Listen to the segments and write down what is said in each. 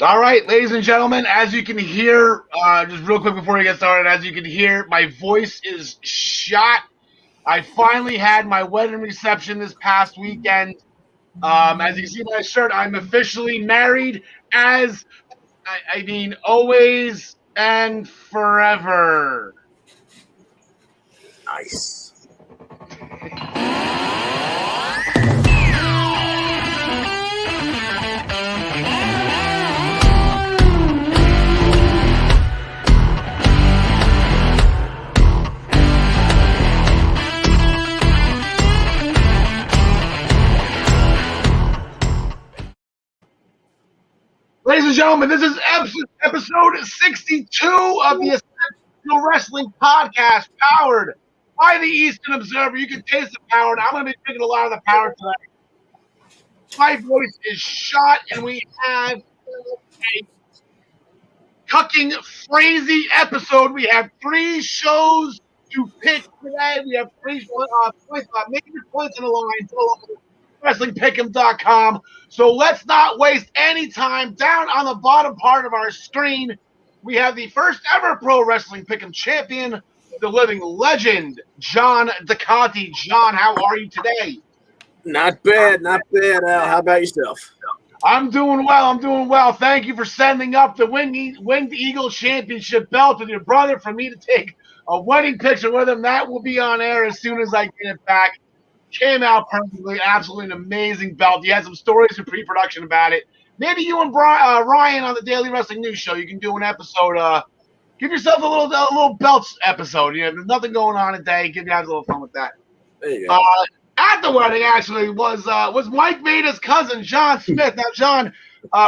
All right, ladies and gentlemen, as you can hear, just real quick before we get started, as you can hear, my voice is shot. I finally had my wedding reception this past weekend. As you can see by my shirt, I'm officially married as, I mean, always and forever. Nice. Ladies and gentlemen, this is episode 62 of the Essential Wrestling Podcast, powered by the Eastern Observer. You can taste the power, and I'm going to be drinking a lot of the power today. My voice is shot, and we have a cucking crazy episode. We have 3 shows to pick today. We have 3 points, major points on the line. WrestlingPick'em.com. So let's not waste any time. Down on the bottom part of our screen, we have the first ever Pro Wrestling Pick'em champion, the living legend, John DeConti. John, how are you today? Not bad, Al. How about yourself? I'm doing well. Thank you for sending up the Winged Eagle Championship belt with your brother for me to take a wedding picture with him. That will be on air as soon as I get it back. Came out perfectly, absolutely an amazing belt. You had some stories in pre-production about it. Maybe you and Ryan on the Daily Wrestling News Show, you can do an episode. Give yourself a little belts episode. You know, there's nothing going on today. Give you guys a little fun with that. There you go. At the wedding, actually, was Mike Veda's cousin, John Smith. Now, John,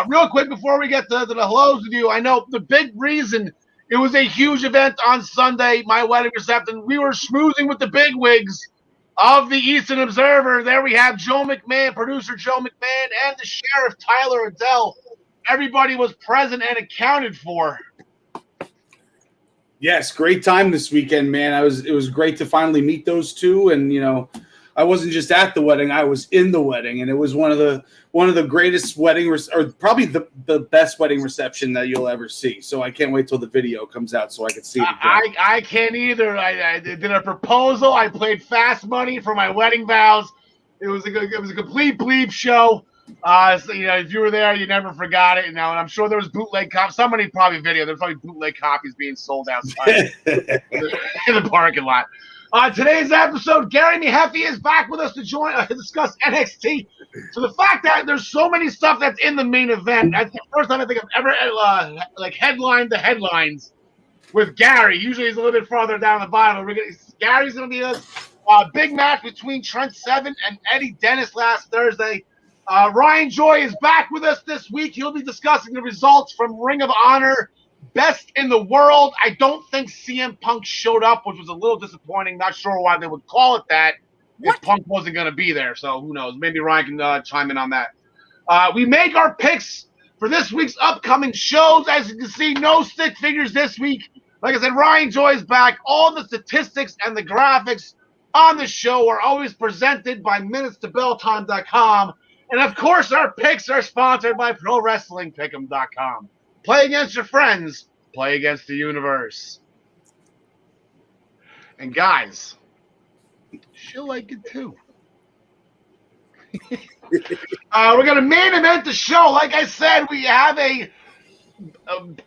real quick before we get to the hellos with you, I know the big reason it was a huge event on Sunday, my wedding reception. We were schmoozing with the bigwigs of the Eastern Observer. There we have Joe McMahon, producer Joe McMahon, and the sheriff Tyler Adelle. Everybody was present and accounted for. Yes, great time this weekend, man. It was great to finally meet those two, and I wasn't just at the wedding; I was in the wedding, and it was one of the greatest wedding, or probably the best wedding reception that you'll ever see. So I can't wait till the video comes out so I can see it again. I can't either. I did a proposal. I played fast money for my wedding vows. It was a complete bleep show. So, if you were there, you never forgot it. And I'm sure there was bootleg copies. Somebody probably there's probably bootleg copies being sold outside in the parking lot. Today's episode, Gary Mehaffy is back with us to discuss NXT. So the fact that there's so many stuff that's in the main event, that's the first time I think I've ever headlined the headlines with Gary. Usually he's a little bit farther down the bottom. Gary's going to be us. Big match between Trent Seven and Eddie Dennis last Thursday. Ryan Joy is back with us this week. He'll be discussing the results from Ring of Honor. Best in the world. I don't think CM Punk showed up, which was a little disappointing. Not sure why they would call it that if Punk wasn't going to be there. So who knows? Maybe Ryan can chime in on that. We make our picks for this week's upcoming shows. As you can see, no stick figures this week. Like I said, Ryan Joy is back. All the statistics and the graphics on the show are always presented by MinutesToBellTime.com. And of course, our picks are sponsored by ProWrestlingPick'em.com. Play against your friends. Play against the universe. And guys, she'll like it too. We're going to main event the show. Like I said, we have a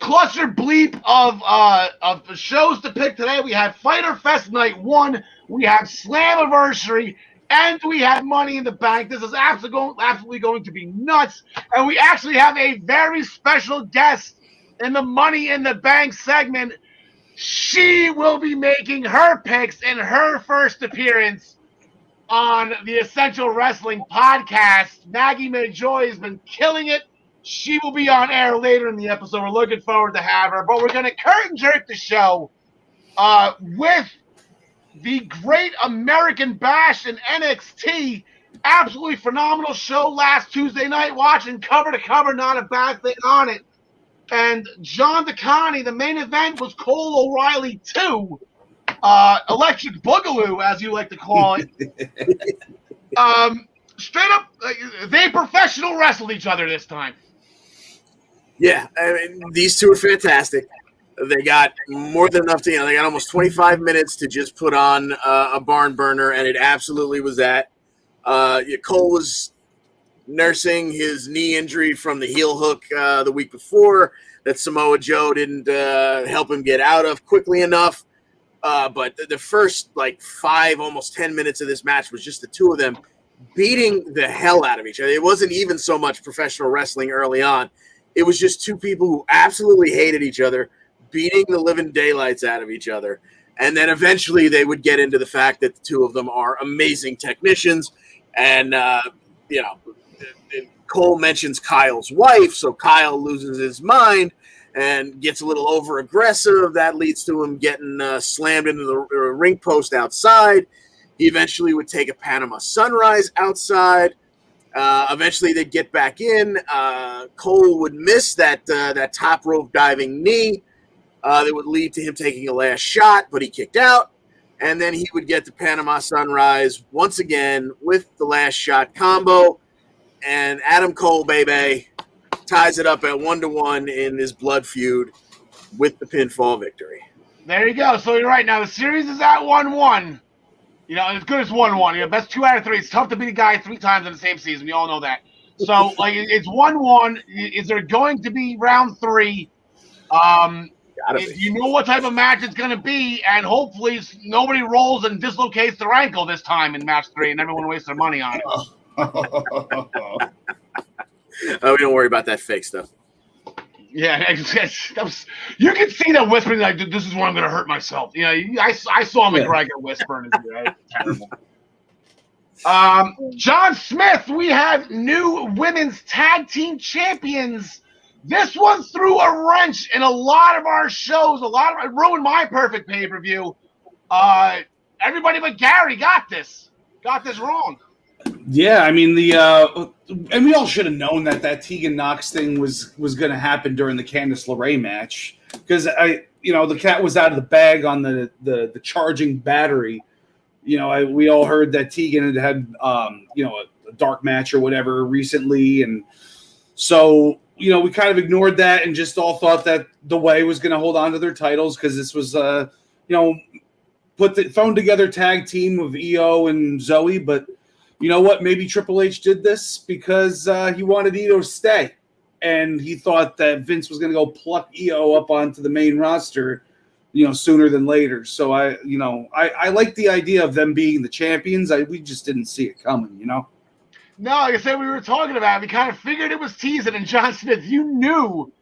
cluster bleep of shows to pick today. We have Fyter Fest Night 1. We have Slammiversary. And we have Money in the Bank. This is absolutely going to be nuts. And we actually have a very special guest in the Money in the Bank segment. She will be making her picks in her first appearance on the Essential Wrestling Podcast. Maggie McJoy has been killing it. She will be on air later in the episode. We're looking forward to have her. But we're going to curtain jerk the show with the Great American Bash in NXT. Absolutely phenomenal show last Tuesday night. Watching cover to cover, not a bad thing on it. And John DeConti, the main event was Cole O'Reilly 2. Electric Boogaloo, as you like to call it. Straight up, they professional wrestled each other this time. Yeah, I mean, these two are fantastic. They got more than enough to, they got almost 25 minutes to just put on a barn burner, and it absolutely was that. Cole was nursing his knee injury from the heel hook the week before that Samoa Joe didn't help him get out of quickly enough. But the first, 5, almost 10 minutes of this match was just the two of them beating the hell out of each other. It wasn't even so much professional wrestling early on. It was just two people who absolutely hated each other, beating the living daylights out of each other. And then eventually they would get into the fact that the two of them are amazing technicians. And, Cole mentions Kyle's wife, so Kyle loses his mind and gets a little over aggressive. That leads to him getting slammed into the ring post outside. He eventually would take a Panama Sunrise outside. Eventually, they'd get back in. Cole would miss that top rope diving knee that would lead to him taking a last shot, but he kicked out. And then he would get the Panama Sunrise once again with the last shot combo. And Adam Cole, baby, ties it up at 1-1 in this blood feud with the pinfall victory. There you go. So you're right. Now the series is at 1-1. As good as 1-1. Best 2 out of 3. It's tough to beat a guy 3 times in the same season. We all know that. So, it's 1-1. Is there going to be round 3? You know what type of match it's going to be, and hopefully nobody rolls and dislocates their ankle this time in match 3, and everyone wastes their money on it. We don't worry about that fake stuff. Yeah, you can see that whispering like, this is where I'm going to hurt myself. I saw McGregor whispering. It's terrible. John Smith, we have new women's tag team champions. This one's threw a wrench in a lot of our shows. It ruined my perfect pay-per-view. Everybody but Gary got this wrong. Yeah, I mean and we all should have known that Tegan Knox thing was going to happen during the Candice LeRae match because the cat was out of the bag on the charging battery. We all heard that Tegan had a dark match or whatever recently, and so we kind of ignored that and just all thought that the Way was going to hold on to their titles because this was put the thrown together tag team of Io and Zoe, but. You know what? Maybe Triple H did this because he wanted Io to stay. And he thought that Vince was going to go pluck Io up onto the main roster, sooner than later. So I like the idea of them being the champions. We just didn't see it coming, No, like I said, we were talking about it. We kind of figured it was teasing. And John Smith, you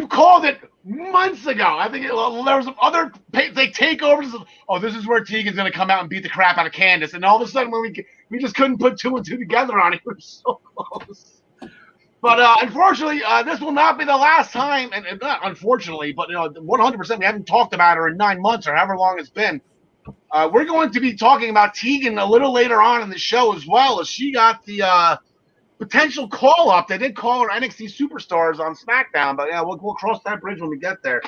called it months ago. I think there was some other takeovers. Oh, this is where Tegan's going to come out and beat the crap out of Candice. And all of a sudden, when we just couldn't put 2 and 2 together on it. We were so close. But unfortunately, this will not be the last time. And not unfortunately, but 100%. We haven't talked about her in 9 months or however long it's been. We're going to be talking about Tegan a little later on in the show as well, as she got the potential call up. They did call her NXT Superstars on SmackDown, but we'll cross that bridge when we get there.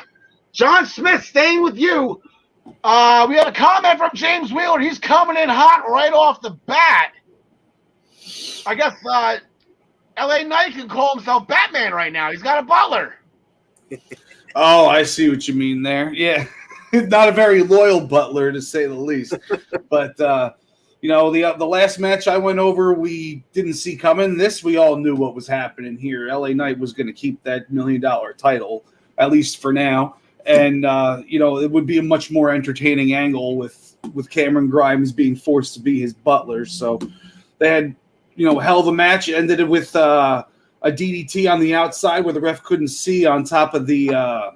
John Smith, staying with you. We had a comment from James Wheeler. He's coming in hot right off the bat. I guess LA Knight can call himself Batman right now. He's got a butler. Oh, I see what you mean there. Yeah, not a very loyal butler to say the least. But the last match I went over, we didn't see coming. This, we all knew what was happening here. LA Knight was going to keep that $1 million title, at least for now. And, it would be a much more entertaining angle with Cameron Grimes being forced to be his butler. So they had, hell of a match. It ended with a DDT on the outside where the ref couldn't see on top of the $1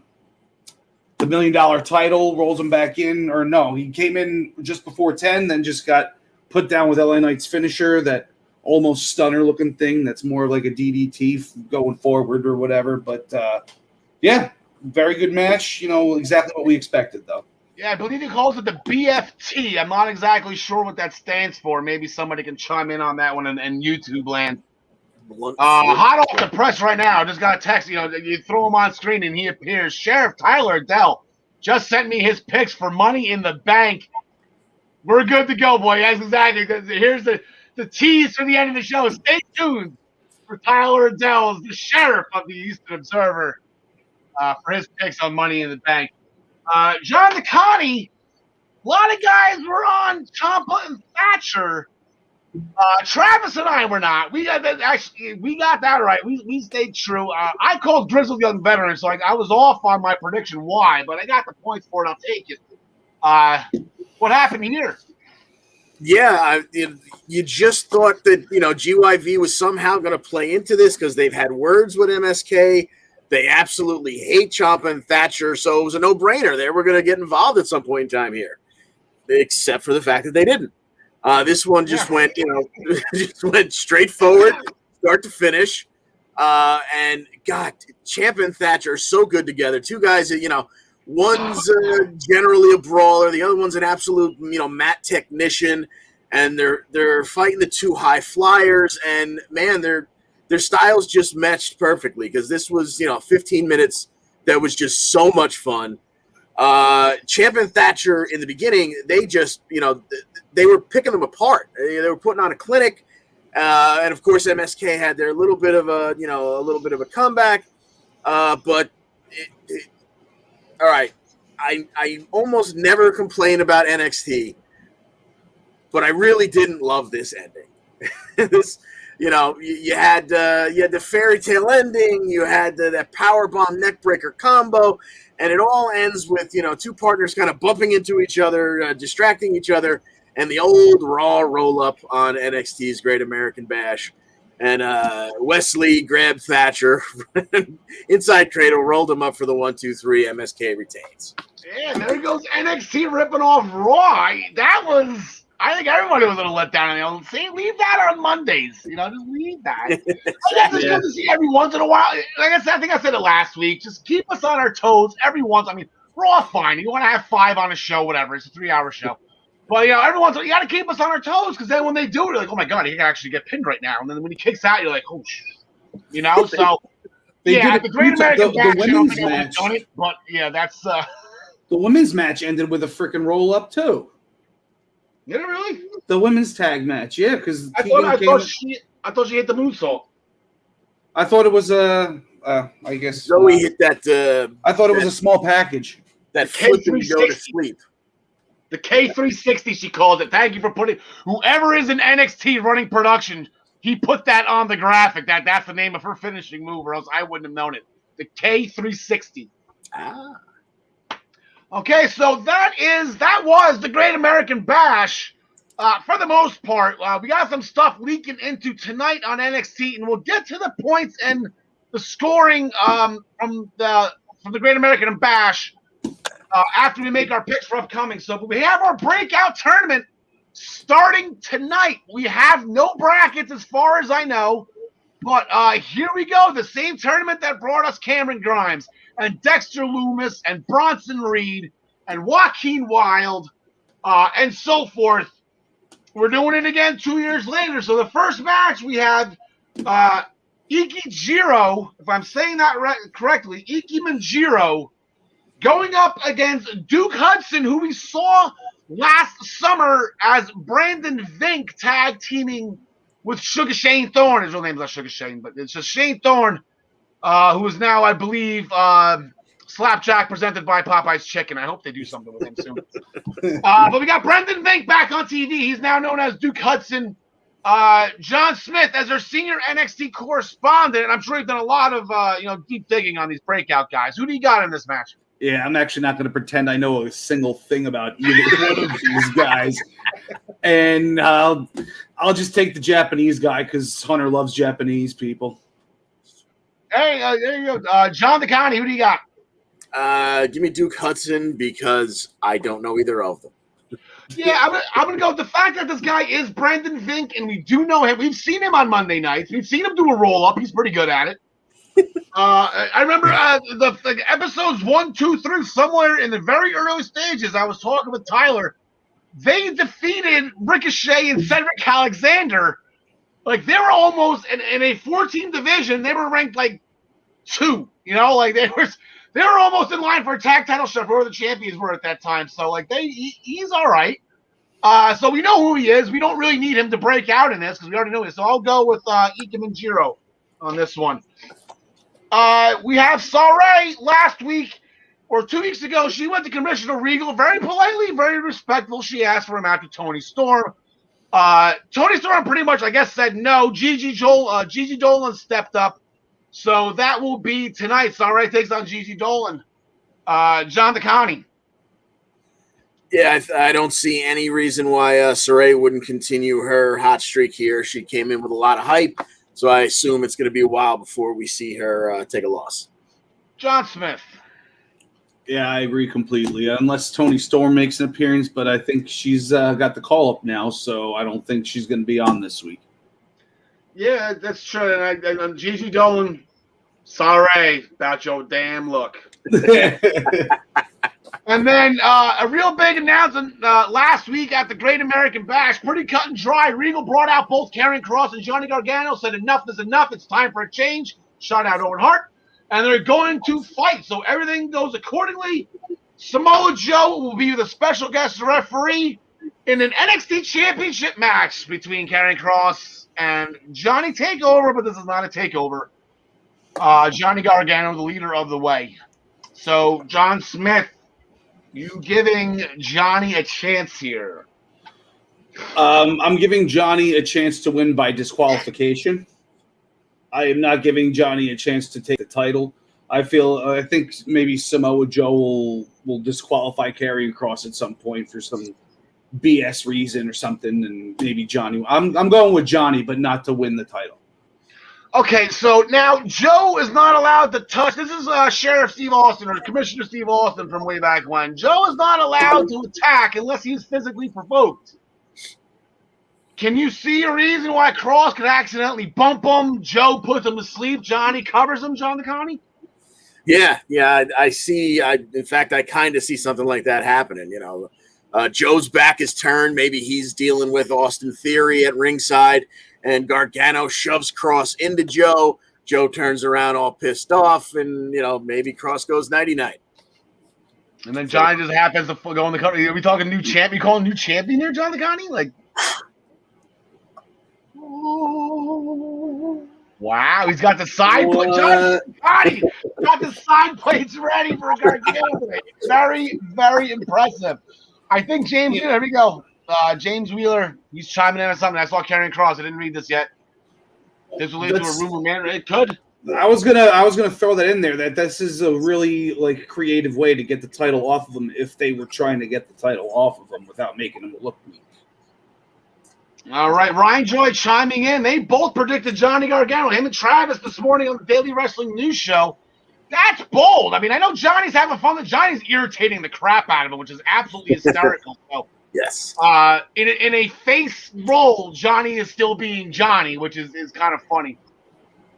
million title, rolls him back in. Or no, he came in just before 10, then just got put down with LA Knight's finisher, that almost stunner looking thing that's more like a DDT going forward or whatever. But, very good match. Exactly what we expected, though. Yeah, I believe he calls it the BFT. I'm not exactly sure what that stands for. Maybe somebody can chime in on that one in YouTube land. Hot off the press right now. I just got a text. You throw him on screen and he appears. Sheriff Tyler Adelle just sent me his picks for Money in the Bank. We're good to go, boy. Yes, exactly. Here's the tease for the end of the show. Stay tuned for Tyler Adelle, the sheriff of the Houston Observer, for his picks on Money in the Bank. John DeConnie, a lot of guys were on Ciampa and Thatcher. Travis and I were not. We got that right. We stayed true. I called Grizzled Young Veteran, so I was off on my prediction. Why? But I got the points for it. I'll take it. What happened here? Yeah, you just thought that GYV was somehow going to play into this because they've had words with MSK. They absolutely hate Ciampa and Thatcher, so it was a no-brainer. They were going to get involved at some point in time here, except for the fact that they didn't. This one just went, just went straight forward, start to finish. And God, Ciampa and Thatcher are so good together. Two guys that, one's generally a brawler, the other one's an absolute, mat technician, and they're fighting the two high flyers. And man, their styles just matched perfectly because this was, 15 minutes that was just so much fun. Ciampa and Thatcher in the beginning, they just, they were picking them apart. They were putting on a clinic, and of course MSK had their little bit of a comeback. But all right, I almost never complain about NXT, but I really didn't love this ending. You had the fairy tale ending, you had that powerbomb neckbreaker combo, and it all ends with two partners kind of bumping into each other, distracting each other, and the old Raw roll-up on NXT's Great American Bash. And Wesley grabbed Thatcher inside cradle, rolled him up for the 1-2-3. MSK retains. Yeah, there goes NXT ripping off Raw. I think everybody was a little let down. See, leave that on Mondays. Just leave that. It's good to see every once in a while. Like I said, I think I said it last week. Just keep us on our toes every once. I mean, Raw, fine. You want to have 5 on a show, whatever. It's a 3-hour show. But, every once in a while, you got to keep us on our toes because then when they do it, you're like, oh, my God, he can actually get pinned right now. And then when he kicks out, you're like, oh, shit. So, the Great American Bash, I don't think I would have done it. But, yeah, that's the women's match ended with a freaking roll-up, too. Did it really? The women's tag match, yeah, because I thought she hit the moonsault. I thought it was I guess Zoe hit that. I thought it was a small package. That flipping go to sleep. The K360, she calls it. Thank you for putting. Whoever is in NXT running production, he put that on the graphic. That's the name of her finishing move, or else I wouldn't have known it. The K360. Ah. Okay, so that was the Great American Bash. For the most part, we got some stuff leaking into tonight on NXT, and we'll get to the points and the scoring from the Great American Bash after we make our picks for upcoming. So, but we have our breakout tournament starting tonight. We have no brackets as far as I know, but here we go. The same tournament that brought us Cameron Grimes and Dexter Lumis and Bronson Reed and Joaquin Wilde and so forth. We're doing it again 2 years later. So the first match we had Iki Jiro, if I'm saying that correctly, Iki Manjiro going up against Duke Hudson, who we saw last summer as Brandon Vink tag teaming with Sugar Shane Thorne. His real name is not Sugar Shane, but it's just Shane Thorne, who is now, I believe, Slapjack presented by Popeye's Chicken. I hope they do something with him soon. But we got Brendan Vink back on TV. He's now known as Duke Hudson. John Smith as our senior NXT correspondent. And I'm sure he's done a lot of deep digging on these breakout guys. Who do you got in this match? Yeah, I'm actually not going to pretend I know a single thing about either one of these guys. And I'll just take the Japanese guy because Hunter loves Japanese people. Hey, there you go. John DeConnie, who do you got? Give me Duke Hudson because I don't know either of them. Yeah, I'm gonna go with the fact that this guy is Brandon Vink, and we do know him. We've seen him on Monday nights. We've seen him do a roll up. He's pretty good at it. I remember the episodes 1, 2, 3, somewhere in the very early stages. I was talking with Tyler. They defeated Ricochet and Cedric Alexander. Like they were almost in a 14 division. They were ranked like 2. Like they were almost in line for a tag title shot for where the champions were at that time. So, like, he's all right. So we know who he is. We don't really need him to break out in this because we already know this. So I'll go with Ike Manjiro on this one. We have Saray last week or 2 weeks ago. She went to Commissioner Regal very politely, very respectful. She asked for him after Tony Storm. Tony Storm pretty much, I guess, said no. Gigi Dolan stepped up. So that will be tonight. Saray takes on Gigi Dolan. John DeConnie. Yeah, I don't see any reason why Saray wouldn't continue her hot streak here. She came in with a lot of hype, so I assume it's going to be a while before we see her take a loss. John Smith. Yeah, I agree completely. Unless Tony Storm makes an appearance, but I think she's got the call up now, so I don't think she's going to be on this week. Yeah, that's true. And Gigi Dolan, Saray, about your damn look. And then a real big announcement last week at the Great American Bash, pretty cut and dry. Regal brought out both Karrion Kross and Johnny Gargano, said enough is enough. It's time for a change. Shot out Owen Hart. And they're going to fight. So everything goes accordingly. Samoa Joe will be the special guest referee in an NXT Championship match between Karrion Kross and Johnny Takeover, but this is not a takeover. Johnny Gargano, the leader of the way. So, John Smith, you giving Johnny a chance here? I'm giving Johnny a chance to win by disqualification. I am not giving Johnny a chance to take the title. I think maybe Samoa Joe will disqualify Karrion Kross at some point for some BS reason or something, and maybe Johnny. I'm going with Johnny, but not to win the title. Okay, so now Joe is not allowed to touch. This is Sheriff Steve Austin or Commissioner Steve Austin from way back when. Joe is not allowed to attack unless he's physically provoked. Can you see a reason why Kross could accidentally bump him? Joe puts him to sleep. Johnny covers him. John DeConnie? Yeah, I see. In fact, I kind of see something like that happening. You know, Joe's back is turned. Maybe he's dealing with Austin Theory at ringside, and Gargano shoves Kross into Joe. Joe turns around all pissed off, and maybe Kross goes 99. And then Johnny just happens to go in the cover. Are we talking new champ? You calling new champion there, John DeConnie? Like. Wow, he's got the side plate. John DeConnie got the side plates ready for Gargano today. Very, very impressive. I think James, there we go. James Wheeler, he's chiming in on something. I saw Karrion Kross. I didn't read this yet. This will lead to a rumor, man. It could. I was gonna throw that in there. That this is a really creative way to get the title off of them if they were trying to get the title off of them without making them look weak. All right, Ryan Joy chiming in. They both predicted Johnny Gargano. Him and Travis this morning on the Daily Wrestling News Show. That's bold. I mean, I know Johnny's having fun. But Johnny's irritating the crap out of him, which is absolutely hysterical. So, yes. In a face role, Johnny is still being Johnny, which is kind of funny.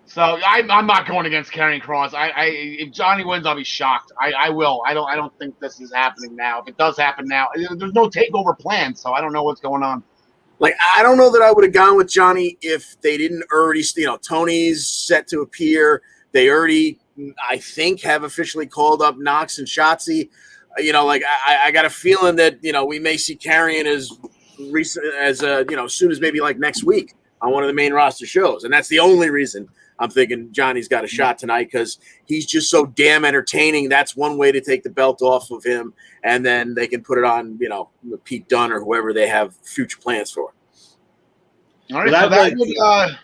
So I'm not going against Karrion Kross. If Johnny wins, I'll be shocked. I will. I don't think this is happening now. If it does happen now, there's no takeover plan, so I don't know what's going on. I don't know that I would have gone with Johnny if they didn't already, Tony's set to appear. They already, I think, have officially called up Knox and Shotzi. I got a feeling that, we may see Karrion as soon as maybe next week on one of the main roster shows. And that's the only reason I'm thinking Johnny's got a shot tonight, because he's just so damn entertaining. That's one way to take the belt off of him, and then they can put it on, Pete Dunne or whoever they have future plans for. All right, so that would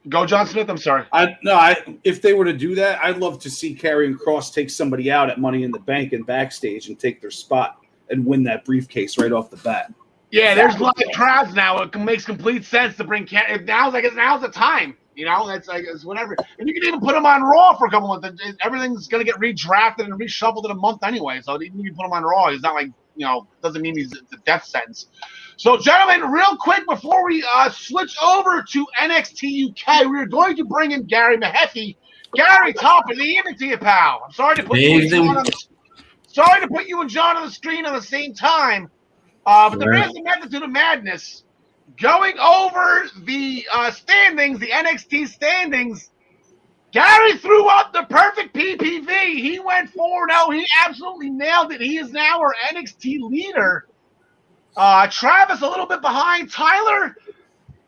go John Smith. I'm sorry. If they were to do that, I'd love to see Karrion Kross take somebody out at Money in the Bank and backstage and take their spot and win that briefcase right off the bat. Yeah, there's a lot of crowds now. It makes complete sense to bring now's the time. It's whatever. And you can even put him on Raw for a couple of months. Everything's going to get redrafted and reshuffled in a month anyway. So even if you put him on Raw, he's not doesn't mean he's a death sentence. So, gentlemen, real quick before we switch over to NXT UK, we're going to bring in Gary Mehaffy. Gary, top of the evening to you, pal. I'm sorry to put you and John on the screen at the same time. But there is a method to the madness. Going over the standings, the NXT standings, Gary threw up the perfect PPV. He went 4-0. He absolutely nailed it. He is now our NXT leader. Travis a little bit behind. Tyler,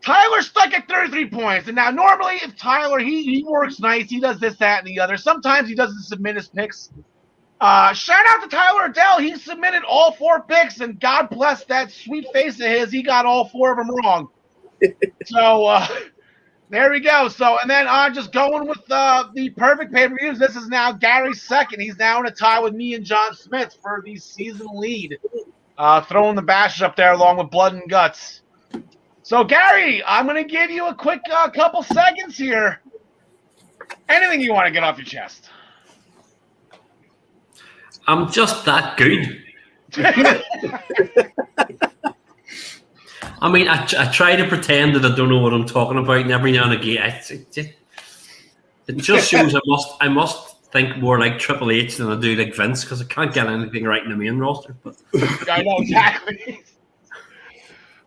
Tyler stuck at 33 points. And now normally if Tyler, he works nice. He does this, that, and the other. Sometimes he doesn't submit his picks. Shout out to Tyler Adelle. He submitted all 4 picks, and God bless that sweet face of his. He got all 4 of them wrong. So there we go. So, and then just going with the perfect pay-per-views. This is now Gary's second. He's now in a tie with me and John Smith for the season lead. Throwing the bashes up there along with Blood and Guts. So, Gary, I'm going to give you a quick couple seconds here. Anything you want to get off your chest? I'm just that good. I mean, I try to pretend that I don't know what I'm talking about, and every now and again, it just shows I must think more like Triple H than I do like Vince, because I can't get anything right in the main roster. But I know exactly.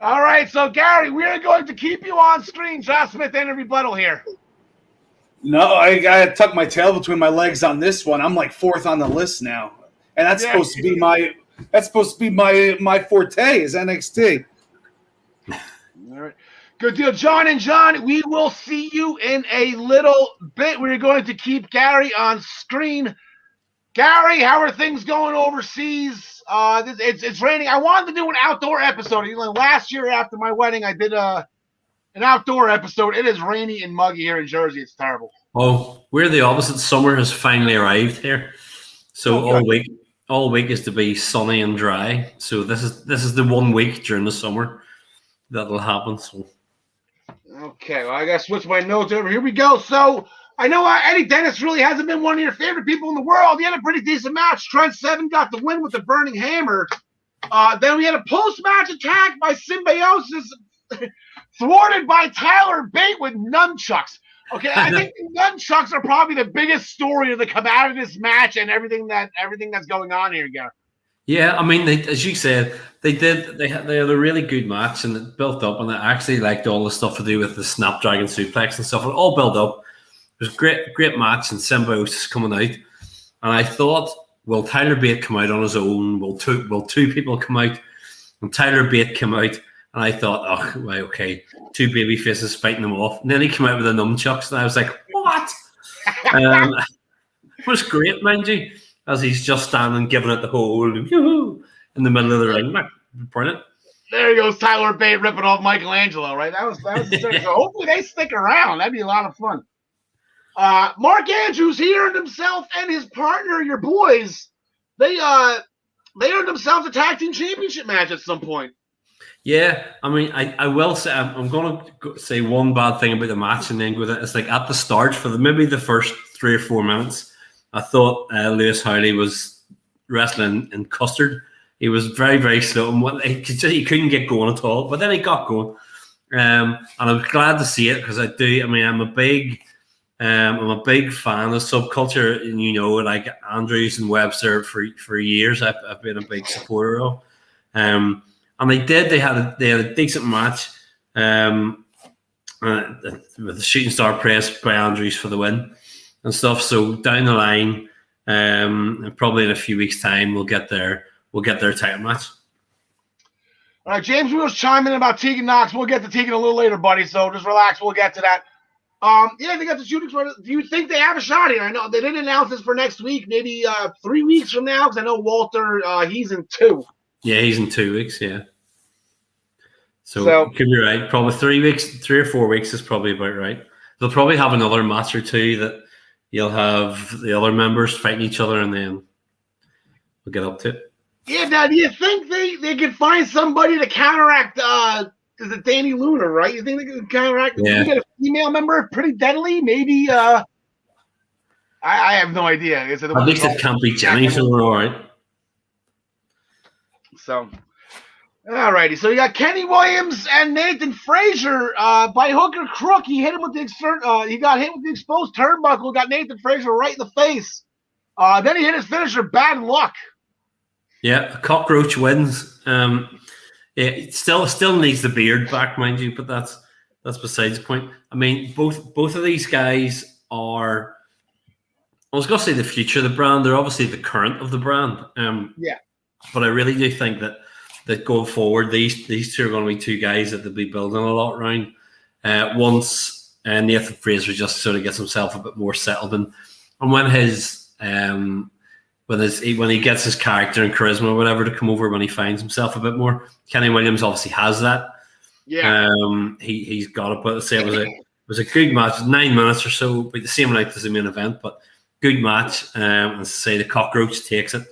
All right, so Gary, we're going to keep you on screen. Josh Smith and rebuttal here. No, I gotta tuck my tail between my legs on this one. I'm like 4th on the list now, and that's supposed to be my forte is NXT. All right, good deal, John and John. We will see you in a little bit. We're going to keep Gary on screen. Gary, how are things going overseas? It's raining. I wanted to do an outdoor episode. Last year after my wedding, I did an outdoor episode. It is rainy and muggy here in Jersey. It's terrible. Oh, we're the opposite. Summer has finally arrived here, so all week is to be sunny and dry. So this is the 1 week during the summer that'll happen. So okay, well, I gotta switch my notes over. Here we go. So I know Eddie Dennis really hasn't been one of your favorite people in the world. He had a pretty decent match. Trent Seven got the win with the burning hammer. Then we had a post-match attack by Symbiosis, thwarted by Tyler Bate with nunchucks. Okay, I think the nunchucks are probably the biggest story to come out of this match and everything that's going on here, Gary. yeah, I mean, as you said, they had a really good match, and it built up, and I actually liked all the stuff to do with the Snapdragon suplex and stuff. It all built up. It was a great match, and Symbiosis coming out. And I thought, will Tyler Bate come out on his own? Will two people come out? And Tyler Bate came out, and I thought, oh, right, okay, 2 baby faces fighting them off. And then he came out with the nunchucks, and I was like, what? It was great, mind you, as he's just standing, giving it the whole yoo-hoo in the middle of the ring. Brilliant. There goes Tyler Bate ripping off Michelangelo, right? That was so hopefully they stick around. That'd be a lot of fun. Mark Andrews, he earned himself and his partner, your boys, they earned themselves a tag team championship match at some point. Yeah, I mean, I will say, I'm going to say one bad thing about the match and then go with it. It's like at the start, for maybe the first 3 or 4 minutes, I thought Lewis Howley was wrestling in custard. He was very, very slow, and he couldn't get going at all, but then he got going. And I was glad to see it, because I'm a big fan of subculture, and like Andrews and Webster for years. I've been a big supporter of, and they had a decent match with the shooting star press by Andrews for the win and stuff. So down the line, probably in a few weeks' time, we'll get their title match. All right, James Wheels chiming in about Tegan Knox. We'll get to Tegan a little later, buddy. So just relax. We'll get to that. Yeah, they got the shooting star. Do you think they have a shot here? I know they didn't announce this for next week, maybe 3 weeks from now, because I know Walter, he's in 2. Yeah, he's in 2 weeks, yeah. So you could be right. Probably 3 or 4 weeks is probably about right. They'll probably have another match or 2 that you'll have the other members fighting each other, and then we'll get up to it. Yeah, now do you think they could find somebody to counteract is it Danny Lunar, right? You think they could counteract? Yeah. You get a female member pretty deadly? Maybe I have no idea. At least it can't be Jenny, so we're all right. So, all righty. So you got Kenny Williams and Nathan Frazier by hook or crook. He hit him with he got hit with the exposed turnbuckle. Got Nathan Frazier right in the face. Then he hit his finisher. Bad luck. Yeah, Cockroach wins. It still needs the beard back, mind you, but that's besides the point. I mean, both of these guys are, I was going to say the future of the brand. They're obviously the current of the brand. Yeah. But I really do think that going forward, these two are going to be 2 guys that they'll be building a lot around. once Nathan Fraser just sort of gets himself a bit more settled, and when when he gets his character and charisma or whatever to come over, when he finds himself a bit more, Kenny Williams obviously has that. Yeah. He's got it, but say it was a good match, 9 minutes or so, but the same length as the main event, but good match. And say the cockroach takes it.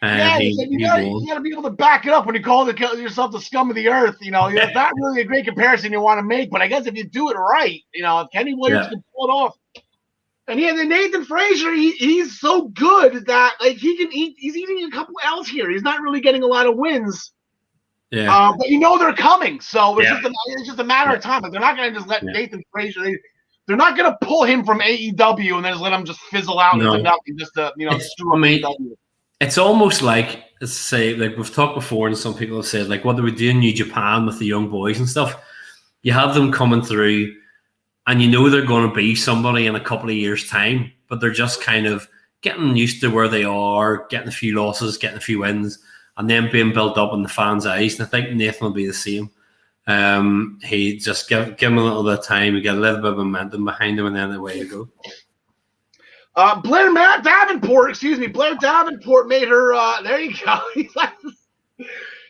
Yeah, you got to be able to back it up when you call yourself the scum of the earth. It's not really a great comparison you want to make, but I guess if you do it right, if Kenny Williams can pull it off. And Nathan Fraser, he's so good that like he's eating a couple L's here. He's not really getting a lot of wins. Yeah. But they're coming, so it's just a matter of time. Like, they're not going to just let Nathan Fraser. They're not going to pull him from AEW and then just let him just fizzle out into nothing, just to screw up AEW. It's almost like, say, like we've talked before, and some people have said, like what they would do in New Japan with the young boys and stuff. You have them coming through, and they're going to be somebody in a couple of years' time, but they're just kind of getting used to where they are, getting a few losses, getting a few wins, and then being built up in the fans' eyes. And I think Nathan will be the same. He just give him a little bit of time, you get a little bit of momentum behind him, and then away you go. Blair Davenport made her. There you go.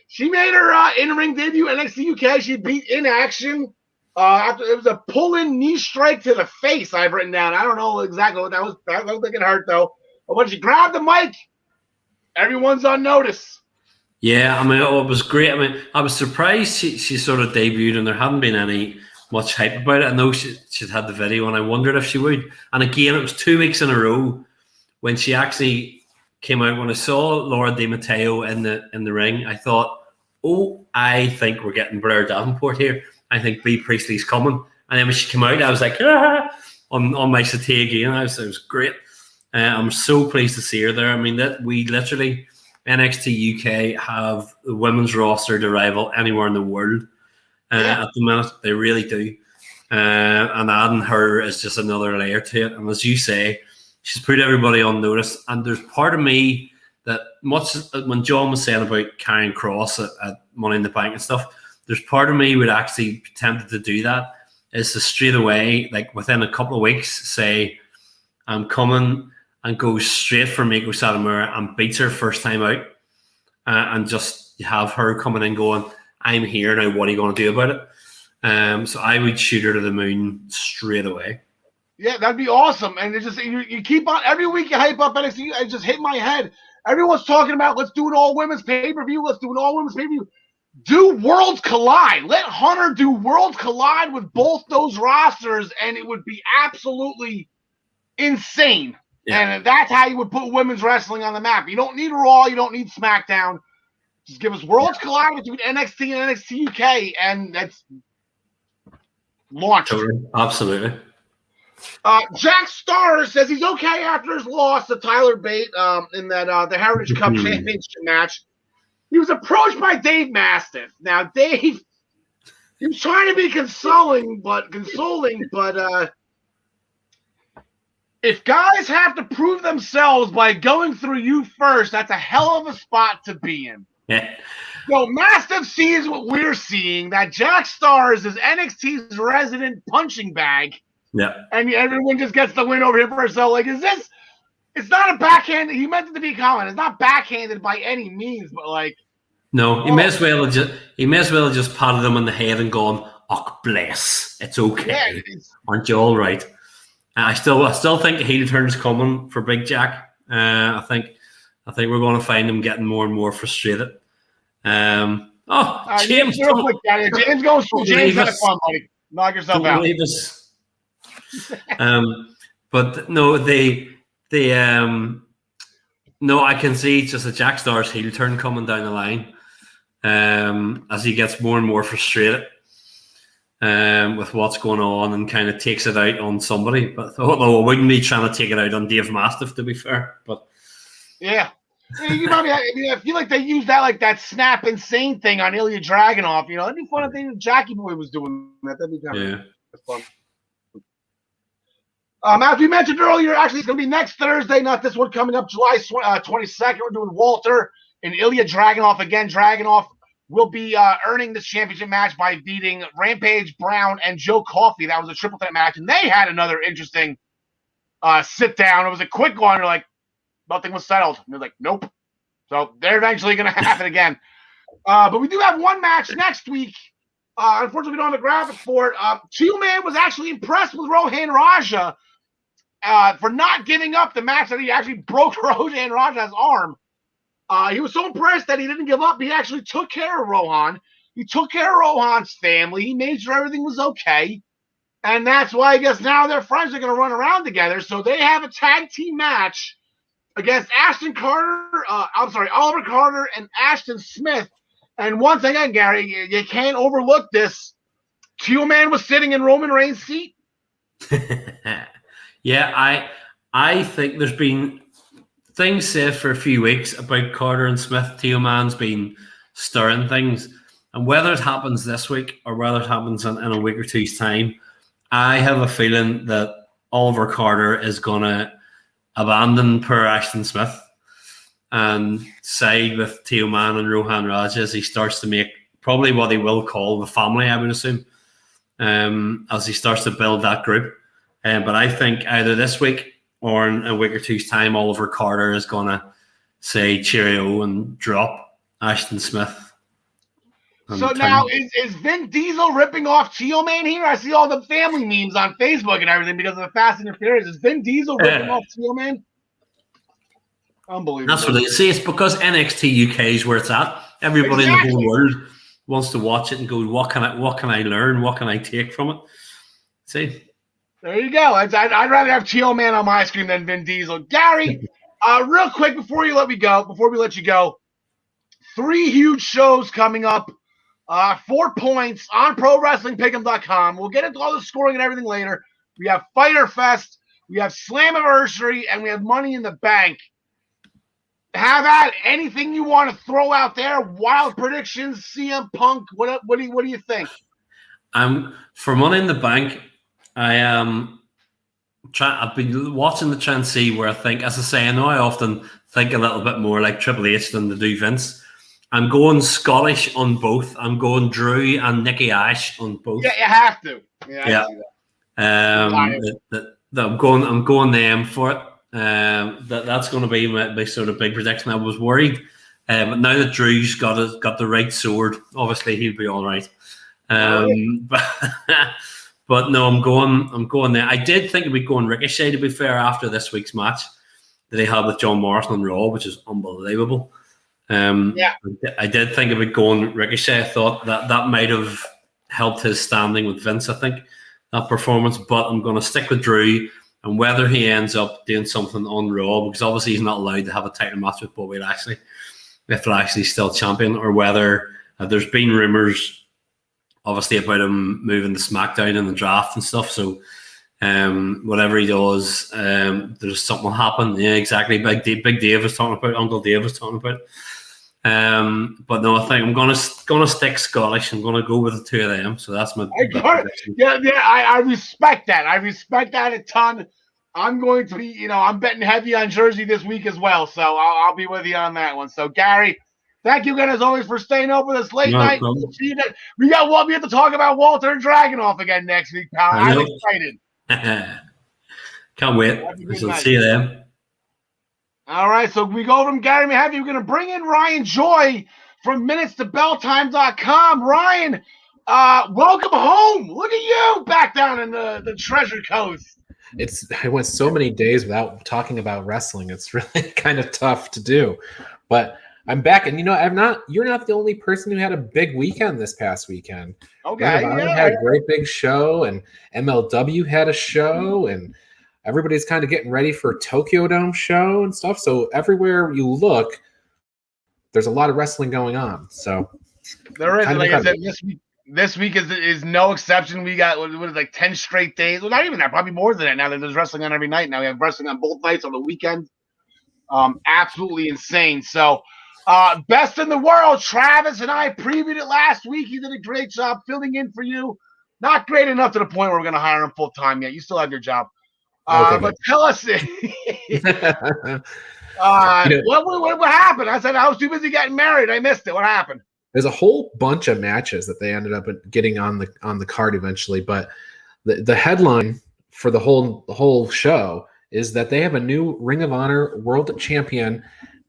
She made her in-ring debut NXT UK. She beat In Action. After it was a pull-in knee strike to the face. I've written down. I don't know exactly what that was. I don't think it hurt though. But when she grabbed the mic, everyone's on notice. Yeah, it was great. I was surprised she sort of debuted, and there hadn't been any much hype about it. I know she'd had the video, and I wondered if she would. And again, it was 2 weeks in a row when she actually came out. When I saw Laura Di Matteo in the ring, I thought, I think we're getting Blair Davenport here. I think Bea Priestley's coming. And then when she came out, I was like, on my settee again. It was great. I'm so pleased to see her there. That we literally, NXT UK have the women's roster to rival anywhere in the world. At the minute, they really do. And adding her is just another layer to it. And as you say, she's put everybody on notice. And there's part of me that when John was saying about Karrion Kross at Money in the Bank and stuff, there's part of me would actually be tempted to do that, is to straight away, like within a couple of weeks, say, I'm coming, and go straight for Meiko Satomura and beats her first time out, and just have her coming in going, I'm here now, what are you going to do about it? So I would shoot her to the moon straight away. Yeah, that'd be awesome. And it's just you keep on every week you hype up NXT. I just hit my head. Everyone's talking about let's do an all women's pay-per-view. Let's do an all women's pay-per-view. Do Worlds Collide. Let Hunter do Worlds Collide with both those rosters, and it would be absolutely insane. Yeah. And that's how you would put women's wrestling on the map. You don't need Raw. You don't need SmackDown. Just give us Worlds Collide between NXT and NXT UK, and that's launched. Absolutely. Jack Starr says he's okay after his loss to Tyler Bate in that the Heritage Cup Championship match. He was approached by Dave Mastiff. Now, Dave, he was trying to be consoling, but if guys have to prove themselves by going through you first, that's a hell of a spot to be in. Yeah. So Mastiff sees what we're seeing, that Jack Starr is NXT's resident punching bag. Yeah. And everyone just gets the win over here first. So, like, it's not a backhand. He meant it to be a comment. It's not backhanded by any means, but like. No, he may as well have just patted him on the head and gone, "Oh, bless, it's okay, aren't you all right?" I still think a heel turn's coming for Big Jack. I think we're going to find him getting more and more frustrated. James, James goes through. James had fun, buddy. Knock yourself out. But no, no, I can see just a Jack Starr's heel turn coming down the line as he gets more and more frustrated with what's going on and kind of takes it out on somebody. But although I wouldn't be trying to take it out on Dave Mastiff, to be fair. But yeah. I feel like they used that Snap Insane thing on Ilya Dragunov. It'd be fun if Jackie Boy was doing that. That'd be kind of fun. As we mentioned earlier, actually, it's going to be next Thursday, not this one coming up, July 22nd. We're doing Walter and Ilya Dragunov again. Dragunov will be earning this championship match by beating Rampage, Brown, and Joe Coffey. That was a triple threat match, and they had another interesting sit down. It was a quick one. They're like, nothing was settled. And they're like, nope. So they're eventually going to happen again. But we do have one match next week. Unfortunately, we don't have a graphic for it. Teal Man was actually impressed with Rohan Raja for not giving up the match that he actually broke Rohan Raja's arm. He was so impressed that he didn't give up. He actually took care of Rohan. He took care of Rohan's family. He made sure everything was okay. And that's why I guess now their friends are going to run around together. So they have a tag team match against Oliver Carter and Ashton Smith. And once again, Gary, you can't overlook this. Teal Man was sitting in Roman Reigns' seat. Yeah, I think there's been things said for a few weeks about Carter and Smith. Teal Man's been stirring things. And whether it happens this week or whether it happens in a week or two's time, I have a feeling that Oliver Carter is going to abandon poor Ashton Smith and side with Teal Man and Rohan Raja as he starts to make probably what he will call the family, I would assume, as he starts to build that group. But I think either this week or in a week or two's time, Oliver Carter is going to say cheerio and drop Ashton Smith. So now, is Vin Diesel ripping off Teal Man here? I see all the family memes on Facebook and everything because of the Fast and the Furious. Is Vin Diesel ripping off Teal Man? Unbelievable. That's what they see. It's because NXT UK is where it's at. Everybody in the whole world wants to watch it and go, what can I learn? What can I take from it? See? There you go. I'd rather have Teal Man on my screen than Vin Diesel. Gary, real quick before we let you go, 3 huge shows coming up. 4 points on ProWrestlingPick'em.com. We'll get into all the scoring and everything later. We have Fyter Fest, we have Slammiversary, and we have Money in the Bank. Have at anything you want to throw out there. Wild predictions, CM Punk. What do you think? For Money in the Bank, I've been watching to try and see where I think. As I say, I know I often think a little bit more like Triple H than to do Vince. I'm going Scottish on both. I'm going Drew and Nikki Ash on both. Yeah, you have to. Yeah. I'm going them for it. That's going to be my sort of big prediction. I was worried, but now that Drew's got the right sword, obviously he'll be all right. But no, I'm going there. I did think we'd go on Ricochet, to be fair, after this week's match that he had with John Morrison on Raw, which is unbelievable. I did think it would go on Ricochet. I thought that might have helped his standing with Vince, I think, that performance. But I'm going to stick with Drew, and whether he ends up doing something on Raw, because obviously he's not allowed to have a title match with Bobby Lashley if Lashley's still champion, or whether there's been rumours, obviously, about him moving to SmackDown in the draft and stuff. So whatever he does, there's something will happen. Yeah, exactly. Big Dave was talking about. Uncle Dave was talking about. But no, I think I'm gonna stick Scottish. I'm gonna go with the 2 of them. So that's my prediction. I respect that. I respect that a ton. I'm going to be, I'm betting heavy on Jersey this week as well. So I'll be with you on that one. So Gary, thank you again as always for staying up with us late night. We'll see you we have to talk about Walter and Dragunov again next week, pal. I'm excited. Can't wait. So see you then. All right, so we go from Gary Mehaffy. We're going to bring in Ryan Joy from minutestobelltime.com. Ryan, welcome home. Look at you back down in the Treasure Coast. I went so many days without talking about wrestling. It's really kind of tough to do. But I'm back, and you're not the only person who had a big weekend this past weekend. Okay. Had a great big show, and MLW had a show, and everybody's kind of getting ready for a Tokyo Dome show and stuff. So everywhere you look, there's a lot of wrestling going on. So there is. Like I said, this week is no exception. We got what is like 10 straight days. Well, not even that, probably more than that. Now that there's wrestling on every night. Now we have wrestling on both nights on the weekend. Absolutely insane. So best in the world. Travis and I previewed it last week. He did a great job filling in for you. Not great enough to the point where we're going to hire him full time yet. You still have your job. But tell us, what happened? I said I was too busy getting married. I missed it. What happened? there's a whole bunch of matches that they ended up getting on the card eventually. But the headline for the whole show is that they have a new Ring of Honor World Champion,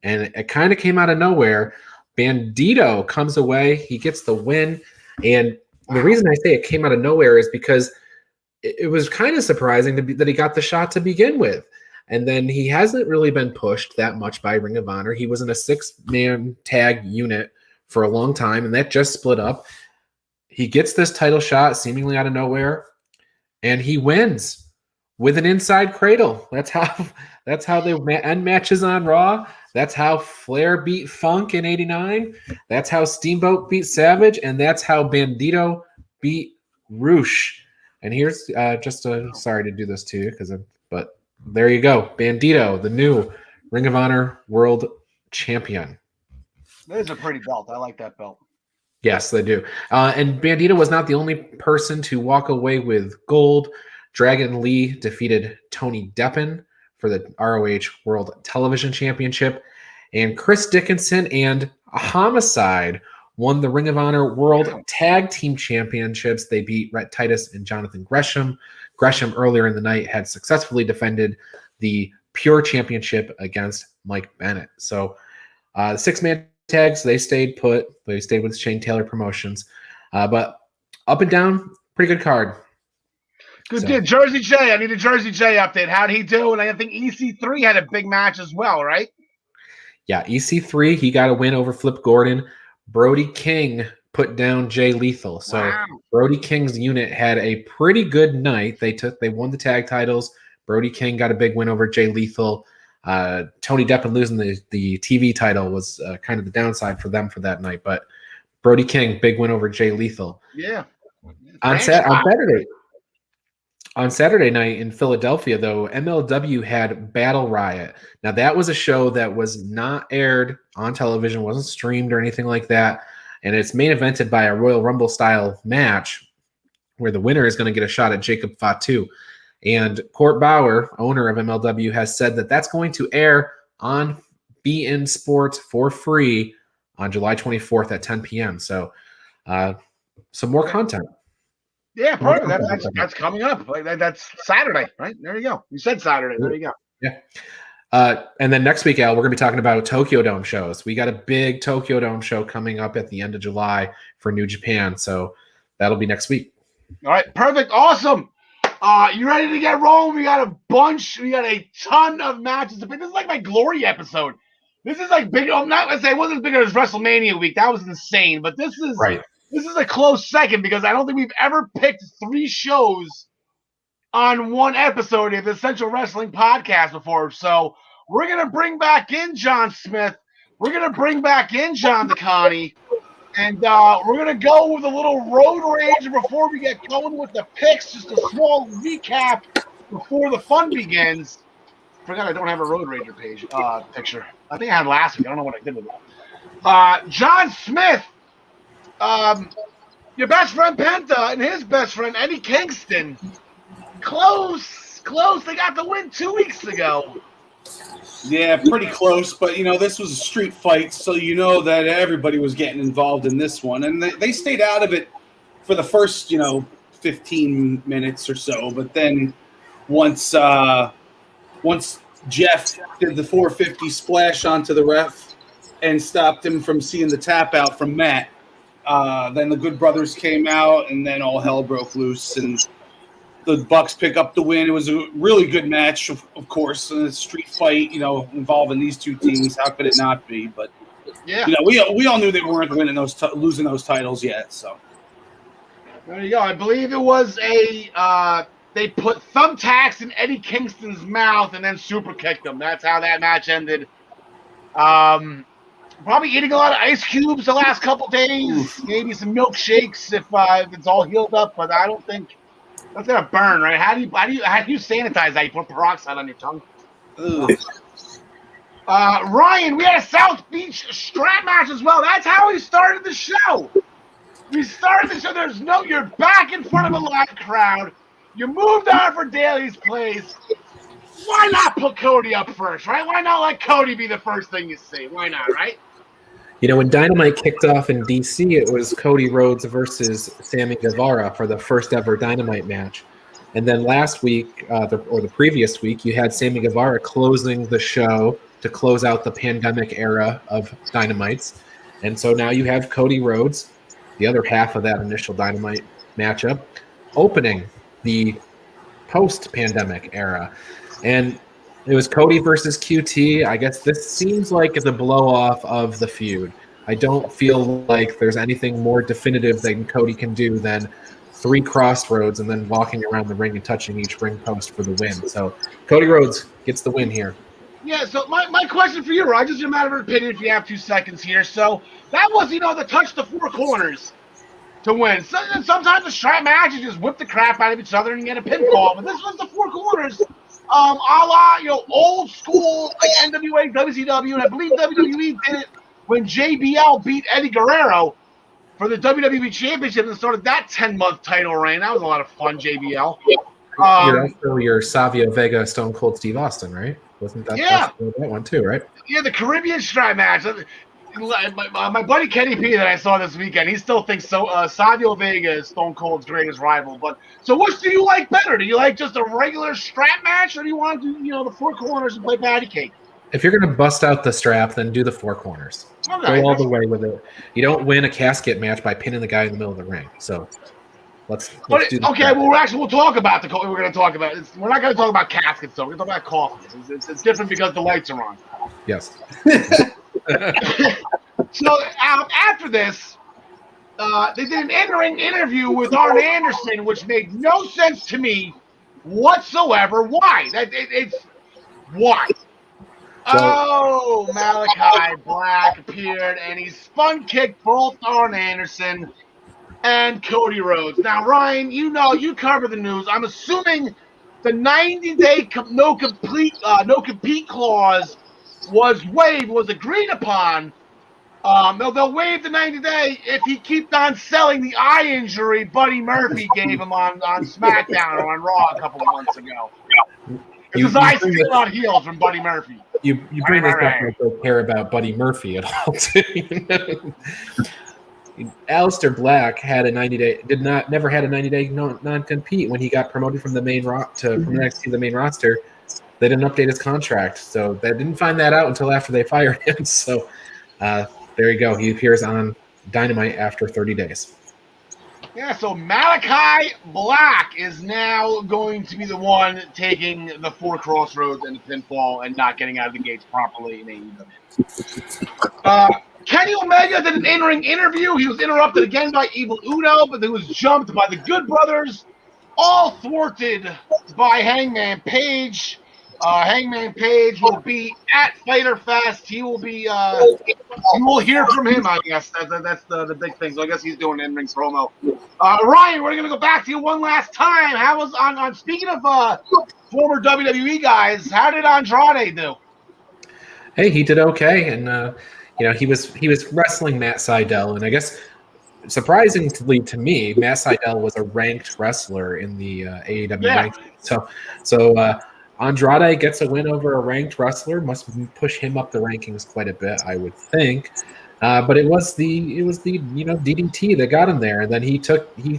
and it kind of came out of nowhere. Bandito comes away, he gets the win, and the reason I say it came out of nowhere is because it was kind of surprising that he got the shot to begin with. And then he hasn't really been pushed that much by Ring of Honor. He was in a 6-man tag unit for a long time, and that just split up. He gets this title shot seemingly out of nowhere, and he wins with an inside cradle. That's how they end matches on Raw. That's how Flair beat Funk in '89. That's how Steamboat beat Savage, and that's how Bandito beat Roosh. And here's sorry to do this to you but there you go, Bandito, the new Ring of Honor World Champion. That is a pretty belt. I like that belt. Yes, they do. And Bandito was not the only person to walk away with gold. Dragon Lee defeated Tony Deppen for the ROH World Television Championship. And Chris Dickinson and Homicide won the Ring of Honor World Tag Team Championships. They beat Rhett Titus and Jonathan Gresham. Gresham earlier in the night had successfully defended the Pure Championship against Mike Bennett. So 6-man tags, they stayed put. They stayed with Shane Taylor Promotions. But up and down, pretty good card. Good deal. Jersey J. I need a Jersey J update. How'd he do? And I think EC3 had a big match as well, right? Yeah, EC3, he got a win over Flip Gordon. Brody King put down Jay Lethal. So Brody King's unit had a pretty good night. They won the tag titles. Brody King got a big win over Jay Lethal. Tony Deppen losing the TV title was kind of the downside for them for that night. But Brody King, big win over Jay Lethal. Yeah. On Saturday night in Philadelphia, though, MLW had Battle Riot. Now, that was a show that was not aired on television, wasn't streamed or anything like that. And it's main evented by a Royal Rumble-style match where the winner is going to get a shot at Jacob Fatu. And Court Bauer, owner of MLW, has said that that's going to air on BN Sports for free on July 24th at 10 p.m. So some more content. Yeah, perfect. That's coming up. That's Saturday, right? There you go. You said Saturday. There you go. Yeah. And then next week, Al, we're going to be talking about Tokyo Dome shows. We got a big Tokyo Dome show coming up at the end of July for New Japan. So that'll be next week. All right. Perfect. Awesome. You ready to get rolling? We got a bunch. We got a ton of matches. This is like my glory episode. This is like big. I'm not going to say it wasn't as big as WrestleMania week. That was insane. But this is right. This is a close second because I don't think we've ever picked 3 shows on one episode of the Essential Wrestling Podcast before. So we're going to bring back in John Smith. We're going to bring back in John DeConnie. And we're going to go with a little road rage before we get going with the picks. Just a small recap before the fun begins. Forgot I don't have a road rager picture. I think I had last week. I don't know what I did with it. John Smith. Your best friend Penta and his best friend Eddie Kingston. Close. They got the win 2 weeks ago. Yeah, pretty close. But, this was a street fight, so that everybody was getting involved in this one. And they stayed out of it for the first, 15 minutes or so. But then once Jeff did the 450 splash onto the ref and stopped him from seeing the tap out from Matt, then the Good Brothers came out, and then all hell broke loose, and the Bucks pick up the win. It was a really good match, of course, a street fight, involving these two teams. How could it not be? But yeah, we all knew they weren't winning losing those titles yet. So there you go. I believe it was they put thumbtacks in Eddie Kingston's mouth and then super kicked him. That's how that match ended. Probably eating a lot of ice cubes the last couple days. Maybe some milkshakes if it's all healed up. But I don't think that's gonna burn, right? How do you sanitize that? You put peroxide on your tongue. Ryan, we had a South Beach strap match as well. That's how we started the show. You're back in front of a live crowd. You moved on for Daly's Place. Why not put Cody up first, right? Why not let Cody be the first thing you see? Why not, right? You know, when Dynamite kicked off in DC, it was Cody Rhodes versus Sammy Guevara for the first ever Dynamite match. And then last week, or the previous week, you had Sammy Guevara closing the show to close out the pandemic era of Dynamites. And so now you have Cody Rhodes, the other half of that initial Dynamite matchup, opening the post-pandemic era. And it was Cody versus QT. I guess this seems like the blow-off of the feud. I don't feel like there's anything more definitive than Cody can do than 3 crossroads and then walking around the ring and touching each ring post for the win. So Cody Rhodes gets the win here. Yeah, so my question for you, Rod, just a matter of opinion if you have 2 seconds here. So that was, the touch the 4 corners to win. So, and sometimes the strap matches just whip the crap out of each other and get a pinfall. But this was the 4 corners, a la, old school like NWA, WCW, and I believe WWE did it when JBL beat Eddie Guerrero for the WWE Championship and started that 10-month title reign. That was a lot of fun, JBL. You're also your Savio Vega, Stone Cold Steve Austin, right? Wasn't that that one too, right? Yeah, the Caribbean strap match. My buddy Kenny P that I saw this weekend, he still thinks Savio Vega is Stone Cold's greatest rival. But so, which do you like better? Do you like just a regular strap match, or do you want to do the 4 corners and play patty cake? If you're gonna bust out the strap, then do the 4 corners. Okay, go all the way with it. You don't win a casket match by pinning the guy in the middle of the ring. So let's do the okay. Well, we'll talk about we're going to talk about. We're not going to talk about caskets though. We're going to talk about coffins. It's different because the lights are on. Yes. So after this, they did an in-ring interview with Arn Anderson, which made no sense to me whatsoever. Why? Why? Malachi Black appeared, and he spun kicked both Arn Anderson and Cody Rhodes. Now, Ryan, you cover the news. I'm assuming the 90-day no compete clause was agreed upon. They'll waive the 90-day if he keeps on selling the eye injury Buddy Murphy gave him on SmackDown or on Raw a couple of months ago. His eye's still not healed from Buddy Murphy. You bring this up, I don't care about Buddy Murphy at all. Aleister Black had a 90-day, never had a 90-day non-compete when he got promoted from the main from NXT to the main roster. They didn't update his contract, so they didn't find that out until after they fired him. So there you go. He appears on Dynamite after 30 days. Yeah, so Malachi Black is now going to be the one taking the 4 crossroads and the pinfall and not getting out of the gates properly in AEW. Kenny Omega did an in-ring interview. He was interrupted again by Evil Uno, but he was jumped by the Good Brothers, all thwarted by Hangman Page. Hangman Page will be at Fyter Fest. He will be. You will hear from him, I guess. That's the big thing. So I guess he's doing an in-ring promo. Ryan, we're gonna go back to you one last time. How was on speaking of former WWE guys? How did Andrade do? Hey, he did okay, and he was wrestling Matt Sydal, and I guess surprisingly to me, Matt Sydal was a ranked wrestler in the AEW rankings. So Andrade gets a win over a ranked wrestler, must push him up the rankings quite a bit, I would think. But it was the DDT that got him there, and then he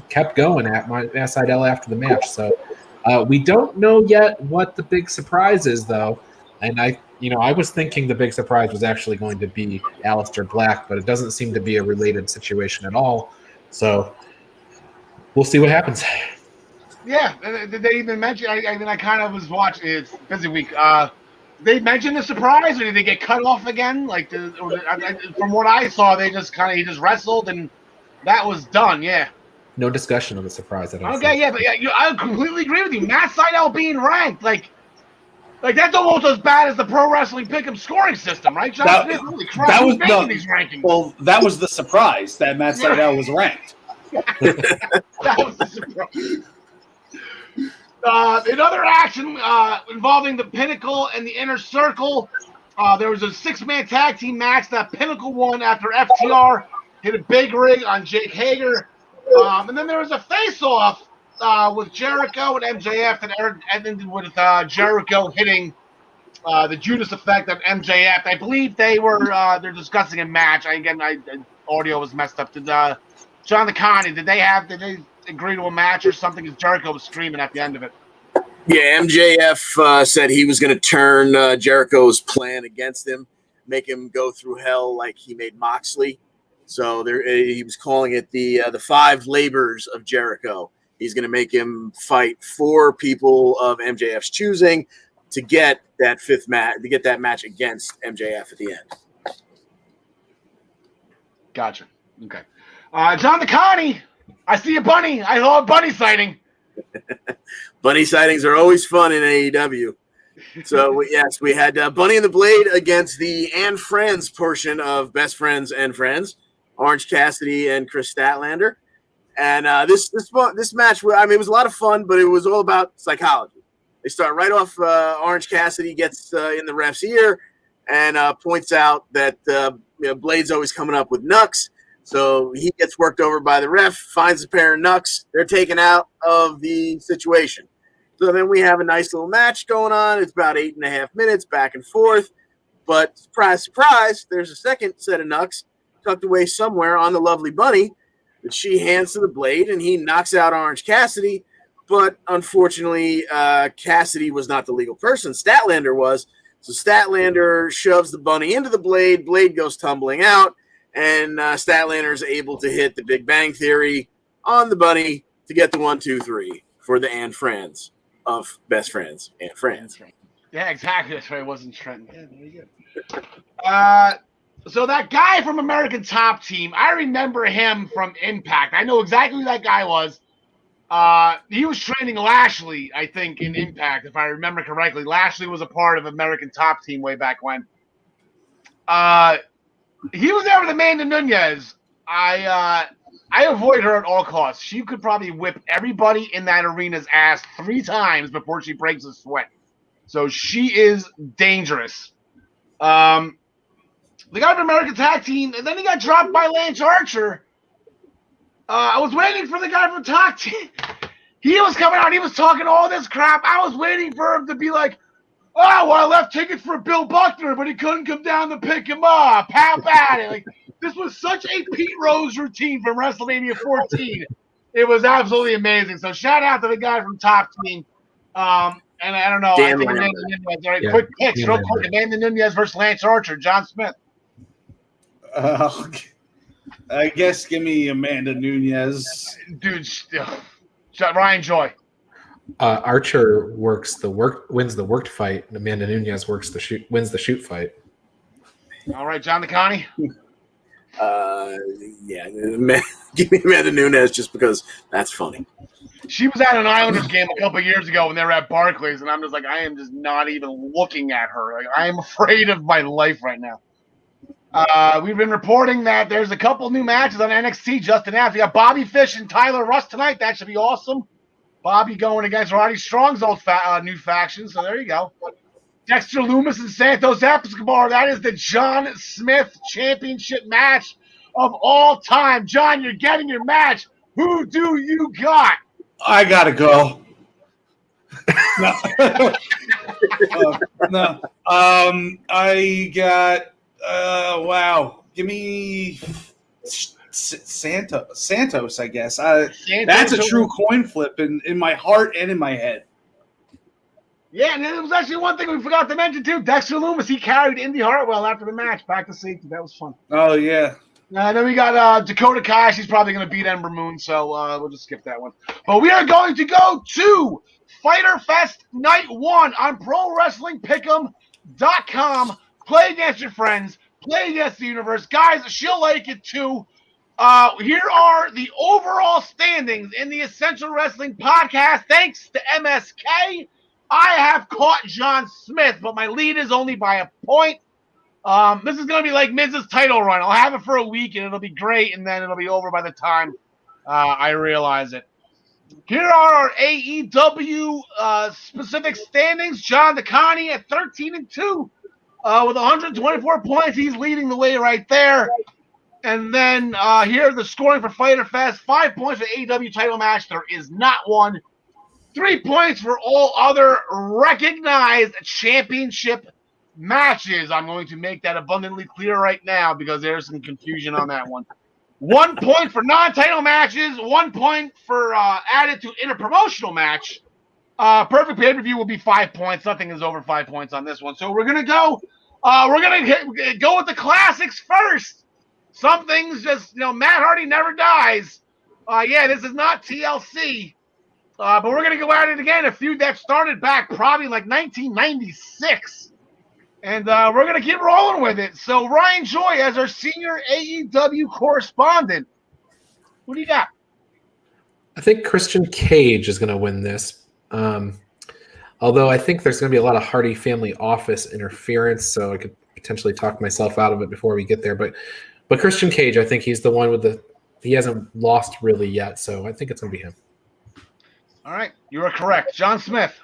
kept going at Matt Sydal after the match. So we don't know yet what the big surprise is, though. And I was thinking the big surprise was actually going to be Aleister Black, but it doesn't seem to be a related situation at all. So we'll see what happens. Yeah, did they even mention? I kind of was watching. It's a busy week. They mentioned the surprise, or did they get cut off again? From what I saw, he just wrestled and that was done. Yeah. No discussion of the surprise. I completely agree with you. Matt Sydal being ranked, like that's almost as bad as the pro wrestling pick'em scoring system, right, John? Holy crap! That was these rankings. Well, that was the surprise that Matt Sydal was ranked. That was the surprise. In other action involving the Pinnacle and the Inner Circle, there was a 6-man tag team match that Pinnacle won after FTR hit a big rig on Jake Hager. And then there was a face-off with Jericho and MJF that ended with Jericho hitting the Judas Effect on MJF. I believe they're discussing a match. Audio was messed up. Did John the Connie, did they agree to a match or something? Because Jericho was screaming at the end of it. Yeah, MJF said he was going to turn Jericho's plan against him, make him go through hell like he made Moxley. So he was calling it the 5 labors of Jericho. He's going to make him fight 4 people of MJF's choosing to get that 5th match, to get that match against MJF at the end. Gotcha. Okay. John the Connie, I see a bunny. I saw a bunny sighting. Bunny sightings are always fun in AEW. So, yes, we had Bunny and the Blade against the and Friends portion of Best Friends and Friends, Orange Cassidy and Chris Statlander. And this match, I mean, it was a lot of fun, but it was all about psychology. They start right off. Orange Cassidy gets in the ref's ear and points out that Blade's always coming up with knucks. So he gets worked over by the ref, finds a pair of knucks. They're taken out of the situation. So then we have a nice little match going on. It's about 8.5 minutes back and forth. But surprise, surprise, there's a second set of knucks tucked away somewhere on the lovely Bunny that she hands to the Blade, and he knocks out Orange Cassidy. But unfortunately, Cassidy was not the legal person. Statlander was. So Statlander shoves the Bunny into the Blade. Blade goes tumbling out. And Statlander is able to hit the Big Bang Theory on the Bunny to get the 1, 2, 3 for the and Friends of Best Friends and Friends. Yeah, exactly. That's right. It wasn't Trenton. Yeah, there you go. So that guy from American Top Team, I remember him from Impact. I know exactly who that guy was. He was training Lashley, I think, in Impact, if I remember correctly. Lashley was a part of American Top Team way back when. He was there with Amanda Nunes. I avoid her at all costs. She could probably whip everybody in that arena's ass 3 times before she breaks a sweat. So she is dangerous. The guy from American Tag Team, and then he got dropped by Lance Archer. I was waiting for the guy from Tag Team. He was coming out. He was talking all this crap. I was waiting for him to be like, oh, well, I left tickets for Bill Buckner, but he couldn't come down to pick him up. How about it? Like, this was such a Pete Rose routine from WrestleMania 14. It was absolutely amazing. So shout out to the guy from Top Team. And I don't know. I think Amanda Nunes. All right, quick picks, real quick. Amanda Nunes versus Lance Archer. John Smith. I guess give me Amanda Nunes. Dude, Ryan Joy. Archer wins the worked fight, and Amanda Nunes wins the shoot fight. All right, John DeConnie. Give me Amanda Nunes just because that's funny. She was at an Islanders game a couple of years ago when they were at Barclays, and I'm just like, I am just not even looking at her. Like, I am afraid of my life right now. We've been reporting that there's a couple new matches on NXT just announced. We got Bobby Fish and Tyler Rust tonight. That should be awesome. Bobby going against Roddy Strong's old new faction, so there you go. Dexter Lumis and Santos Escobar. That is the John Smith Championship match of all time. John, you're getting your match. Who do you got? I gotta go. No. I got. Wow. Give me Santos. I guess. That's a true coin flip in my heart and in my head. Yeah, and there was actually one thing we forgot to mention too. Dexter Lumis, he carried Indy Hartwell after the match back to safety. That was fun. Oh yeah. And then we got Dakota Kai. She's probably going to beat Ember Moon, so we'll just skip that one. But we are going to go to Fyter Fest Night 1 on ProWrestlingPick'em.com. Play against your friends. Play against the universe. Guys, she'll like it too. Here are the overall standings in the Essential Wrestling Podcast. Thanks to MSK, I have caught John Smith, but my lead is only by a point. This is going to be like Miz's title run. I'll have it for a week, and it'll be great, and then it'll be over by the time I realize it. Here are our AEW specific standings. John DeConnie at 13-2 with 124 points. He's leading the way right there. And then here the scoring for Fyter Fest. 5 points for the AEW title match. There is not one. 3 points for all other recognized championship matches. I'm going to make that abundantly clear right now because there's some confusion on that one. 1 point for non-title matches, 1 point for added to interpromotional match. Perfect pay-per-view will be 5 points. Nothing is over 5 points on this one. So we're gonna go. We're gonna go with the classics first. Some things just, Matt Hardy never dies. This is not TLC. But we're going to go at it again. A feud that started back probably like 1996. And we're going to keep rolling with it. So Ryan Joy, as our senior AEW correspondent, what do you got? I think Christian Cage is going to win this. Although I think there's going to be a lot of Hardy family office interference, so I could potentially talk myself out of it before we get there. But Christian Cage, I think he's the one with he hasn't lost really yet, so I think it's going to be him. All right, you are correct. John Smith.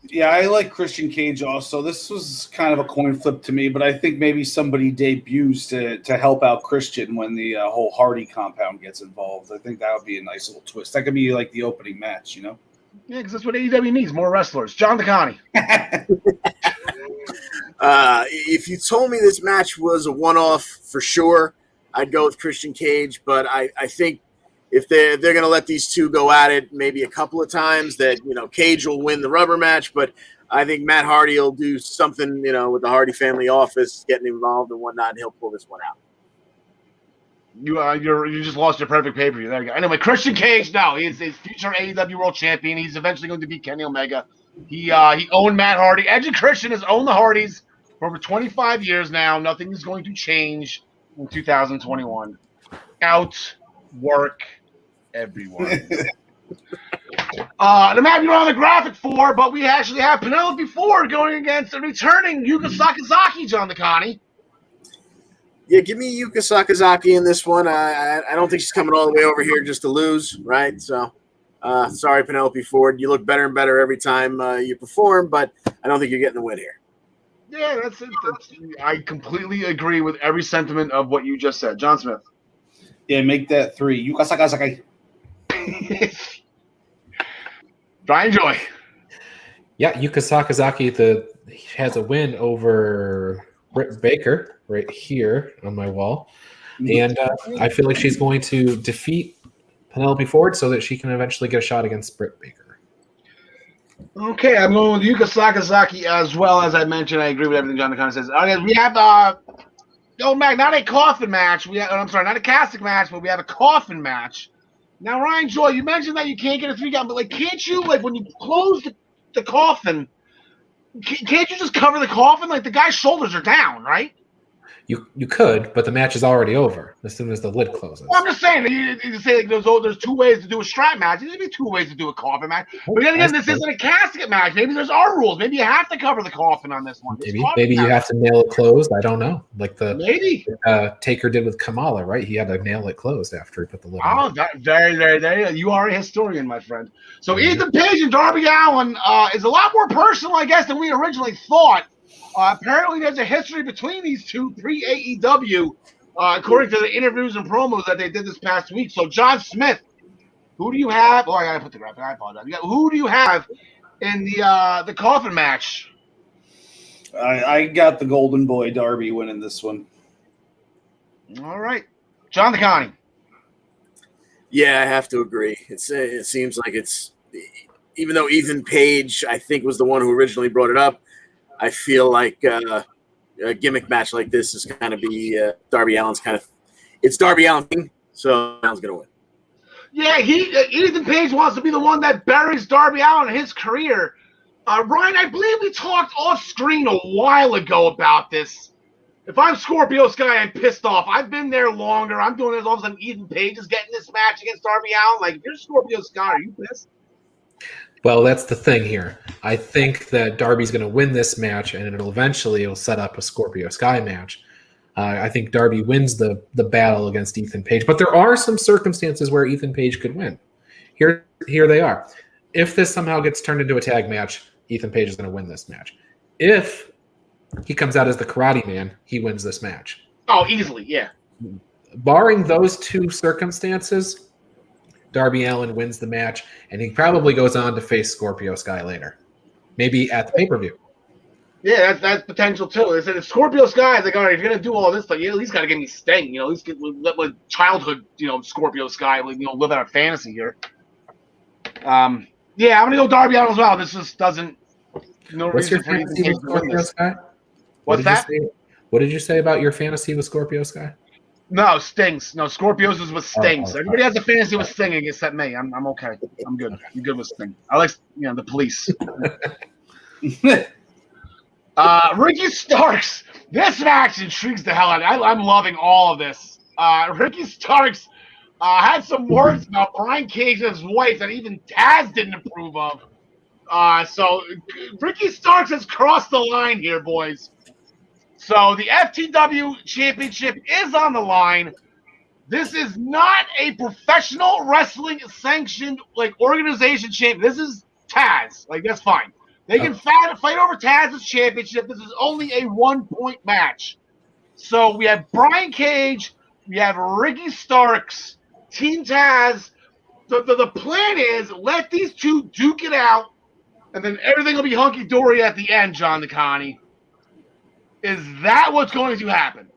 Yeah, I like Christian Cage also. This was kind of a coin flip to me, but I think maybe somebody debuts to help out Christian when the whole Hardy compound gets involved. I think that would be a nice little twist. That could be like the opening match, Yeah, because that's what AEW needs, more wrestlers. John DeConnie. If you told me this match was a one-off for sure, I'd go with Christian Cage, but I think if they're going to let these two go at it maybe a couple of times, that Cage will win the rubber match, but I think Matt Hardy will do something with the Hardy family office getting involved and whatnot, and he'll pull this one out. You just lost your perfect pay-per-view. There you go. Anyway, Christian Cage, no, he's a future AEW World Champion. He's eventually going to beat Kenny Omega. He owned Matt Hardy. Edge and Christian has owned the Hardys for over 25 years now. Nothing is going to change in 2021. Outwork everyone. The map you don't have the graphic for, but we actually have Penelope Ford going against a returning Yuka Sakazaki, John DeConnie. Yeah, give me Yuka Sakazaki in this one. I don't think she's coming all the way over here just to lose, right? So, sorry, Penelope Ford. You look better and better every time you perform, but I don't think you're getting the win here. Yeah, that's it. I completely agree with every sentiment of what you just said. John Smith. Yeah, make that 3. Yuka Sakazaki. Brian Joy. Yeah, Yuka Sakazaki has a win over Britt Baker right here on my wall. And I feel like she's going to defeat Penelope Ford so that she can eventually get a shot against Britt Baker. Okay, I'm going with Yuka Sakazaki as well. As I mentioned, I agree with everything John DeConnie says. Okay, we have not a coffin match. Not a casket match, but we have a coffin match. Now, Ryan Joy, you mentioned that you can't get a 3 count, but can't you, when you close the coffin, can't you just cover the coffin? The guy's shoulders are down, right? You could, but the match is already over as soon as the lid closes. Well, I'm just saying, you say there's 2 ways to do a strap match. There's be 2 ways to do a coffin match. But then again, this isn't a casket match. Maybe there's our rules. Maybe you have to cover the coffin on this one. Maybe you have to nail it closed. I don't know. Maybe Taker did with Kamala, right? He had to nail it closed after he put the lid on. Very. You are a historian, my friend. So Ethan Page and Darby Allin is a lot more personal, I guess, than we originally thought. Apparently, there's a history between these two pre-AEW, according to the interviews and promos that they did this past week. So, John Smith, who do you have? Oh, I gotta put the graphic. I apologize. Who do you have in the coffin match? I got the Golden Boy Darby winning this one. All right, John DeConnie. Yeah, I have to agree. It seems like it's, even though Ethan Page, I think, was the one who originally brought it up, I feel like a gimmick match like this is kind of be Darby Allin's it's Darby Allin, so Allin's going to win. Yeah, Ethan Page wants to be the one that buries Darby Allin in his career. Ryan, I believe we talked off screen a while ago about this. If I'm Scorpio Sky, I'm pissed off. I've been there longer. I'm doing this. All of a sudden, Ethan Page is getting this match against Darby Allin. If you're Scorpio Sky, are you pissed? Well, that's the thing here. I think that Darby's going to win this match, and it'll set up a Scorpio Sky match. I think Darby wins the battle against Ethan Page, but there are some circumstances where Ethan Page could win. Here they are. If this somehow gets turned into a tag match, Ethan Page is going to win this match. If he comes out as the Karate Man, he wins this match. Oh, easily, yeah. Barring those 2 circumstances, Darby Allin wins the match, and he probably goes on to face Scorpio Sky later, maybe at the pay-per-view. Yeah, that's potential too. They said if Scorpio Sky, like, all right, if you're gonna do all this, like, you at least gotta give me Sting. You know, at least let childhood, Scorpio Sky, live out a fantasy here. Yeah, I'm gonna go Darby Allin as well. This just doesn't. No What's your reason for fantasy with Scorpio Sky? What's that? What did you say about your fantasy with Scorpio Sky? No, Stings. No, Scorpios is with Stings. Oh, Everybody has a fantasy with Sting except me. I'm okay. I'm good. Okay. I'm good with Sting. I like the police. Ricky Starks. This match intrigues the hell out of me. I'm loving all of this. Ricky Starks had some words about Brian Cage and his wife that even Taz didn't approve of. So Ricky Starks has crossed the line here, boys. So the FTW Championship is on the line. This is not a professional wrestling sanctioned organization champion. This is Taz. That's fine. They can fight over Taz's championship. This is only a 1-point match. So we have Brian Cage, we have Ricky Starks, Team Taz. The plan is let these two duke it out, and then everything will be hunky-dory at the end, John DeConnie. Is that what's going to happen?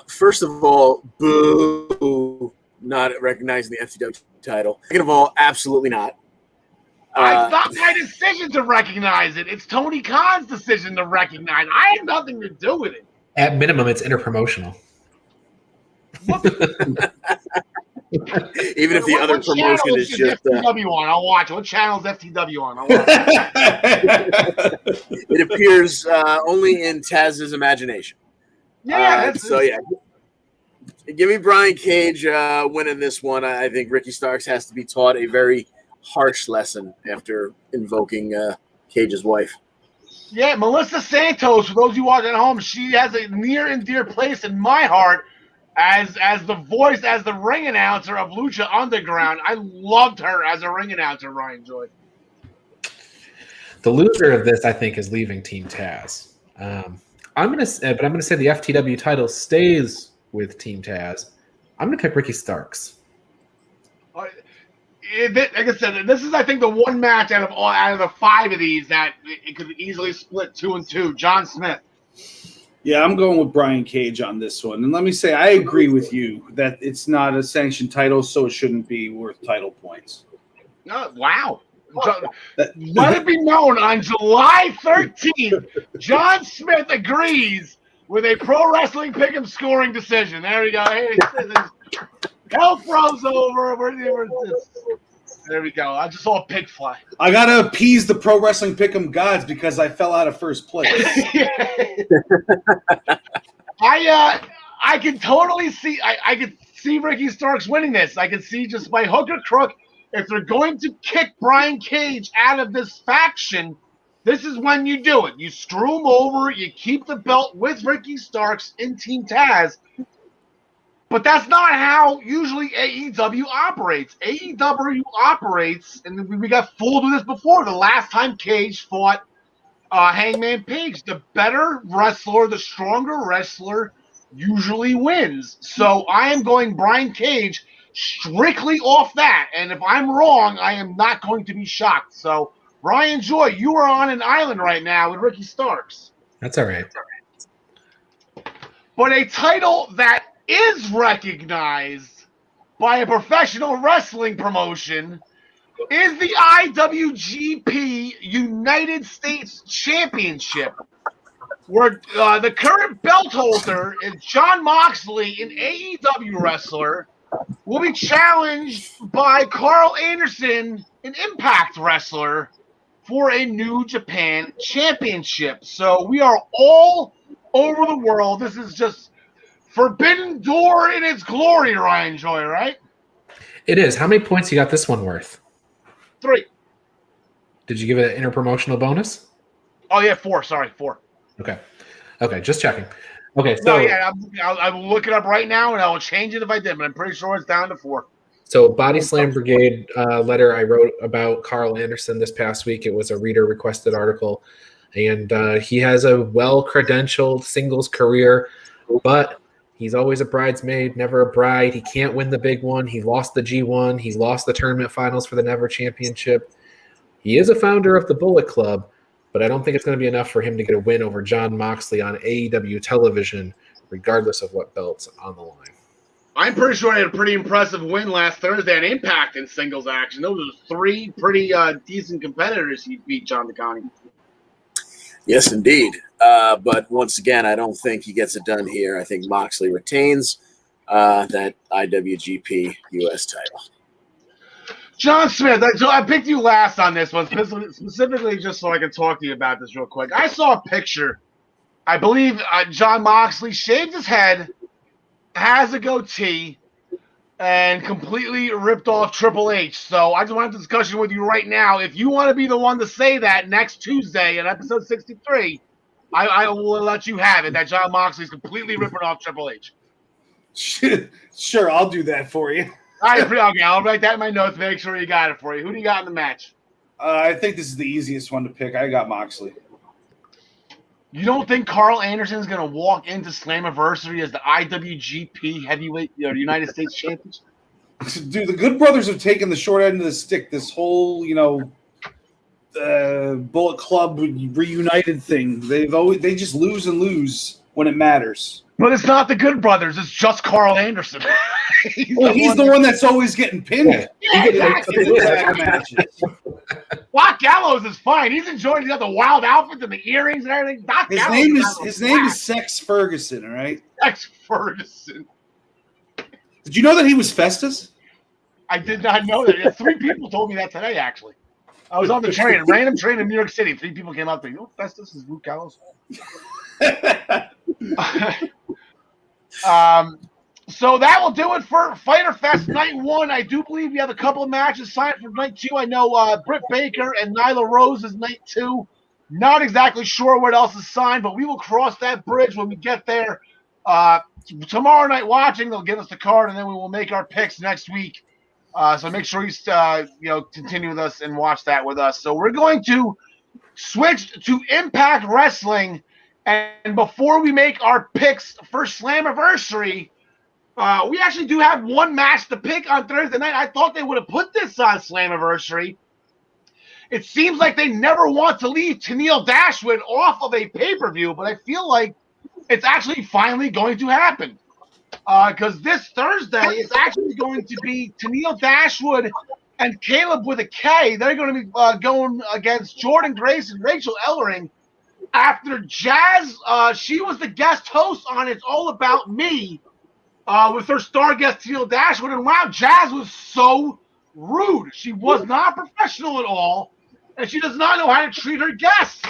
First of all, boo, not recognizing the FTW title. Second of all, absolutely not. It's not my decision to recognize it. It's Tony Khan's decision to recognize it. I have nothing to do with it. At minimum, it's interpromotional. Even if the other promotion is just FTW on, I'll watch it. What channel is FTW on? I'll watch it. It appears only in Taz's imagination. Yeah. Give me Brian Cage winning this one. I think Ricky Starks has to be taught a very harsh lesson after invoking Cage's wife. Yeah, Melissa Santos, for those of you watching at home, she has a near and dear place in my heart as the voice, as the ring announcer of Lucha Underground. I loved her as a ring announcer, Ryan Joy. The loser of this, I think, is leaving Team Taz. I'm gonna say the FTW title stays with Team Taz. I'm gonna pick Ricky Starks. Like I said, this is, I think, the one match out of the 5 of these that it could easily split 2 and 2. John Smith. Yeah, I'm going with Brian Cage on this one. And let me say, I agree with you that it's not a sanctioned title, so it shouldn't be worth title points. Wow. Let it be known, on July 13th, John Smith agrees with a Pro Wrestling Pick'em scoring decision. There we go. Hey, hell froze over. There we go. I just saw a pig fly. I got to appease the Pro Wrestling Pick'em gods because I fell out of first place. I can totally see I could see Ricky Starks winning this. I can see, just by hook or crook, if they're going to kick Brian Cage out of this faction, this is when you do it. You screw him over, you keep the belt with Ricky Starks in Team Taz. But that's not how usually AEW operates. AEW operates, and we got fooled with this before. The last time Cage fought Hangman Page, the better wrestler, the stronger wrestler usually wins. So I am going Brian Cage strictly off that. And if I'm wrong, I am not going to be shocked. So, Ryan Joy, you are on an island right now with Ricky Starks. That's all right. But a title that is recognized by a professional wrestling promotion is the IWGP United States Championship, where the current belt holder is Jon Moxley, an AEW wrestler, will be challenged by Karl Anderson, an Impact wrestler, for a New Japan Championship. So we are all over the world. This is just Forbidden Door in its glory, Ryan Joy, right? It is. How many points you got this one worth? 3. Did you give it an interpromotional bonus? Oh, yeah, 4. Sorry, 4. Okay, just checking. Okay, so I will look it up right now, and I will change it if I did, but I'm pretty sure it's down to 4. So Body Slam Brigade letter I wrote about Karl Anderson this past week. It was a reader-requested article, and he has a well-credentialed singles career, but He's always a bridesmaid, never a bride. He can't win the big one. He lost the G1. He's lost the tournament finals for the Never Championship. He is a founder of the Bullet Club, but I don't think it's going to be enough for him to get a win over Jon Moxley on AEW television, regardless of what belt's on the line. I'm pretty sure he had a pretty impressive win last Thursday on Impact in singles action. Those were 3 pretty decent competitors he beat, John DeConnie. Yes, indeed. But once again, I don't think he gets it done here. I think Moxley retains that IWGP US title. John Smith, so I picked you last on this one, specifically just so I can talk to you about this real quick. I saw a picture. I believe Jon Moxley shaved his head, has a goatee, and completely ripped off Triple H. So I just want to have a discussion with you right now. If you want to be the one to say that next Tuesday in episode 63, I will let you have it, that Jon Moxley's completely ripping off Triple H. Sure, I'll do that for you. All right, okay, I'll write that in my notes, make sure you got it for you. Who do you got in the match? I think this is the easiest one to pick. I got Moxley. You don't think Karl Anderson's going to walk into Slammiversary as the IWGP Heavyweight United States Champion? Dude, the Good Brothers have taken the short end of the stick. This whole, Bullet Club reunited thing. They just lose and lose when it matters. But it's not the Good Brothers. It's just Karl Anderson. he's the one that's always getting pinned. Yeah, exactly. Doc Gallows is fine. He's enjoying. He's got the wild outfits and the earrings and everything. His name is Sex Ferguson. All right. Sex Ferguson. Did you know that he was Festus? I did not know that. 3 people told me that today. Actually, I was on the train, a random train in New York City. 3 people came up to me. You know, Festus is Luke Gallows. So that will do it for Fyter Fest Night 1. I do believe we have a couple of matches signed for Night 2. I know Britt Baker and Nyla Rose is Night 2. Not exactly sure what else is signed, but we will cross that bridge when we get there. Tomorrow night watching, they'll give us the card, and then we will make our picks next week. So make sure you continue with us and watch that with us. So we're going to switch to Impact Wrestling, and before we make our picks for Slammiversary, we actually do have one match to pick on Thursday night. I thought they would have put this on Slammiversary. It seems like they never want to leave Tennille Dashwood off of a pay-per-view, but I feel like it's actually finally going to happen. Because this Thursday is actually going to be Tennille Dashwood and Caleb with a K. They're going to be going against Jordan Grace and Rachel Ellering after Jazz. She was the guest host on It's All About Me with her star guest Tennille Dashwood. And wow, Jazz was so rude. She was not professional at all, and she does not know how to treat her guests.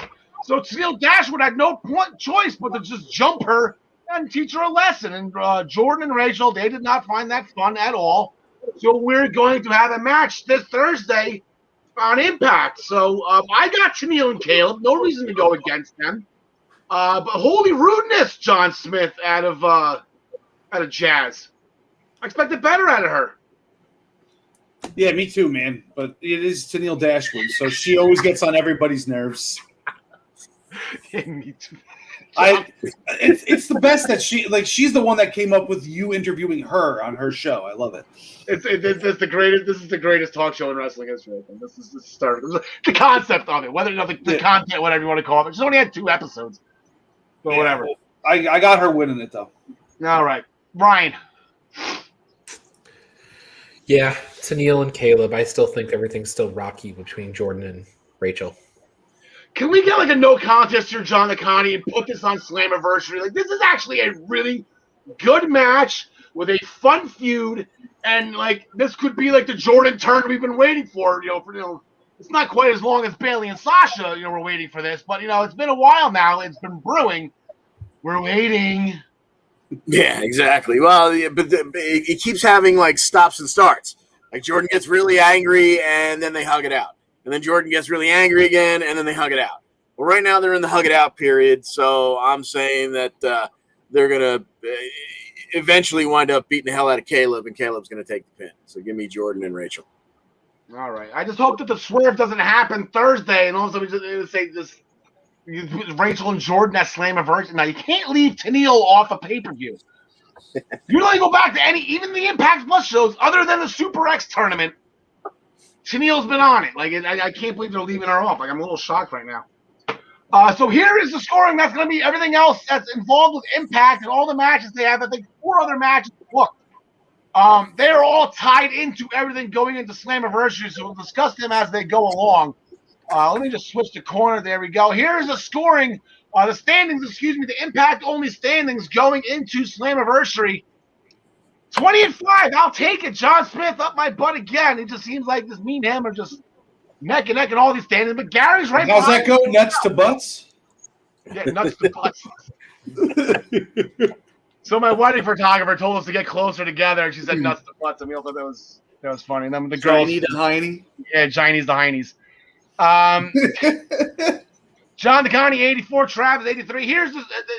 So Tennille Dashwood had no choice but to just jump her and teach her a lesson. And Jordan and Rachel, they did not find that fun at all. So we're going to have a match this Thursday on Impact. So I got Tennille and Caleb. No reason to go against them. But holy rudeness, John Smith, out of Jazz. I expected better out of her. Yeah, me too, man. But it is Tennille Dashwood, so she always gets on everybody's nerves. Yeah, me too. It's the best that she's the one that came up with you interviewing her on her show. I love it. It's the greatest. This is the greatest talk show in wrestling history. I think this is the start. The concept of it, whether the content, whatever you want to call it. She's only had 2 episodes, but whatever. I got her winning it though. All right, Ryan. Yeah, Tennille and Caleb. I still think everything's still rocky between Jordan and Rachel. Can we get like a no contest here, John DeConnie, and put this on Slammiversary? Like, this is actually a really good match with a fun feud, and like this could be like the Jordan turn we've been waiting for. It's not quite as long as Bayley and Sasha. We're waiting for this, but it's been a while now. It's been brewing. We're waiting. Yeah, exactly. Well, but it keeps having like stops and starts. Like Jordan gets really angry, and then they hug it out. And then Jordan gets really angry again, and then they hug it out. Well, right now they're in the hug it out period, so I'm saying that they're going to eventually wind up beating the hell out of Caleb, and Caleb's going to take the pin. So give me Jordan and Rachel. All right. I just hope that the swerve doesn't happen Thursday, and also we say this Rachel and Jordan at Slammiversary. Now, you can't leave Tennille off a pay-per-view. You don't go back to even the Impact Plus shows other than the Super X tournament. Tennille's been on it. Like, I can't believe they're leaving her off. Like, I'm a little shocked right now. So here is the scoring. That's going to be everything else that's involved with Impact and all the matches they have. I think 4 other matches booked. They're all tied into everything going into Slammiversary, so we'll discuss them as they go along. Let me just switch the corner. There we go. Here's the scoring. The standings, the Impact-only standings going into Slammiversary. 20-5. I'll take it. John Smith up my butt again. It just seems like me and him are just neck and neck in all these standings. But Gary's right How's that go? Nuts to butts? Yeah, nuts to butts. So my wedding photographer told us to get closer together, and she said nuts to butts, and we all thought that was funny. And then the girls, Johnny the Heine. Yeah, Chinese the Heinies. John DeConnie, 84, Travis, 83.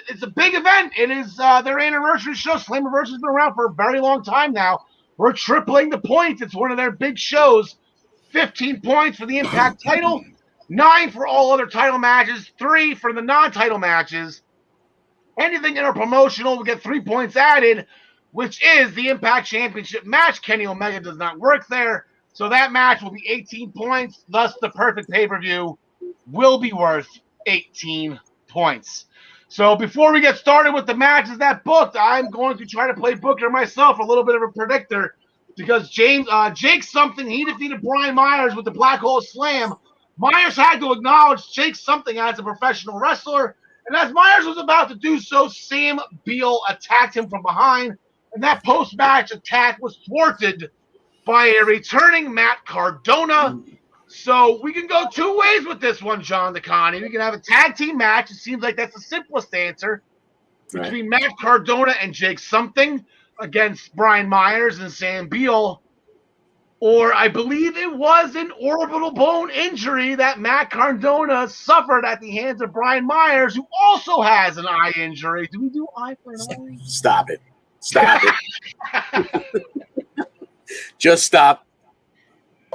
It's a big event. It is their anniversary show. Slammiversary's been around for a very long time now. We're tripling the points. It's one of their big shows. 15 points for the Impact title, 9 for all other title matches, 3 for the non-title matches. Anything interpromotional will get 3 points added, which is the Impact Championship match. Kenny Omega does not work there, so that match will be 18 points. Thus, the perfect pay-per-view will be worth 18 points. So before we get started with the matches that booked, I'm going to try to play Booker myself, a little bit of a predictor, because Jake something, he defeated Brian Myers with the Black Hole Slam. Myers had to acknowledge Jake something as a professional wrestler, and as Myers was about to do so, Sam Beal attacked him from behind, and that post-match attack was thwarted by a returning Matt Cardona. So we can go 2 ways with this one, John DeConnie. We can have a tag team match. It seems like that's the simplest answer between Matt Cardona and Jake something against Brian Myers and Sam Beal. Or I believe it was an orbital bone injury that Matt Cardona suffered at the hands of Brian Myers, who also has an eye injury. Do we do eye for an eye? Stop it. Just stop.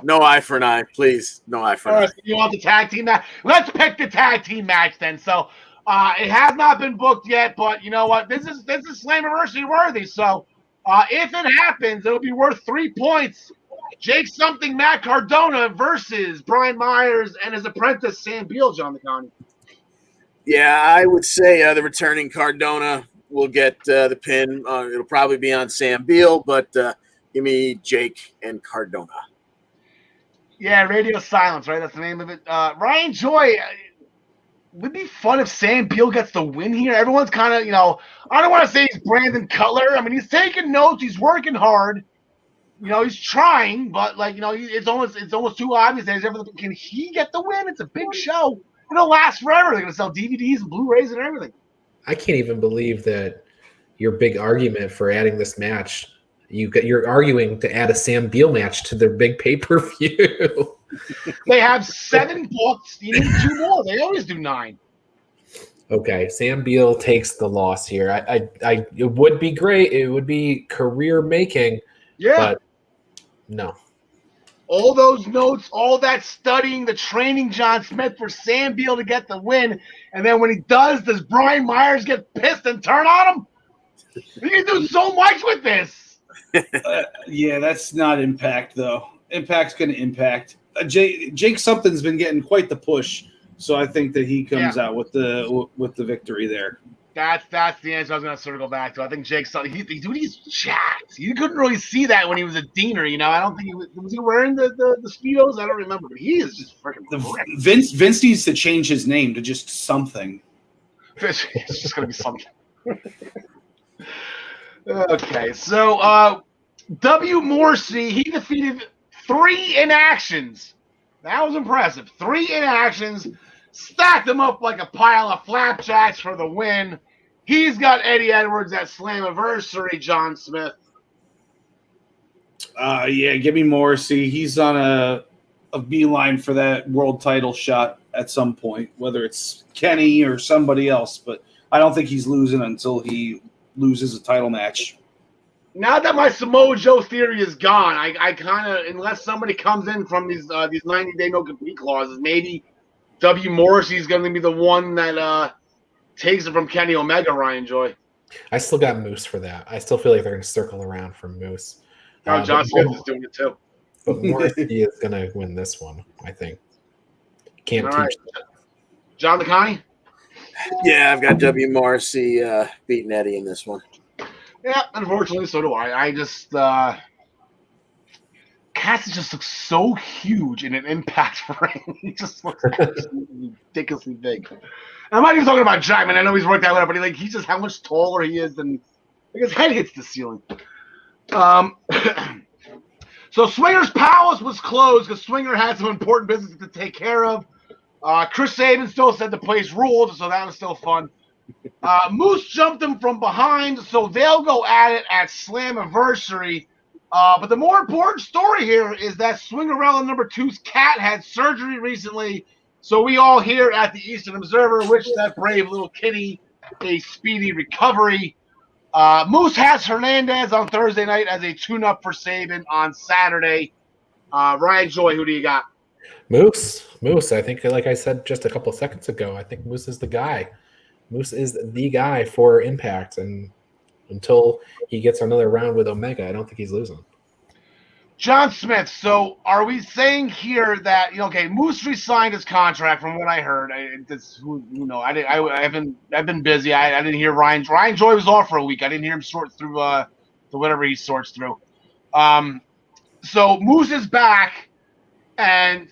No eye for an eye, please. No eye for an eye. So you want the tag team match? Let's pick the tag team match then. So it has not been booked yet, but you know what? This is Slammiversary worthy. So if it happens, it'll be worth 3 points. Jake something, Matt Cardona versus Brian Myers and his apprentice Sam Beal, John DeConnie. Yeah, I would say the returning Cardona will get the pin. It'll probably be on Sam Beal, but give me Jake and Cardona. Yeah, Radio Silence, right? That's the name of it. Ryan Joy, would be fun if Sam Beal gets the win here. Everyone's kind of, I don't want to say he's Brandon Cutler. I mean, he's taking notes. He's working hard. He's trying, but it's almost too obvious that he's everything. Can he get the win? It's a big show. It'll last forever. They're going to sell DVDs and Blu-rays and everything. I can't even believe that your big argument for adding this match, you're arguing to add a Sam Beal match to their big pay-per-view. They have 7 books. You need 2 more. They always do 9. Okay, Sam Beal takes the loss here. It would be great. It would be career-making. Yeah. But no. All those notes, all that studying, the training John Smith for Sam Beal to get the win. And then when he does Brian Myers get pissed and turn on him? You can do so much with this. Yeah, that's not Impact, though. Impact's going to Impact. Jake something's been getting quite the push, so I think that he comes out with the victory there. That's the answer I was going to circle back to. I think Jake something. He's jacked. You couldn't really see that when he was a Diener. I don't think was he wearing the Speedos? I don't remember, but he is just freaking. Vince needs to change his name to just something. It's just going to be something. Okay, so W. Morrissey, he defeated 3 inactions. That was impressive. 3 inactions, stacked them up like a pile of flapjacks for the win. He's got Eddie Edwards at Slammiversary, John Smith. Yeah, give me Morrissey. He's on a beeline for that world title shot at some point, whether it's Kenny or somebody else, but I don't think he's losing until he loses a title match. Now that my Samoa Joe theory is gone, I kind of, unless somebody comes in from these 90-day no-compete clauses, maybe W. Morrissey is going to be the one that takes it from Kenny Omega, Ryan Joy. I still got Moose for that. I still feel like they're going to circle around for Moose. Now John Smith is doing it too. But Morrissey is going to win this one, I think. Can't All teach right. that. John DeConnie? Yeah, I've got W. Morrissey beating Eddie in this one. Yeah, unfortunately, so do I. I just Cass just looks so huge in an Impact ring. He just looks absolutely ridiculously big. I'm not even talking about Jack, man. I know he's worked out, but he's just how much taller he is than his head hits the ceiling. So Swinger's Palace was closed because Swinger had some important business to take care of. Chris Sabin still said the place ruled, so that was still fun. Moose jumped him from behind, so they'll go at it at Slammiversary. But the more important story here is that Swingerella number 2's cat had surgery recently, so we all here at the Eastern Observer wish that brave little kitty a speedy recovery. Moose has Hernandez on Thursday night as a tune-up for Sabin on Saturday. Ryan Joy, who do you got? Moose. I think, like I said just a couple seconds ago, I think Moose is the guy. Moose is the guy for Impact, and until he gets another round with Omega, I don't think he's losing. John Smith, so are we saying here that Moose re-signed his contract from what I heard? I've been busy. I didn't hear Ryan. Ryan Joy was off for a week. I didn't hear him sort through the whatever he sorts through. So Moose is back, and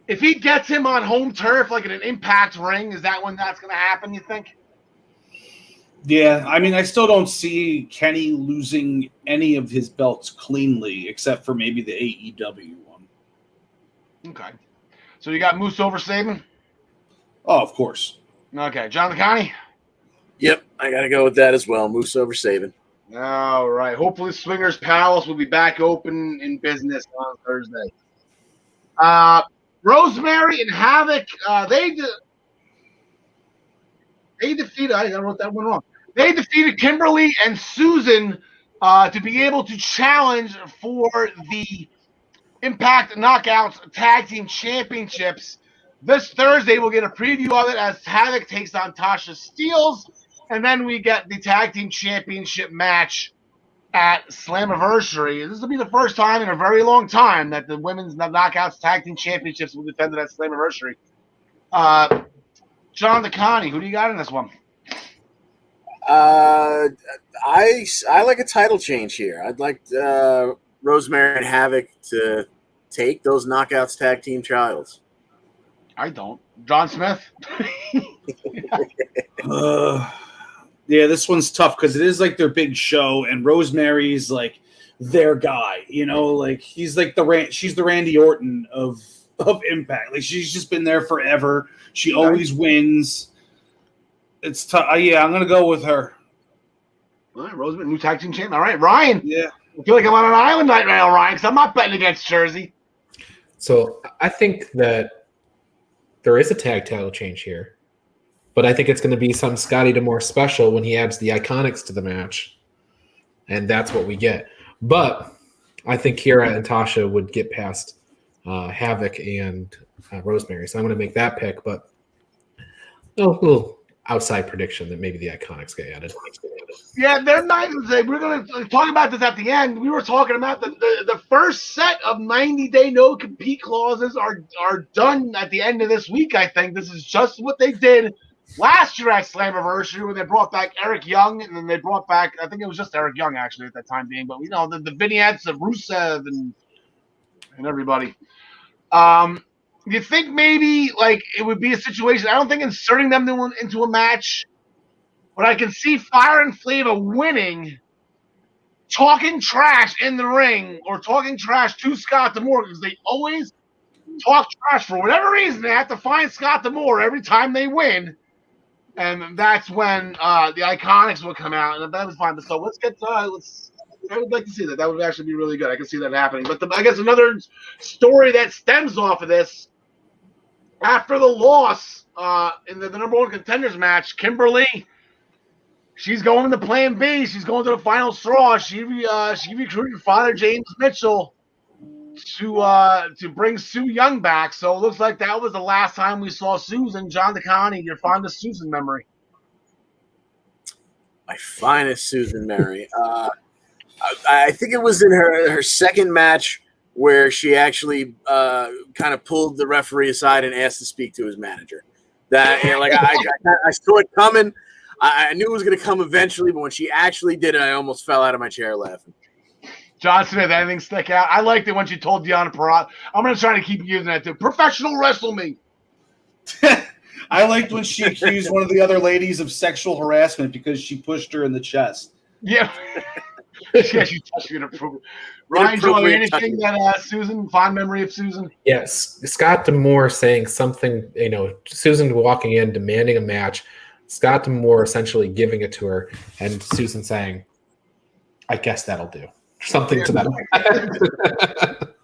if he gets him on home turf, like in an Impact ring, is that when that's going to happen? You think? Yeah, I mean, I still don't see Kenny losing any of his belts cleanly, except for maybe the AEW one. Okay. So you got Moose over Sabin? Oh, of course. Okay. John DeConnie? Yep, I got to go with that as well. Moose over Sabin. All right. Hopefully Swingers Palace will be back open in business on Thursday. Rosemary and Havoc, they defeated, I wrote that one wrong. They defeated Kimberly and Susan to be able to challenge for the Impact Knockouts Tag Team Championships. This Thursday, we'll get a preview of it as Havoc takes on Tasha Steelz, and then we get the Tag Team Championship match at Slammiversary. This will be the first time in a very long time that the Women's Knockouts Tag Team Championships will be defended at Slammiversary. John DeConnie, who do you got in this one? I like a title change here. I'd like Rosemary and Havoc to take those Knockouts Tag Team titles. I don't. John Smith? Yeah, this one's tough because it is like their big show, and Rosemary's like their guy. He's like she's the Randy Orton of Impact. Like, she's just been there forever. She always wins. It's tough. Yeah, I'm gonna go with her. All right, Rosemary, new tag team champion. All right, Ryan. Yeah, I feel like I'm on an island right now, Ryan, because I'm not betting against Jersey. So I think that there is a tag title change here, but I think it's going to be some Scotty D'Amore special when he adds the Iconics to the match, and that's what we get. But I think Kira and Tasha would get past Havoc and Rosemary, so I'm going to make that pick. But a little outside prediction that maybe the Iconics get added. Yeah, they're not. We're going to talk about this at the end. We were talking about the first set of 90-day no-compete clauses are done at the end of this week, I think. This is just what they did last year at Slammiversary when they brought back Eric Young, and then they brought back, I think it was just Eric Young, actually, at that time being. But, the vignettes of Rusev and everybody. You think maybe, it would be a situation, I don't think inserting them into a match, but I can see Fire and Flava winning, talking trash in the ring, or talking trash to Scott D'Amore, because they always talk trash for whatever reason. They have to find Scott D'Amore every time they win, and that's when the Iconics will come out, and that was fine. So I would like to see that. That would actually be really good. I can see that happening. But I guess another story that stems off of this, after the loss in the number one contenders match, Kimberly, she's going to Plan B. She's going to the final straw. She recruited Father James Mitchell to bring Sue Young back. So it looks like that was the last time we saw Susan. John DeConnie, your fondest Susan memory. My finest Susan Mary. I think it was in her second match where she actually kind of pulled the referee aside and asked to speak to his manager. That I saw it coming. I knew it was going to come eventually, but when she actually did it, I almost fell out of my chair laughing. John Smith, anything stick out? I liked it when she told Deanna Purrazzo. I'm going to try to keep using that too. Professional wrestle me. I liked when she accused one of the other ladies of sexual harassment because she pushed her in the chest. Yeah. Yeah, she touched me inappropriate. Ryan, Joey, anything that Susan, fond memory of Susan? Yes. Scott D'Amore saying something, Susan walking in, demanding a match, Scott D'Amore essentially giving it to her, and Susan saying, I guess that'll do. Something to that effect.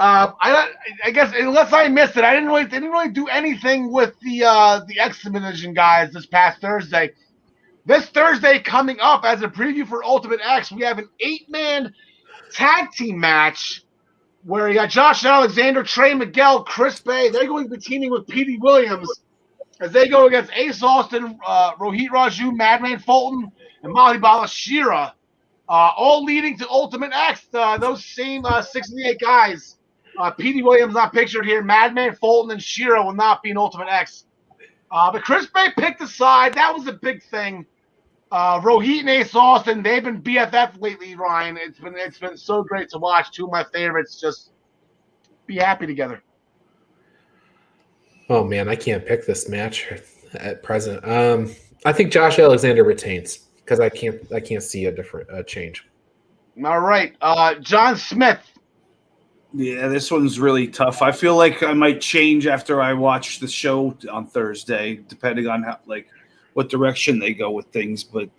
I guess unless I missed it, they didn't really do anything with the X Division guys this past Thursday. This Thursday coming up as a preview for Ultimate X, we have an 8-man tag team match where you got Josh Alexander, Trey Miguel, Chris Bay. They're going to be teaming with Petey Williams as they go against Ace Austin, Rohit Raju, Madman Fulton, and Mahibala Shira. All leading to Ultimate X. Those same 68 guys. Petey Williams not pictured here. Madman Fulton and Shira will not be in Ultimate X. But Chris Bay picked a side. That was a big thing. Rohit and Ace Austin, they've been BFF lately, Ryan. It's been so great to watch. Two of my favorites just be happy together. Oh man, I can't pick this match at present. I think Josh Alexander retains because I can't see a different change. All right, John Smith. Yeah, this one's really tough. I feel like I might change after I watch the show on Thursday, depending on what direction they go with things. But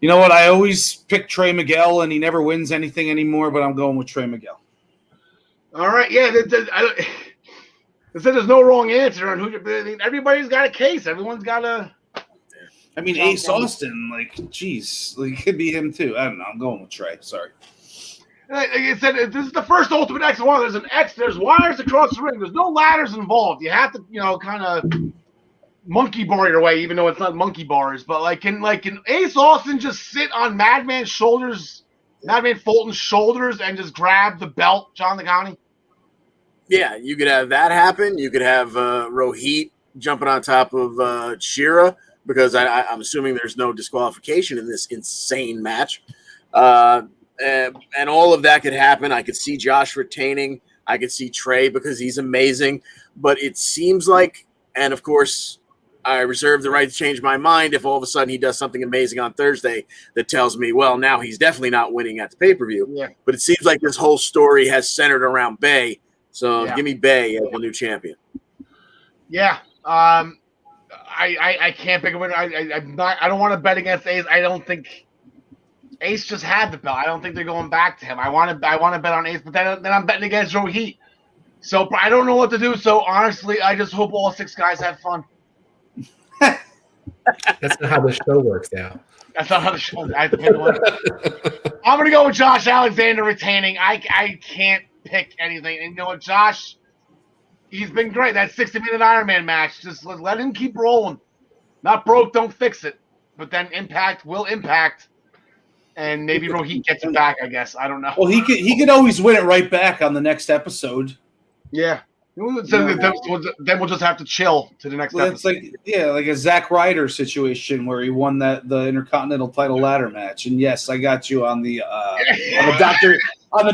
you know what? I always pick Trey Miguel, and he never wins anything anymore. But I'm going with Trey Miguel. All right, yeah. They said there's no wrong answer on who. Everybody's got a case. Everyone's got a. I mean, Ace Austin, geez, it could be him too. I don't know. I'm going with Trey. Sorry. Like I said, this is the first Ultimate X one. There's an X. There's wires across the ring. There's no ladders involved. You have to, kind of monkey bar your way, even though it's not monkey bars. But can Ace Austin just sit on Madman Fulton's shoulders, and just grab the belt, John the County? Yeah, you could have that happen. You could have Rohit jumping on top of Shira, because I'm assuming there's no disqualification in this insane match. And all of that could happen. I could see Josh retaining. I could see Trey because he's amazing. But it seems like, and of course, I reserve the right to change my mind if all of a sudden he does something amazing on Thursday that tells me, well, now he's definitely not winning at the pay-per-view. Yeah. But it seems like this whole story has centered around Bay. So Give me Bay as the new champion. Yeah. I can't pick a winner. I don't want to bet against Ace. I don't think Ace just had the belt. I don't think they're going back to him. I want to bet on Ace, but then I'm betting against Rohit. So I don't know what to do. So honestly, I just hope all 6 guys have fun. That's not how the show works now. That's not how the show. I have to pick one. I'm gonna go with Josh Alexander retaining. I can't pick anything. And you know what, Josh? He's been great. That 60-minute Iron Man match. Just let him keep rolling. Not broke, don't fix it. But then Impact will impact. And maybe Rohit gets it back, I guess. I don't know. Well, he could always win it right back on the next episode. Yeah. So then we'll just have to chill to the next episode. It's like a Zack Ryder situation where he won the Intercontinental title ladder match. And yes, I got you on the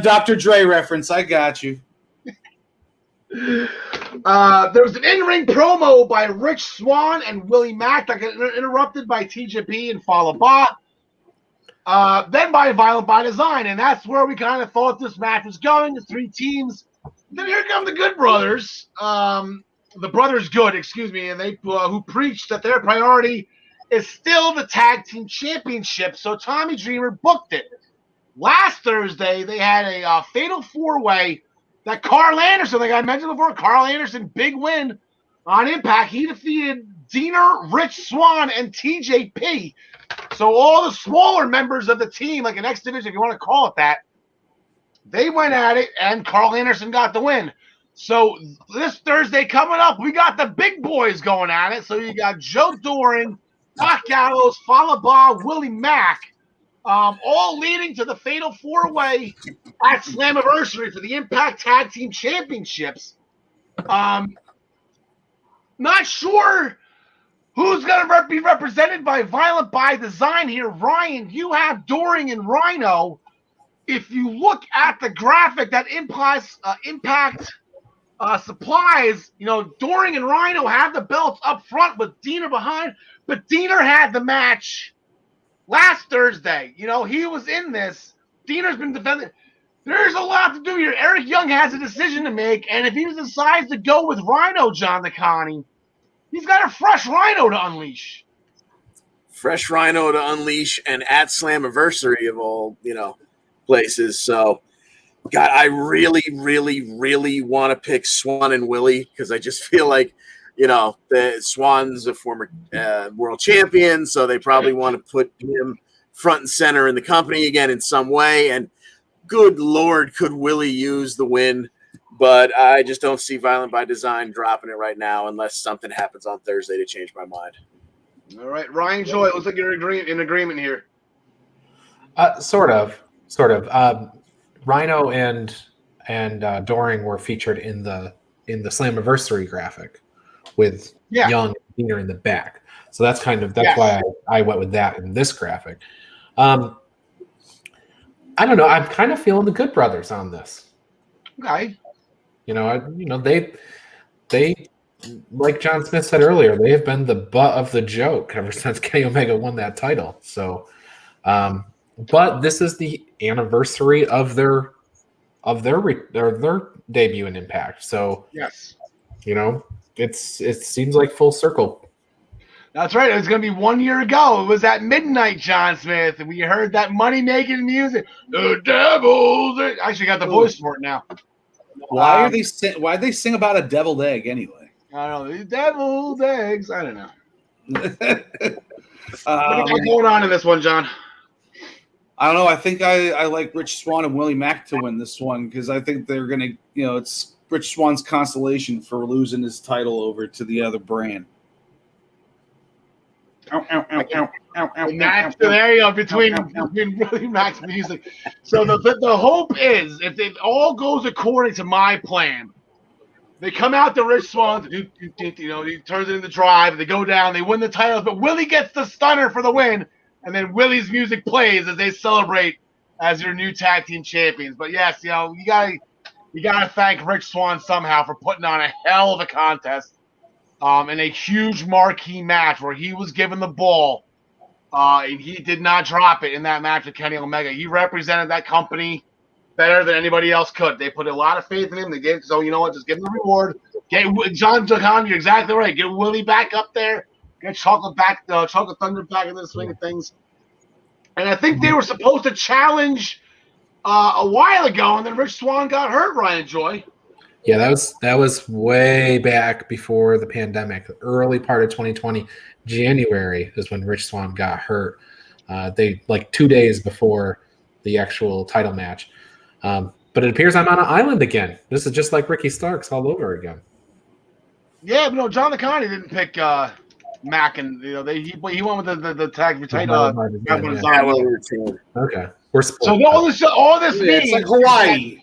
Dr. Dre reference. I got you. There was an in-ring promo by Rich Swann and Willie Mack that got interrupted by TJP and Fallah Bahh. Then by Violent by Design, and that's where we kind of thought this match was going. The 3 teams. Then here come the Good Brothers, the Brothers Good, and they who preached that their priority is still the Tag Team Championship. So Tommy Dreamer booked it. Last Thursday, they had a fatal 4-way that Karl Anderson, like I mentioned before, Karl Anderson, big win on Impact. He defeated Diener, Rich Swann, and TJP. So all the smaller members of the team, like an X Division, if you want to call it that, they went at it, and Karl Anderson got the win. So this Thursday coming up, we got the big boys going at it. So you got Joe Doran, Doc Gallows, Fallah Bahh, Willie Mack, all leading to the Fatal 4-Way at Slammiversary for the Impact Tag Team Championships. Not sure who's going to be represented by Violent by Design here. Ryan, you have Doring and Rhino. If you look at the graphic that Impact supplies, Doring and Rhino have the belts up front with Diener behind, but Diener had the match last Thursday. He was in this. Diener's been defending. There's a lot to do here. Eric Young has a decision to make, and if he decides to go with Rhino, John DeConnie, he's got a fresh Rhino to unleash. Fresh Rhino to unleash, and at Slammiversary of all, places. So, God, I really, really, really want to pick Swan and Willie because I just feel like, the Swan's a former world champion, so they probably want to put him front and center in the company again in some way. And good Lord, could Willie use the win? But I just don't see Violent by Design dropping it right now unless something happens on Thursday to change my mind. All right, Ryan Joy, looks like you're in agreement here. Sort of. Rhino and Doring were featured in the Slammiversary graphic with Young and Diener in the back. So that's why I went with that in this graphic. I don't know. I'm kind of feeling the Good Brothers on this. Okay. They like John Smith said earlier, they have been the butt of the joke ever since Kenny Omega won that title. So, but this is the anniversary of their debut in Impact. So, yes, it seems like full circle. That's right. It was going to be 1 year ago. It was at midnight, John Smith, and we heard that money-making music. The Devils. I actually got the voice for it now. Why do they sing about a deviled egg anyway? I don't know. The deviled eggs. I don't know. What do you got going on in this one, John? I don't know. I think I like Rich Swann and Willie Mack to win this one because I think they're going to, it's Rich Swann's consolation for losing his title over to the other brand. There you go, between Willie Mack's music. So the hope is, if it all goes according to my plan, they come out to Rich Swann, he turns it into drive, they go down, they win the titles, but Willie gets the stunner for the win, and then Willie's music plays as they celebrate as your new tag team champions. But yes, you gotta thank Rich Swann somehow for putting on a hell of a contest. In a huge marquee match where he was given the ball, and he did not drop it in that match with Kenny Omega. He represented that company better than anybody else could. They put a lot of faith in him. They gave, so you know what? Just give him the reward. Get John DeConnie, you're exactly right. Get Willie back up there. Get Chocolate Thunder back in the swing of things. And I think they were supposed to challenge a while ago, and then Rich Swann got hurt. Ryan Joy. Yeah, that was way back before the pandemic. The early part of 2020, January is when Rich Swann got hurt. They 2 days before the actual title match. But it appears I'm on an island again. This is just like Ricky Starks all over again. Yeah, but no, John DeConnie didn't pick Mac, and he went with the tag for title. Okay, we're split. So all this means it's like Hawaii.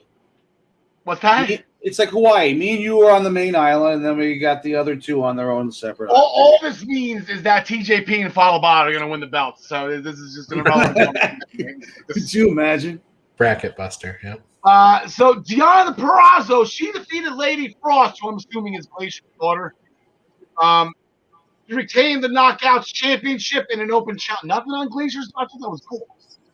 What's that? It's like Hawaii. Me and you are on the main island, and then we got the other two on their own separate. All this means is that TJP and Fallah Bahh are going to win the belts. So this is just an irrelevant. Could you imagine? Bracket buster. Yep. So Deonna Purrazzo, she defeated Lady Frost, who I'm assuming is Glacier's daughter. She retained the Knockouts Championship in an open challenge. Nothing on Glacier's daughter. That was cool.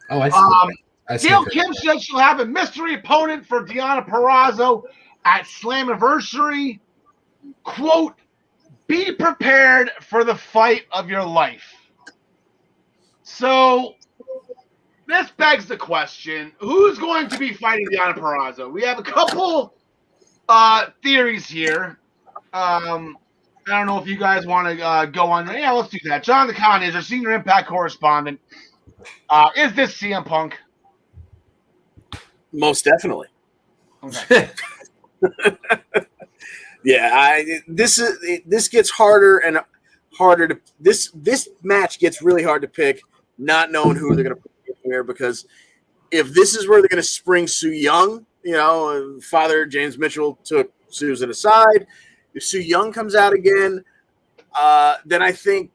Oh, I see. Gail Kim said she'll have a mystery opponent for Deonna Purrazzo at Slammiversary. Quote, be prepared for the fight of your life. So this begs the question, who's going to be fighting Deonna Purrazzo? We have a couple theories here. I don't know if you guys want to go on. Yeah, let's do that. John DeConnie is our senior Impact correspondent. Is this CM Punk? Most definitely. Okay. Yeah, this gets harder and harder to this match gets really hard to pick, not knowing who they're going to put in here, because if this is where they're going to spring Su Yung, Father James Mitchell took Susan aside. If Su Yung comes out again, then I think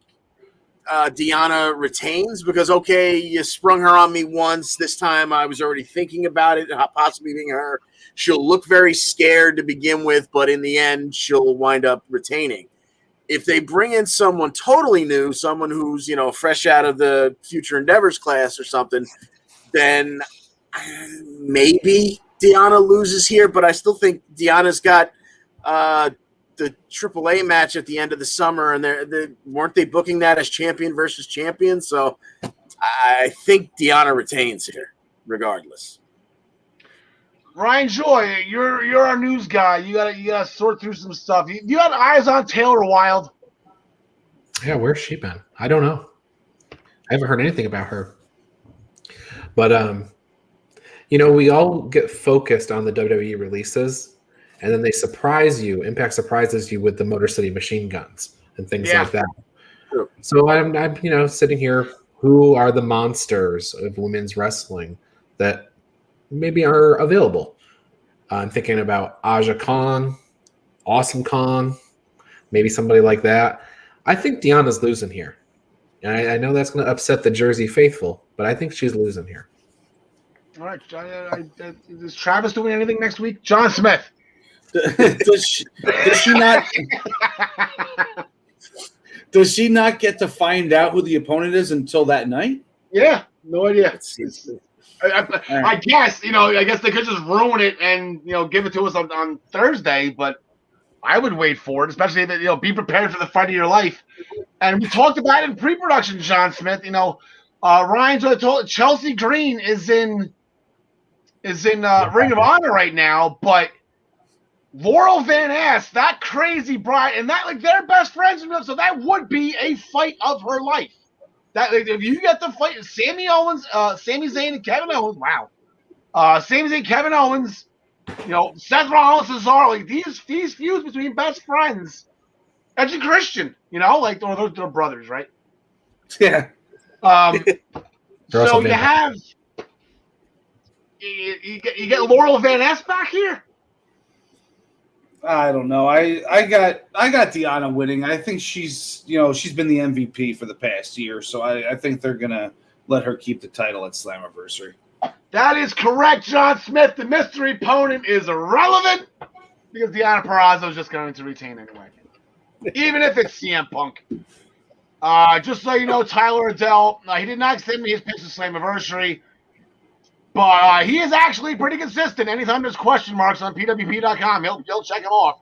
Deanna retains, because, okay, you sprung her on me once. This time I was already thinking about it, possibly being her. She'll look very scared to begin with, but in the end, she'll wind up retaining. If they bring in someone totally new, someone who's, fresh out of the Future Endeavors class or something, then maybe Deanna loses here, but I still think Deanna's got the AAA match at the end of the summer, and weren't they booking that as champion versus champion? So I think Deanna retains here, regardless. Ryan Joy, you're our news guy. You gotta sort through some stuff. You got eyes on Taylor Wilde? Yeah, where's she been? I don't know. I haven't heard anything about her. But we all get focused on the WWE releases, and then they surprise you. Impact surprises you with the Motor City Machine Guns and things like that. Sure. So I'm sitting here. Who are the monsters of women's wrestling that maybe are available? I'm thinking about Aja Kong, Awesome Kong, maybe somebody like that. I think Deanna's losing here. And I know that's going to upset the Jersey faithful, but I think she's losing here. All right. Is Travis doing anything next week? John Smith. does she not? Does she not get to find out who the opponent is until that night? Yeah, no idea. I guess I guess they could just ruin it and give it to us on Thursday, but I would wait for it, especially that be prepared for the fight of your life. And we talked about it in pre-production, John Smith. Ryan told Chelsea Green is in Ring of Honor right now, but Laurel Van Ness, that crazy bride, and that they're best friends, so that would be a fight of her life. That if you get the fight, Sami Zayn and Kevin Owens, wow. Sami Zayn, Kevin Owens, Seth Rollins, Cesaro, these feuds between best friends, Edge and Christian, they're brothers, right? Yeah. So you get Laurel Van Ness back here. I don't know. I got Deanna winning. I think she's been the MVP for the past year, so I think they're gonna let her keep the title at Slammiversary. That is correct, John Smith. The mystery opponent is irrelevant because Deanna Purrazzo is just going to retain anyway, even if it's CM Punk. Just so you know, Tyler Adelle, he did not send me his picks of Slammiversary, but he is actually pretty consistent. Anytime there's question marks on pwp.com, he'll check them off.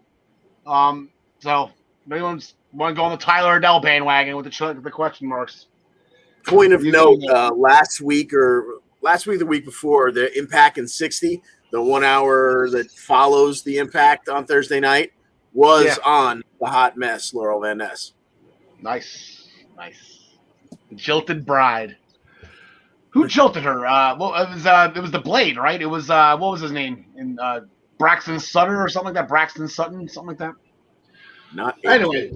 So if anyone's want to go on the Tyler Adelle bandwagon with the question marks. Point of note, last week, the week before, the Impact in 60, the 1 hour that follows the Impact on Thursday night, was on the hot mess, Laurel Van Ness. Nice. Jilted bride. Who jilted her? It was the Blade, right? It was what was his name? Braxton Sutter or something like that. Braxton Sutton, something like that. Not anyway.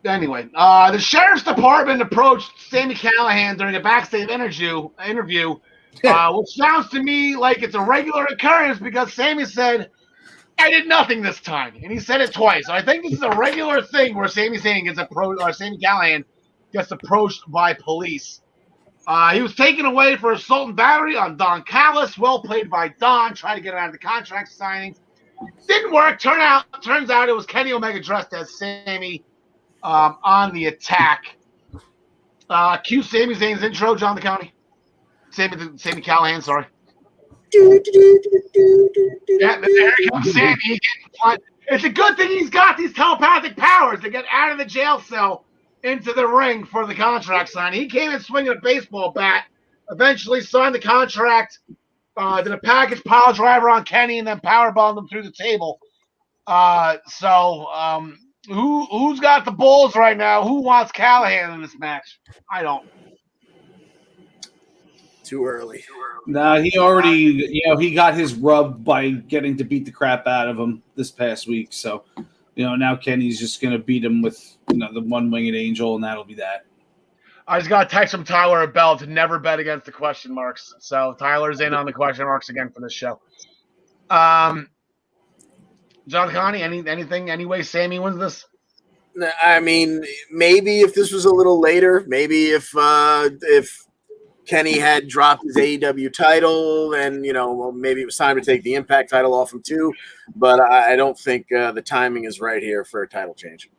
The sheriff's department approached Sami Callihan during a backstage interview, which sounds to me like it's a regular occurrence because Sami said, "I did nothing this time," and he said it twice. So I think this is a regular thing where Sami Callihan gets approached by police. He was taken away for assault and battery on Don Callis. Well played by Don, trying to get out of the contract signing. Didn't work. Turns out it was Kenny Omega dressed as Sami on the attack. Cue Sami Zayn's intro, John the County. Sami Callihan, sorry. Yeah, there comes Sami. It's a good thing he's got these telepathic powers to get out of the jail cell into the ring for the contract signing. He came in swinging a baseball bat, eventually signed the contract, did a package pile driver on Kenny, and then powerbombed him through the table. Who's got the balls right now? Who wants Callihan in this match? I don't. Too early. Nah, he already, he got his rub by getting to beat the crap out of him this past week. So Now Kenny's just going to beat him with the one-winged angel, and that'll be that. I just got to text from Tyler Bell to never bet against the question marks. So Tyler's in on the question marks again for this show. John Connie, any way Sammy wins this? I mean, maybe if this was a little later, maybe if Kenny had dropped his AEW title, and maybe it was time to take the Impact title off him too. But I don't think the timing is right here for a title change.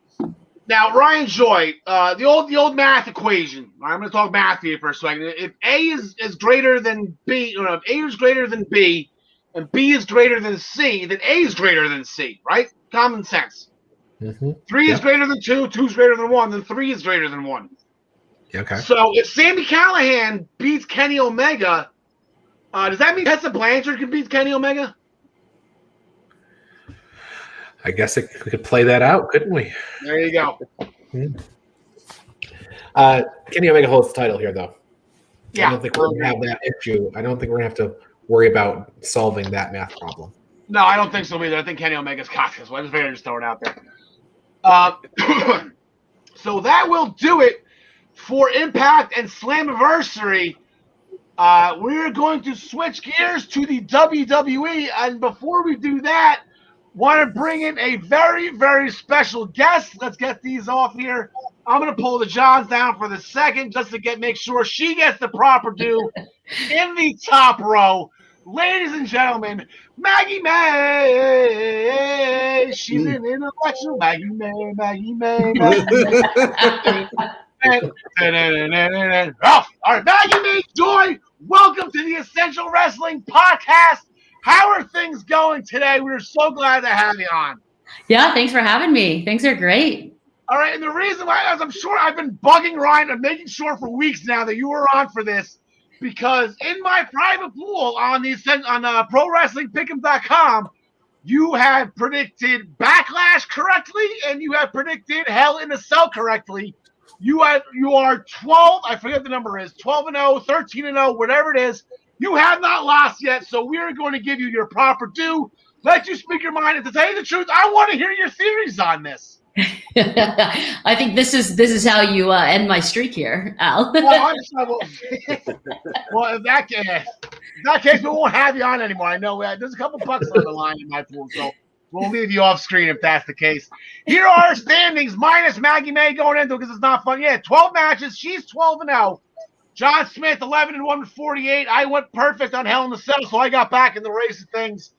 Now, Ryan Joy, the old math equation. I'm going to talk math here for a second. If A is greater than B, if A is greater than B, and B is greater than C, then A is greater than C, right? Common sense. Mm-hmm. 3 is greater than 2, 2 is greater than 1, then 3 is greater than 1. Okay. So if Sami Callihan beats Kenny Omega, does that mean Tessa Blanchard can beat Kenny Omega? I guess we could play that out, couldn't we? There you go. Kenny Omega holds the title here, though. Yeah. I don't think we're going to have that issue. I don't think we're going to have to worry about solving that math problem. No, I don't think so either. I think Kenny Omega's got this. So I just figured I'd just throw it out there. So that will do it for Impact and Slammiversary. We're going to switch gears to the WWE. And before we do that, want to bring in a very, very special guest. Let's get these off here. I'm going to pull the Johns down for the second just to make sure she gets the proper due in the top row. Ladies and gentlemen, Maggie May. She's an intellectual Maggie May. All right, Maggie May Joy, welcome to the Essential Wrestling Podcast. How are things going today? We're so glad to have you on. Yeah, thanks for having me. Things are great. All right, and the reason why, as I'm sure I've been bugging Ryan and making sure for weeks now that you were on for this, because in my private pool on ProWrestlingPick'em.com, you had predicted Backlash correctly, and you had predicted Hell in a Cell correctly. You are 12. I forget the number is 12-0, 13-0, whatever it is. You have not lost yet, so we are going to give you your proper due. Let you speak your mind. And to tell you the truth, I want to hear your theories on this. I think this is how you end my streak here, Al. Well, in that case, we won't have you on anymore. I know there's a couple bucks on the line in my pool, so we'll leave you off screen if that's the case. Here are our standings minus Maggie May going into it because it's not fun. Yeah, 12 matches. She's 12-0. John Smith 11-1 with 48. I went perfect on Hell in a Cell, so I got back in the race of things.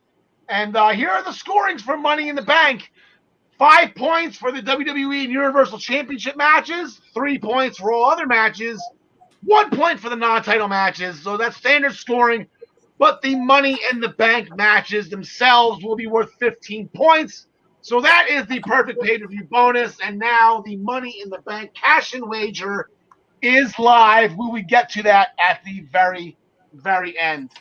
And here are the scorings for Money in the Bank. 5 points for the WWE and Universal Championship matches, 3 points for all other matches, 1 point for the non-title matches. So that's standard scoring. But the Money in the Bank matches themselves will be worth 15 points. So that is the perfect pay-per-view bonus. And now the Money in the Bank cash-in wager is live. We will get to that at the very, very end.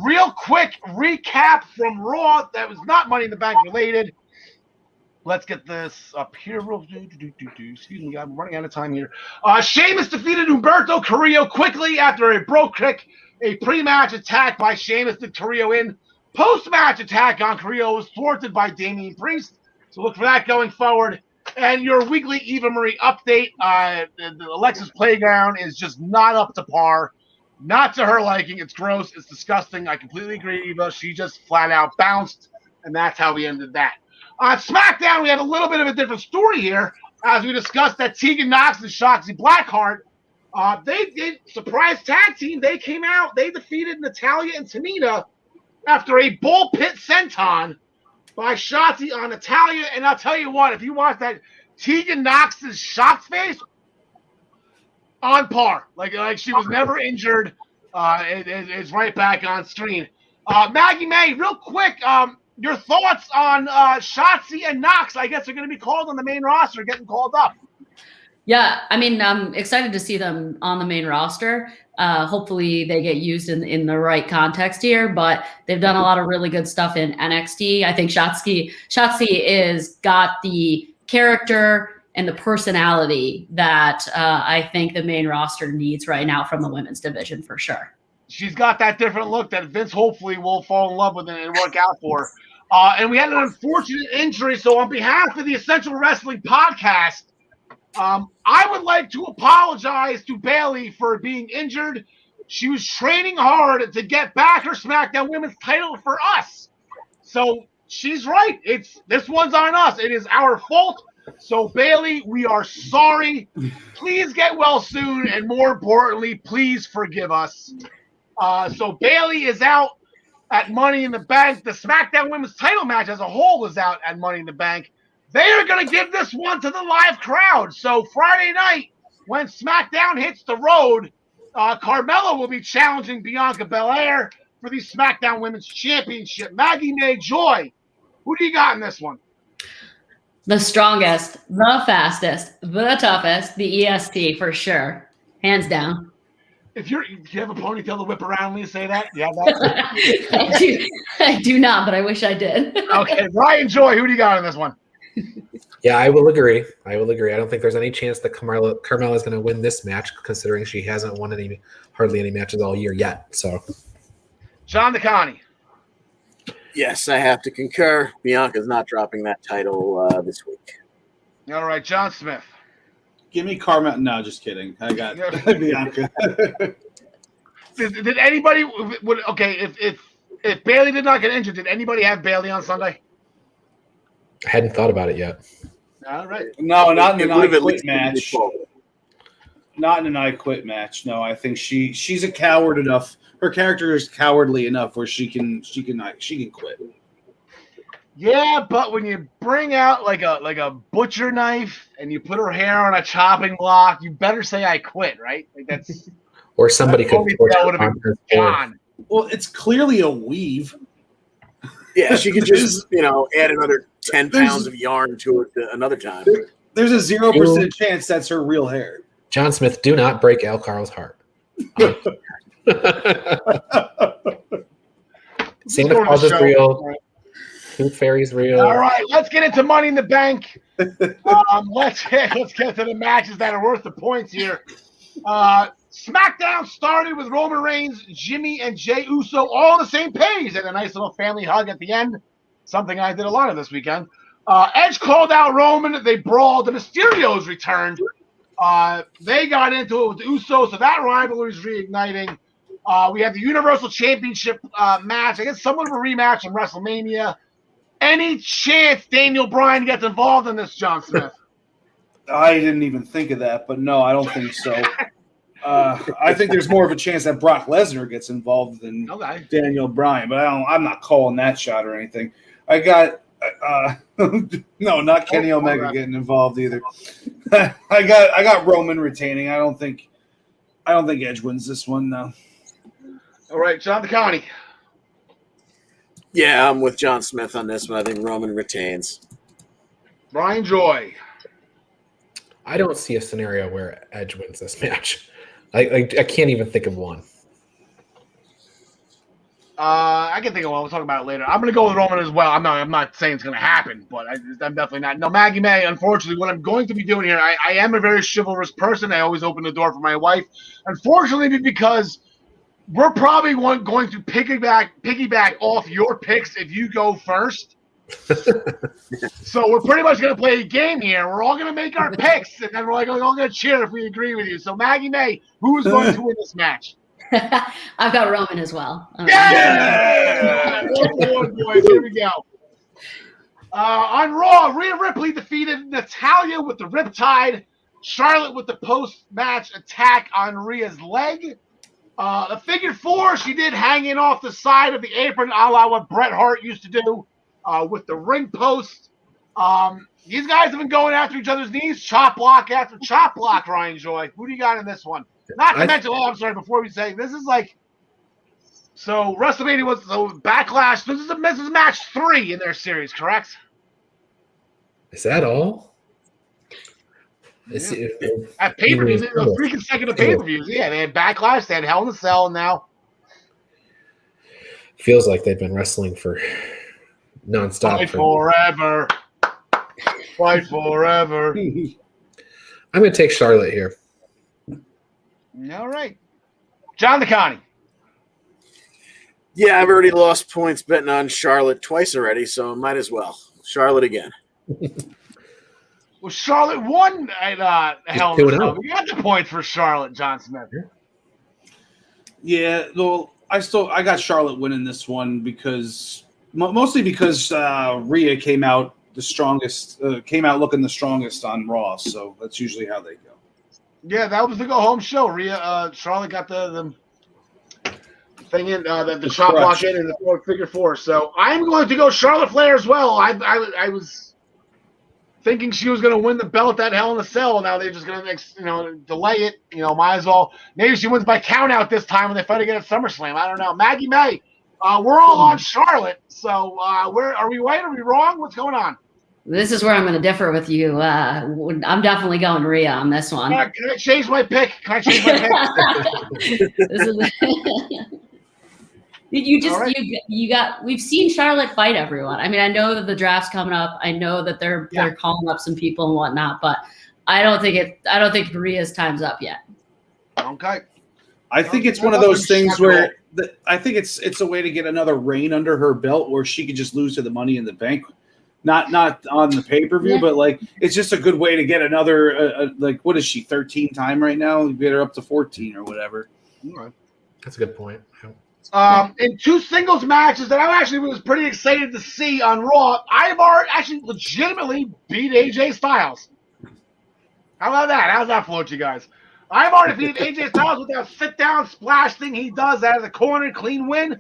Real quick recap from Raw that was not Money in the Bank related. Let's get this up here. Excuse me, I'm running out of time here. Sheamus defeated Humberto Carrillo quickly after a brogue kick. A pre-match attack by Sheamus did Carrillo in. Post-match attack on Carrillo was thwarted by Damian Priest. So look for that going forward. And your weekly Eva Marie update. The Alexa's Playground is just not up to par. Not to her liking. It's gross. It's disgusting. I completely agree, Eva. She just flat out bounced. And that's how we ended that. On SmackDown, we had a little bit of a different story here, as we discussed that Tegan Nox and Shotzi Blackheart, they surprise tag team. They came out, they defeated Natalya and Tamina after a bull pit senton by Shotzi on Natalya. And I'll tell you what, if you watch that, Tegan Nox's shocked face, on par. Like she was never injured. It's right back on screen. Maggie May, real quick, your thoughts on Shotzi and Nox, I guess, are going to be called on the main roster, getting called up. Yeah, I mean, I'm excited to see them on the main roster. Hopefully they get used in the right context here, but they've done a lot of really good stuff in NXT. I think Shotzi is got the character and the personality that I think the main roster needs right now from the women's division for sure. She's got that different look that Vince hopefully will fall in love with and work out for her. And we had an unfortunate injury. So on behalf of the Essential Wrestling Podcast, I would like to apologize to Bayley for being injured. She was training hard to get back her SmackDown Women's title for us. So she's right. This one's on us. It is our fault. So Bayley, we are sorry. Please get well soon, and more importantly, please forgive us. So Bayley is out at Money in the Bank. The SmackDown Women's title match as a whole is out at Money in the Bank. They are going to give this one to the live crowd. So Friday night, when SmackDown hits the road, Carmella will be challenging Bianca Belair for the SmackDown Women's Championship. Maggie May Joy, who do you got in this one? The strongest, the fastest, the toughest, the EST for sure. Hands down. Do you have a ponytail to whip around when you say that? Yeah, that. I do not, but I wish I did. Okay, Ryan Joy, who do you got in this one? Yeah, I will agree. I don't think there's any chance that Carmella is going to win this match, considering she hasn't won hardly any matches all year yet. So, John DeConnie. Yes, I have to concur. Bianca's not dropping that title this week. All right, John Smith. Give me Carmella. No, just kidding. I got Bianca. Did anybody? Okay, if Bayley did not get injured, did anybody have Bayley on Sunday? I hadn't thought about it yet. All right. No, not in the I Quit match. Not in an I Quit match. No, I think she's a coward enough. Her character is cowardly enough where she can quit. Yeah, but when you bring out like a butcher knife and you put her hair on a chopping block, you better say I quit, right? Like that's or somebody could. That would have been gone. Well, it's clearly a weave. Yeah, she could just add another 10 pounds of yarn to it another time. There's a 0% chance that's her real hair. John Smith, do not break Al Carl's heart. Santa Claus is real. Tooth Fairy's real. All right, let's get into Money in the Bank. Let's get to the matches that are worth the points here. SmackDown started with Roman Reigns, Jimmy, and Jey Uso all on the same page and a nice little family hug at the end, something I did a lot of this weekend. Edge called out Roman. They brawled. The Mysterios returned. They got into it with the Usos, so that rivalry is reigniting. We have the Universal Championship match. I guess somewhat of a rematch in WrestleMania. Any chance Daniel Bryan gets involved in this, John Smith? I didn't even think of that, but no, I don't think so. I think there's more of a chance that Brock Lesnar gets involved than Daniel Bryan, but I'm not calling that shot or anything. I got no, not Kenny Omega getting involved either. I got Roman retaining. I don't think Edge wins this one though. All right, John DeConnie. Yeah, I'm with John Smith on this one. I think Roman retains. Ryan Joy. I don't see a scenario where Edge wins this match. I can't even think of one. I can think of one. We'll talk about it later. I'm going to go with Roman as well. I'm not saying it's going to happen, but I'm definitely not. No, Maggie May, unfortunately, what I'm going to be doing here, I am a very chivalrous person. I always open the door for my wife. Unfortunately, because we're probably going to piggyback off your picks if you go first. So we're pretty much going to play a game here. We're all going to make our picks, and then we're all going to cheer if we agree with you. So Maggie May, who is going to win this match? I've got Roman as well. Yeah! Boys, here we go. On Raw, Rhea Ripley defeated Natalya with the Riptide. Charlotte with the post-match attack on Rhea's leg. The figure four, she did hanging off the side of the apron, a la what Bret Hart used to do with the ring post. These guys have been going after each other's knees, chop block after chop block, Ryan Joy. Who do you got in this one? Not to mention, I'm sorry, before we say, this is like, so WrestleMania was, so Backlash, this is match 3 in their series, correct? Is that all? Yeah. At pay-per-views, 3 consecutive pay-per-views. Yeah, they had Backlash, they had Hell in a Cell, and now. Feels like they've been wrestling for nonstop. Fight forever. Fight forever. I'm going to take Charlotte here. All right. John DeConnie. Yeah, I've already lost points betting on Charlotte twice already, so might as well. Charlotte again. Well, Charlotte won at Hell in a Cell. 2-0. We got the points for Charlotte, John Smith. Yeah, well, I got Charlotte winning this one because mostly because Rhea came out the strongest, came out looking the strongest on Raw. So that's usually how they go. Yeah, that was the go home show. Charlotte got the thing in the chop block in and the figure four. So I'm going to go Charlotte Flair as well. I was thinking she was going to win the belt at Hell in a Cell. Now they're just going to delay it. Might as well. Maybe she wins by count out this time when they fight again at SummerSlam. I don't know. Maggie May, we're all on Charlotte. So where are we right? Are we wrong? What's going on? This is where I'm going to differ with you. I'm definitely going Rhea on this one. Can I change my pick? This is we've seen Charlotte fight everyone. I mean, I know that the draft's coming up. I know that they're calling up some people and whatnot, but I don't think Rhea's time's up yet. Okay. I think it's one of those things where I think it's a way to get another reign under her belt where she could just lose to the Money in the Bank. Not on the pay-per-view, but it's just a good way to get another what is she, 13 time right now? Get her up to 14 or whatever. Right. That's a good point. In two singles matches that I actually was pretty excited to see on Raw, Ivar actually legitimately beat AJ Styles. How about that? How's that float, you guys? Ivar defeated AJ Styles with that sit-down splash thing he does out of the corner, clean win.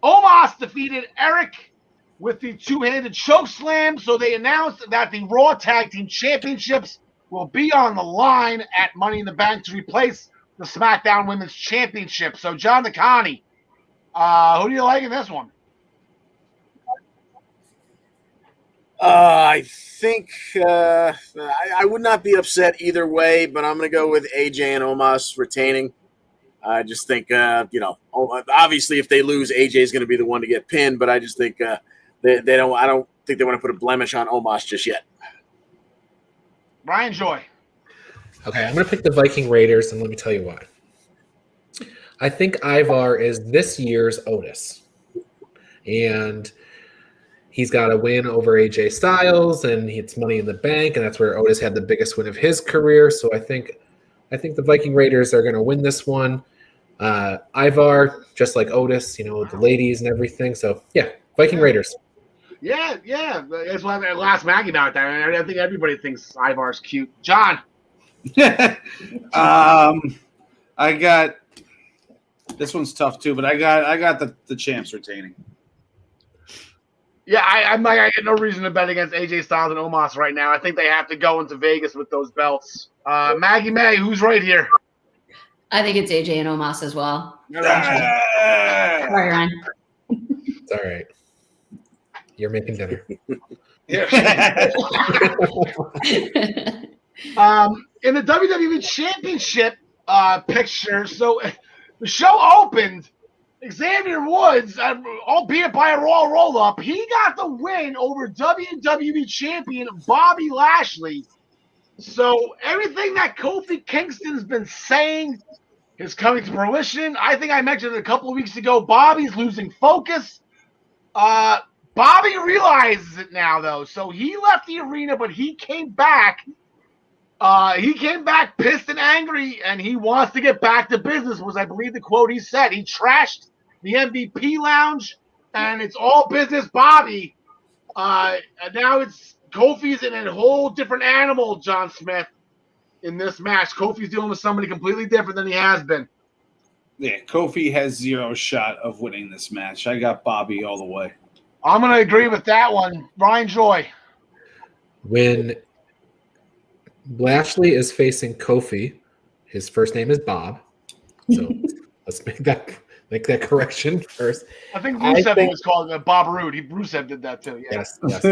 Omos defeated Eric with the two-handed choke slam. So they announced that the Raw Tag Team Championships will be on the line at Money in the Bank to replace the SmackDown Women's Championship. So, John DeConnie, who do you like in this one? I think I would not be upset either way, but I'm going to go with AJ and Omos retaining. I just think, obviously if they lose, AJ is going to be the one to get pinned, but I just think I don't think they want to put a blemish on Omos just yet. Ryan Joy. Okay, I'm going to pick the Viking Raiders, and let me tell you why. I think Ivar is this year's Otis. And he's got a win over AJ Styles, and it's Money in the Bank, and that's where Otis had the biggest win of his career. So I think the Viking Raiders are going to win this one. Ivar, just like Otis, the ladies and everything. So, yeah, Viking Raiders. Yeah. That's why I asked Maggie about that. I think everybody thinks Ivar's cute. John. I got this one's tough too, but I got the champs retaining. Yeah, I get no reason to bet against AJ Styles and Omos right now. I think they have to go into Vegas with those belts. Maggie May, who's right here? I think it's AJ and Omos as well. Sorry, Ryan. It's all right. You're making dinner. In the WWE Championship picture, so the show opened. Xavier Woods, albeit by a Raw roll-up, he got the win over WWE Champion Bobby Lashley. So everything that Kofi Kingston's been saying is coming to fruition. I think I mentioned it a couple of weeks ago. Bobby's losing focus. Bobby realizes it now, though. So he left the arena, but he came back. He came back pissed and angry, and he wants to get back to business, was, I believe, the quote he said. He trashed the MVP lounge, and it's all business Bobby. And now it's Kofi's in a whole different animal, John Smith, in this match. Kofi's dealing with somebody completely different than he has been. Yeah, Kofi has zero shot of winning this match. I got Bobby all the way. I'm going to agree with that one. Ryan Joy. When Lashley is facing Kofi, his first name is Bob. So let's make that correction first. I think Rusev was called Bob Roode. Rusev did that too. Yeah. Yes.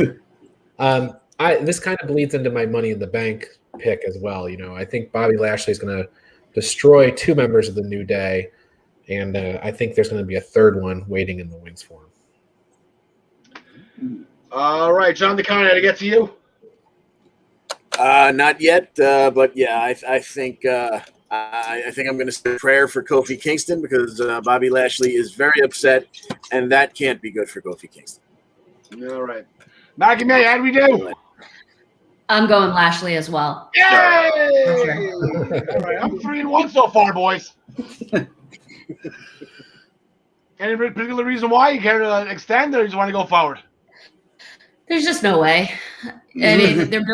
This kind of bleeds into my Money in the Bank pick as well. I think Bobby Lashley is going to destroy two members of the New Day, and I think there's going to be a third one waiting in the wings for him. All right, John DeConnie, to get to you. Not yet, but yeah, I think I think I'm going to say a prayer for Kofi Kingston because Bobby Lashley is very upset, and that can't be good for Kofi Kingston. All right. Maggie May, how do we do? I'm going Lashley as well. Yay! All right, I'm 3-1 so far, boys. Any particular reason why you care to extend, or you just want to go forward? There's just no way. I mean, they're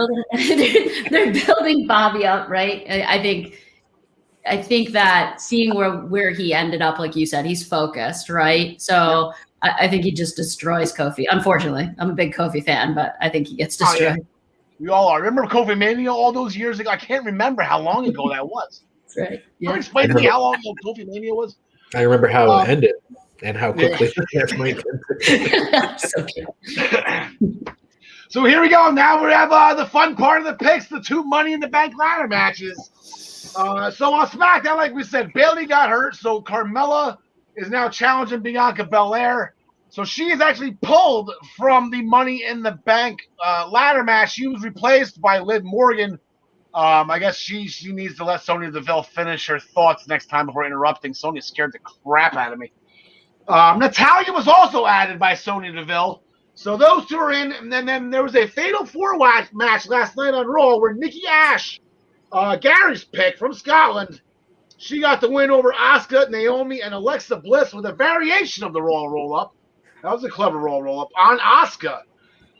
building Bobby up, right? I think that seeing where he ended up, like you said, he's focused, right? So I think he just destroys Kofi. Unfortunately, I'm a big Kofi fan, but I think he gets destroyed. Oh, yeah. We all are. Remember Kofi Mania all those years ago? I can't remember how long ago that was. That's right. Yeah. Explain to me how long ago Kofi Mania was. I remember how it ended and how quickly the match So cute. So here we go. Now we have the fun part of the picks, the 2 Money in the Bank ladder matches. So on SmackDown, like we said, Bayley got hurt, so Carmella is now challenging Bianca Belair. So she is actually pulled from the Money in the Bank ladder match. She was replaced by Liv Morgan. I guess she needs to let Sonya Deville finish her thoughts next time before interrupting. Sonya scared the crap out of me. Natalya was also added by Sonya Deville. So those two are in. And then there was a Fatal 4-Way match last night on Raw where Nikki Ash, Gary's pick from Scotland, she got the win over Asuka, Naomi, and Alexa Bliss with a variation of the Raw roll-up. That was a clever roll-up on Asuka.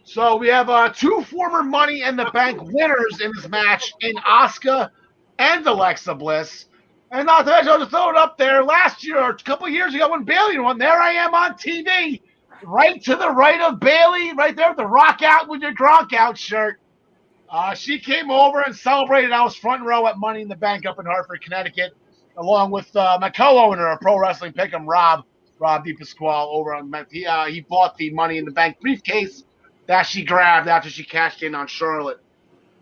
So we have 2 former Money in the Bank winners in this match in Asuka and Alexa Bliss. And not to mention, I'll just throw it up there. Last year, or a couple of years ago when Bayley won, there I am on TV, right to the right of Bayley, right there with the Rock Out with your Gronk Out shirt. She came over and celebrated. I was front row at Money in the Bank up in Hartford, Connecticut, along with my co-owner of Pro Wrestling Pick'em, Rob DePasquale, over on he bought the Money in the Bank briefcase that she grabbed after she cashed in on Charlotte.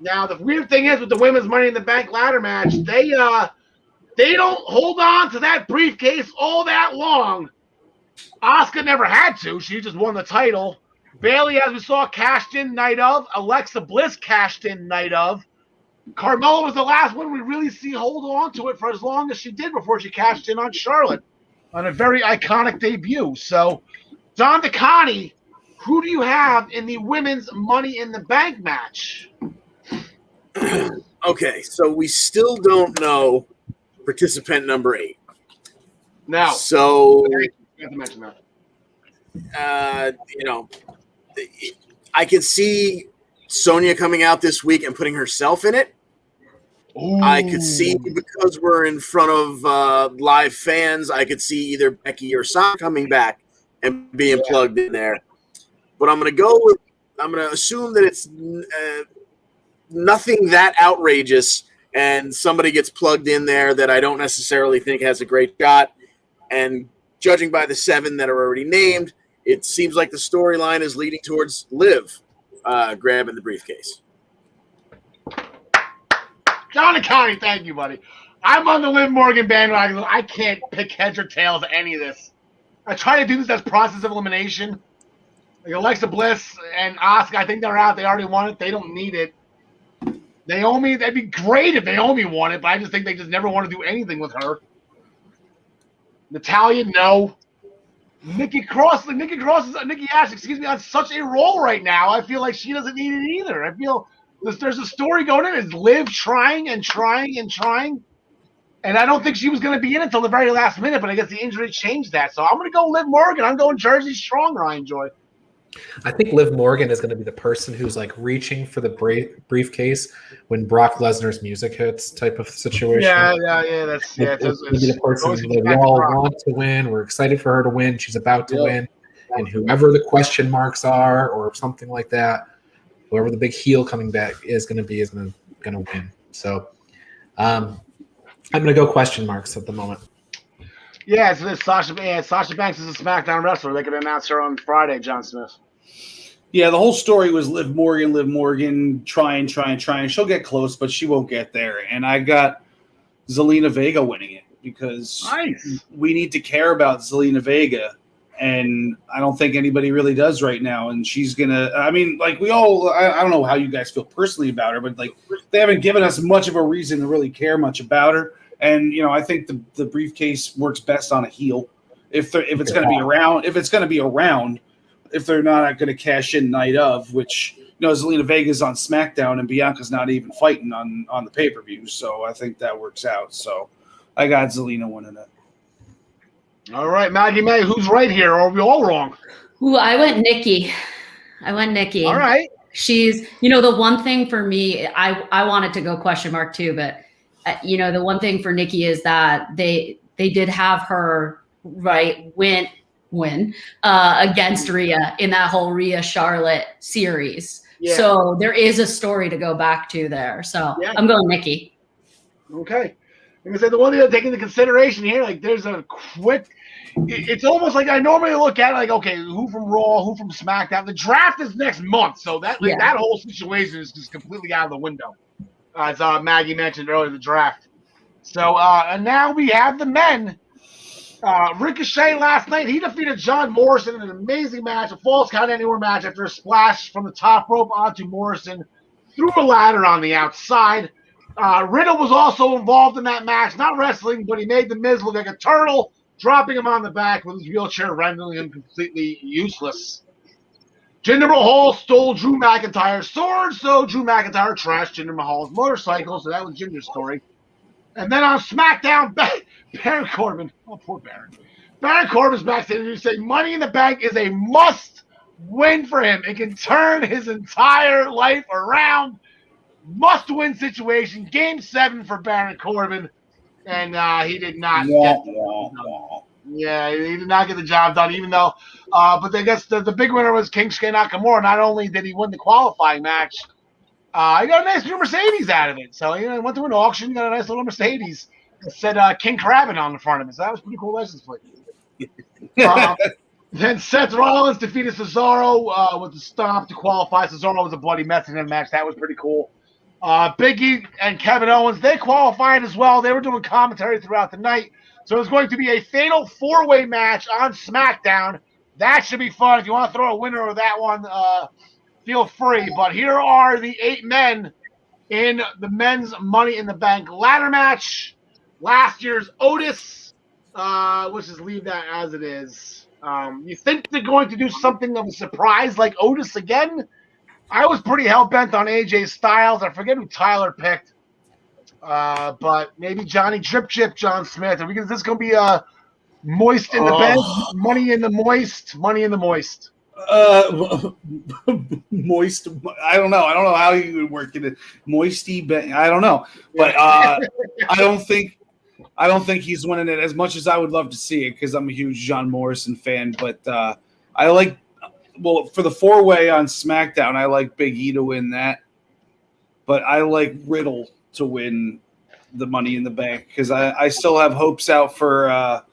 Now, the weird thing is with the women's Money in the Bank ladder match, they don't hold on to that briefcase all that long. Asuka never had to. She just won the title. Bayley, as we saw, cashed in night of. Alexa Bliss cashed in night of. Carmella was the last one we really see hold on to it for as long as she did before she cashed in on Charlotte on a very iconic debut. So, Don DeConnie, who do you have in the women's Money in the Bank match? Okay, so we still don't know participant number 8. No. So, You have to mention that. I can see Sonya coming out this week and putting herself in it. Ooh. I could see, because we're in front of live fans, I could see either Becky or Sasha coming back and being plugged in there. But I'm going to assume that it's nothing that outrageous, and somebody gets plugged in there that I don't necessarily think has a great shot. And judging by the 7 that are already named, it seems like the storyline is leading towards Liv grabbing the briefcase. John and Connie, thank you, buddy. I'm on the Liv Morgan bandwagon. I can't pick heads or tails of any of this. I try to do this as process of elimination. Like Alexa Bliss and Asuka, I think they're out. They already won it. They don't need it. Naomi, that'd be great if Naomi won it, but I just think they just never want to do anything with her. Natalya, no. Nikki Ash, on such a roll right now. I feel like she doesn't need it either. I feel there's a story going in. Is Liv trying and trying and trying? And I don't think she was going to be in until the very last minute, but I guess the injury changed that. So I'm going to go Liv Morgan. I'm going Jersey Strong, Ryan Joy. I think Liv Morgan is going to be the person who's like reaching for the briefcase when Brock Lesnar's music hits, type of situation. Yeah. It's the person that we all want to win. We're excited for her to win. She's about to win, and whoever the question marks are, or something like that, whoever the big heel coming back is going to win. So, I'm going to go question marks at the moment. Yeah, so this Sasha Banks is a SmackDown wrestler. They could announce her on Friday, John Smith. Yeah, the whole story was Liv Morgan, trying. She'll get close, but she won't get there. And I got Zelina Vega winning it because we need to care about Zelina Vega. And I don't think anybody really does right now. And she's going to – I mean, like we all – I don't know how you guys feel personally about her, but like they haven't given us much of a reason to really care much about her. And I think the briefcase works best on a heel if it's going to be around. If it's going to be around, if they're not going to cash in night of, which Zelina Vega's on SmackDown and Bianca's not even fighting on the pay-per-view, so I think that works out. So I got Zelina winning it. All right, Maggie May, who's right here? Or are we all wrong? Ooh, I went Nikki. All right. She's, the one thing for me, I wanted to go question mark too, but the one thing for Nikki is that they did have her win against Rhea in that whole Rhea Charlotte series. Yeah. So there is a story to go back to there. So yeah. I'm going Nikki. Okay. I'm gonna say the one thing to take into consideration here, like there's a quick. It's almost like I normally look at it like, okay, who from Raw, who from SmackDown. The draft is next month, so that whole situation is just completely out of the window. As Maggie mentioned earlier, the draft. So and now we have the men. Ricochet last night, he defeated John Morrison in an amazing match, a false count anywhere match after a splash from the top rope onto Morrison through a ladder on the outside. Riddle was also involved in that match, not wrestling, but he made The Miz look like a turtle, dropping him on the back with his wheelchair, rendering him completely useless. Jinder Mahal stole Drew McIntyre's sword, so Drew McIntyre trashed Jinder Mahal's motorcycle, so that was Jinder's story. And then on SmackDown, Baron Corbin, oh poor Baron. Baron Corbin's backstage and saying Money in the Bank is a must win for him. It can turn his entire life around. Must win situation. Game 7 for Baron Corbin. And he did not get the job done. Yeah, he did not get the job done, even though but I guess the big winner was Shinsuke Nakamura. Not only did he win the qualifying match, he got a nice new Mercedes out of it. So he went to an auction, got a nice little Mercedes. It said King Crabbin on the front of it. So that was a pretty cool license plate. Then Seth Rollins defeated Cesaro with the stomp to qualify. Cesaro was a bloody mess in that match. That was pretty cool. Big E and Kevin Owens, they qualified as well. They were doing commentary throughout the night. So it was going to be a fatal 4-way match on SmackDown. That should be fun. If you want to throw a winner of that one, feel free. But here are the 8 men in the men's Money in the Bank ladder match. Last year's Otis. Let's just leave that as it is. You think they're going to do something of a surprise like Otis again? I was pretty hell-bent on AJ Styles. I forget who Tyler picked. But maybe Johnny Drip Chip, John Smith. Is this going to be a moist in the bench? Money in the moist? Money in the moist. Moist. I don't know. I don't know how you would work it. Moisty. I don't know. But I don't think he's winning it as much as I would love to see it because I'm a huge John Morrison fan. But I like. Well, for the 4-way on SmackDown, I like Big E to win that. But I like Riddle to win the Money in the Bank because I still have hopes out for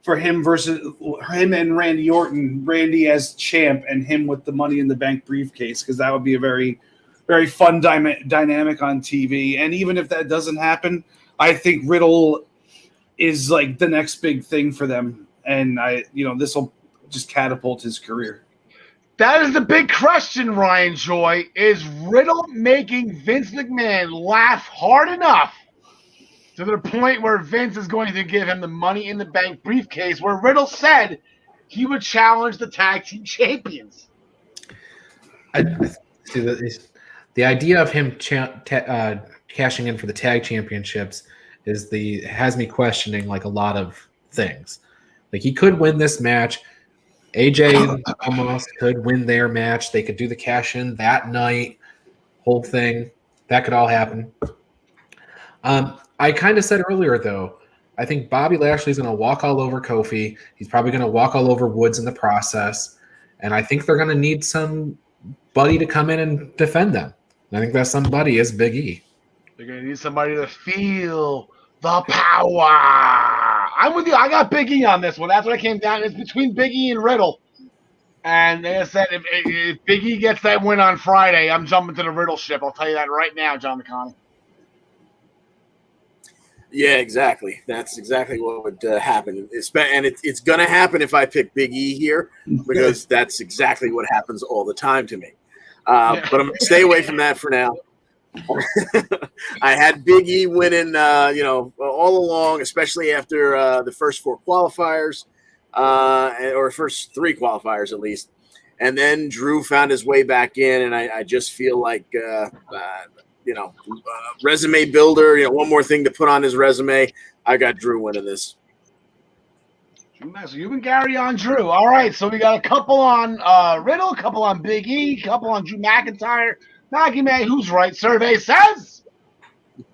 him versus him and Randy Orton. Randy as champ and him with the Money in the Bank briefcase because that would be a very, very fun dynamic on TV. And even if that doesn't happen, I think Riddle is like the next big thing for them. And this will just catapult his career. That is the big question, Ryan Joy. Is Riddle making Vince McMahon laugh hard enough to the point where Vince is going to give him the Money in the Bank briefcase where Riddle said he would challenge the tag team champions? I see the idea of him cashing in for the tag championships has me questioning like a lot of things. Like he could win this match. AJ almost could win their match. They could do the cash in that night, whole thing. That could all happen. I kind of said earlier, though, I think Bobby Lashley's going to walk all over Kofi. He's probably going to walk all over Woods in the process. And I think they're going to need somebody to come in and defend them. And I think that somebody is Big E. They're going to need somebody to feel the power. I'm with you. I got Big E on this one. That's what I came down. It's between Big E and Riddle. And like I said, if Big E gets that win on Friday, I'm jumping to the Riddle ship. I'll tell you that right now, John McConnell. Yeah, exactly. That's exactly what would happen. And it's going to happen if I pick Big E here because that's exactly what happens all the time to me. But I'm going to stay away from that for now. I had Big E winning, all along, especially after the first 4 qualifiers, or first 3 qualifiers at least. And then Drew found his way back in, and I just feel like, resume builder, one more thing to put on his resume. I got Drew winning this. So you and Gary on Drew. All right, so we got a couple on Riddle, a couple on Big E, a couple on Drew McIntyre. Maggie May, who's right? Survey says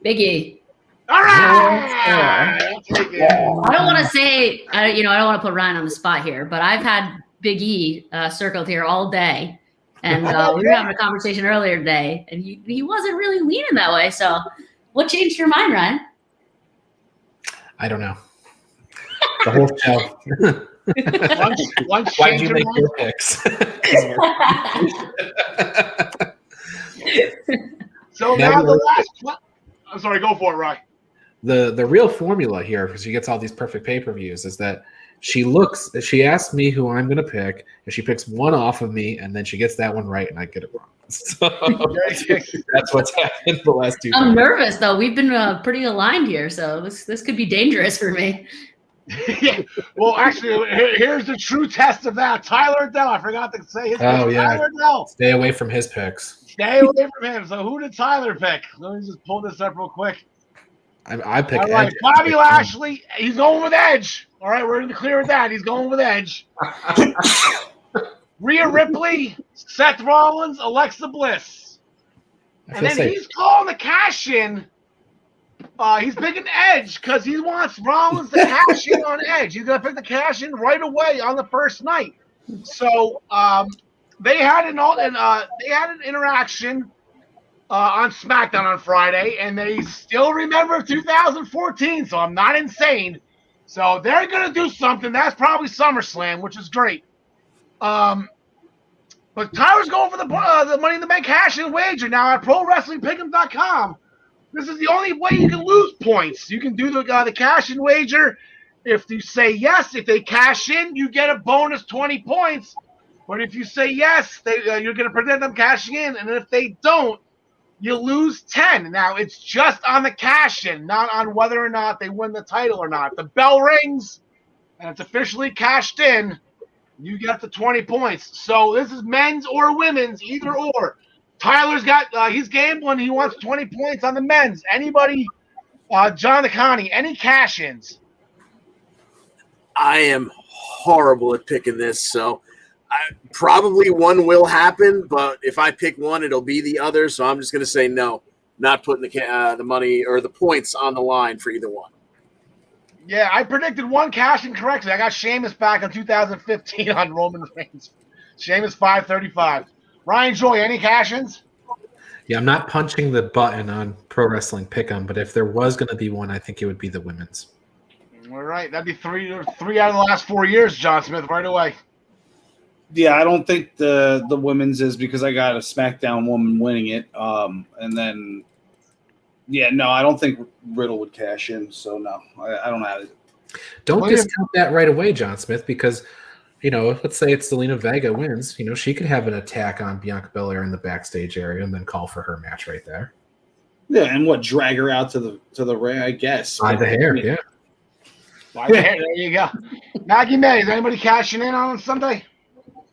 Big E. all right. I'll take it. I don't want to say, I don't want to put Ryan on the spot here, but I've had Big E circled here all day. And we were having a conversation earlier today, and he wasn't really leaning that way. So what changed your mind, Ryan? I don't know. The whole show. Why'd you make your picks? So now the last. I'm sorry. Go for it, Ryan. The real formula here, because she gets all these perfect pay-per-views, is that she asks me who I'm going to pick, and she picks one off of me, and then she gets that one right, and I get it wrong. So that's what's happened the last 2 I'm nervous, though. We've been pretty aligned here, so this could be dangerous for me. Yeah. Well, actually, here's the true test of that. Tyler Adelle. I forgot to say his Oh, pick. yeah. Tyler Adelle. Stay away from his picks. Stay away from him. So who did Tyler pick? Let me just pull this up real quick. I pick All right, Edge. Bobby Lashley. He's going with Edge. All right, we're in the clear with that. He's going with Edge. Rhea Ripley, Seth Rollins, Alexa Bliss. And then he's calling the cash in. He's picking Edge because he wants Rollins to cash in on Edge. He's gonna pick the cash in right away on the first night. So they had an interaction on SmackDown on Friday, and they still remember 2014. So I'm not insane. So they're gonna do something. That's probably SummerSlam, which is great. But Tyler's going for the Money in the Bank cash-in wager now at ProWrestlingPick'em.com. This is the only way you can lose points. You can do the cash-in wager. If you say yes, if they cash in, you get a bonus 20 points. But if you say yes, you're going to prevent them cashing in. And if they don't, you lose 10. Now, it's just on the cash-in, not on whether or not they win the title or not. The bell rings, and it's officially cashed in. You get the 20 points. So this is men's or women's, either or. Tyler's got he's gambling. He wants 20 points on the men's. Anybody, John DeConnie, any cash-ins? I am horrible at picking this, so probably one will happen. But if I pick one, it'll be the other. So I'm just going to say no, not putting the money or the points on the line for either one. Yeah, I predicted one cash-in correctly. I got Sheamus back in 2015 on Roman Reigns. Sheamus 535. Ryan Joy, any cash-ins? Yeah, I'm not punching the button on Pro Wrestling Pick'em, but if there was going to be one, I think it would be the women's. All right, that'd be three out of the last 4 years, John Smith, right away. Yeah, I don't think the women's is because I got a SmackDown woman winning it. And then, no, I don't think Riddle would cash in. So, no, I don't have it. Don't discount that right away, John Smith, because, let's say it's Zelina Vega wins. She could have an attack on Bianca Belair in the backstage area and then call for her match right there. Yeah, and drag her out to the ring, I guess. By the hair, yeah. By the hair, there you go. Maggie May, is anybody cashing in on Sunday?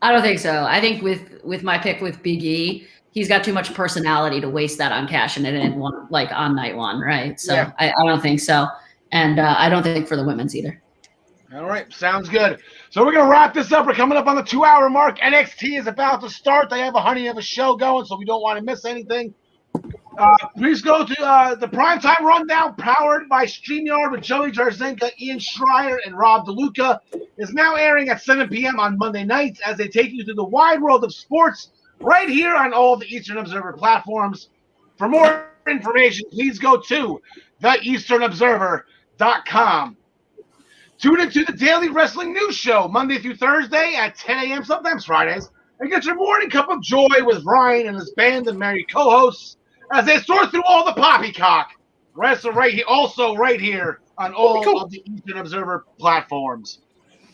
I don't think so. I think with my pick with Big E, he's got too much personality to waste that on cashing it in on night one, right? So yeah. I don't think so. And I don't think for the women's either. All right, sounds good. So we're going to wrap this up. We're coming up on the 2-hour mark. NXT is about to start. They have a honey of a show going, so we don't want to miss anything. Please go to the Primetime Rundown, powered by StreamYard with Joey Jarzinka, Ian Schreier, and Rob DeLuca, is now airing at 7 p.m. on Monday nights as they take you through the wide world of sports right here on all the Eastern Observer platforms. For more information, please go to theeasternobserver.com. Tune into the Daily Wrestling News Show Monday through Thursday at 10 a.m., sometimes Fridays, and get your morning cup of joy with Ryan and his band and merry co-hosts as they sort through all the poppycock. Wrestle right here on all of the Eastern Observer platforms.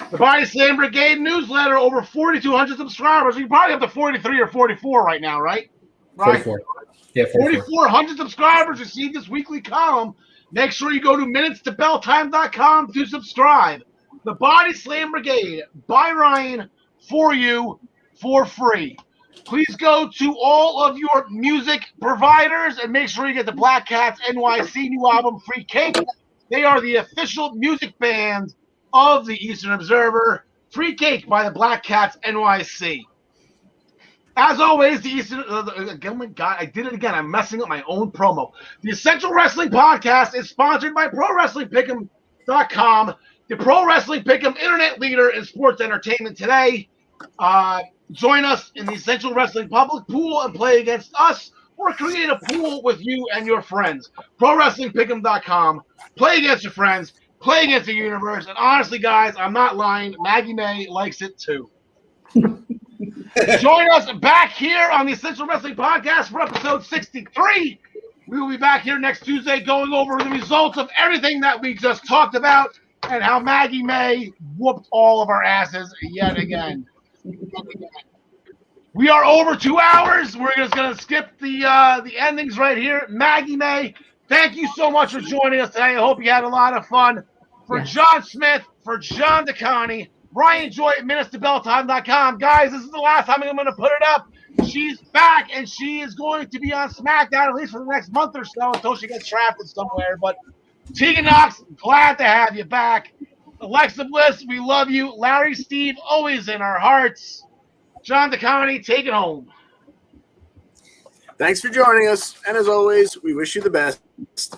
The Body Slam Brigade newsletter, over 4,200 subscribers. You probably have to 43 or 44 right now, right? 44. Yeah, 44. 4,400 subscribers receive this weekly column. Make sure you go to minutestobelltime.com to subscribe. The Body Slam Brigade by Ryan for you for free. Please go to all of your music providers and make sure you get the Black Cats NYC new album, Free Cake. They are the official music band of the Eastern Observer. Free Cake by the Black Cats NYC. As always, the Eastern. Oh my God, I did it again. I'm messing up my own promo. The Essential Wrestling Podcast is sponsored by ProWrestlingPick'em.com, the Pro Wrestling Pick'em internet leader in sports entertainment today. Join us in the Essential Wrestling public pool and play against us, or create a pool with you and your friends. ProWrestlingPick'em.com. Play against your friends. Play against the universe. And honestly, guys, I'm not lying. Maggie May likes it too. Join us back here on the Essential Wrestling Podcast for episode 63. We will be back here next Tuesday going over the results of everything that we just talked about and how Maggie May whooped all of our asses yet again. We are over 2 hours. We're just going to skip the endings right here. Maggie May, thank you so much for joining us today. I hope you had a lot of fun. For John Smith, for John DeConnie, Ryan Joy at minutestobelltime.com. Guys, this is the last time I'm going to put it up. She's back, and she is going to be on SmackDown at least for the next month or so until she gets drafted somewhere. But Tegan Knox, glad to have you back. Alexa Bliss, we love you. Larry Steve, always in our hearts. John DeConnie, take it home. Thanks for joining us. And as always, we wish you the best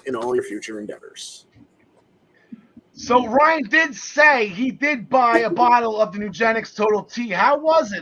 in all your future endeavors. So Ryan did say he did buy a bottle of the Nugenics Total Tea. How was it?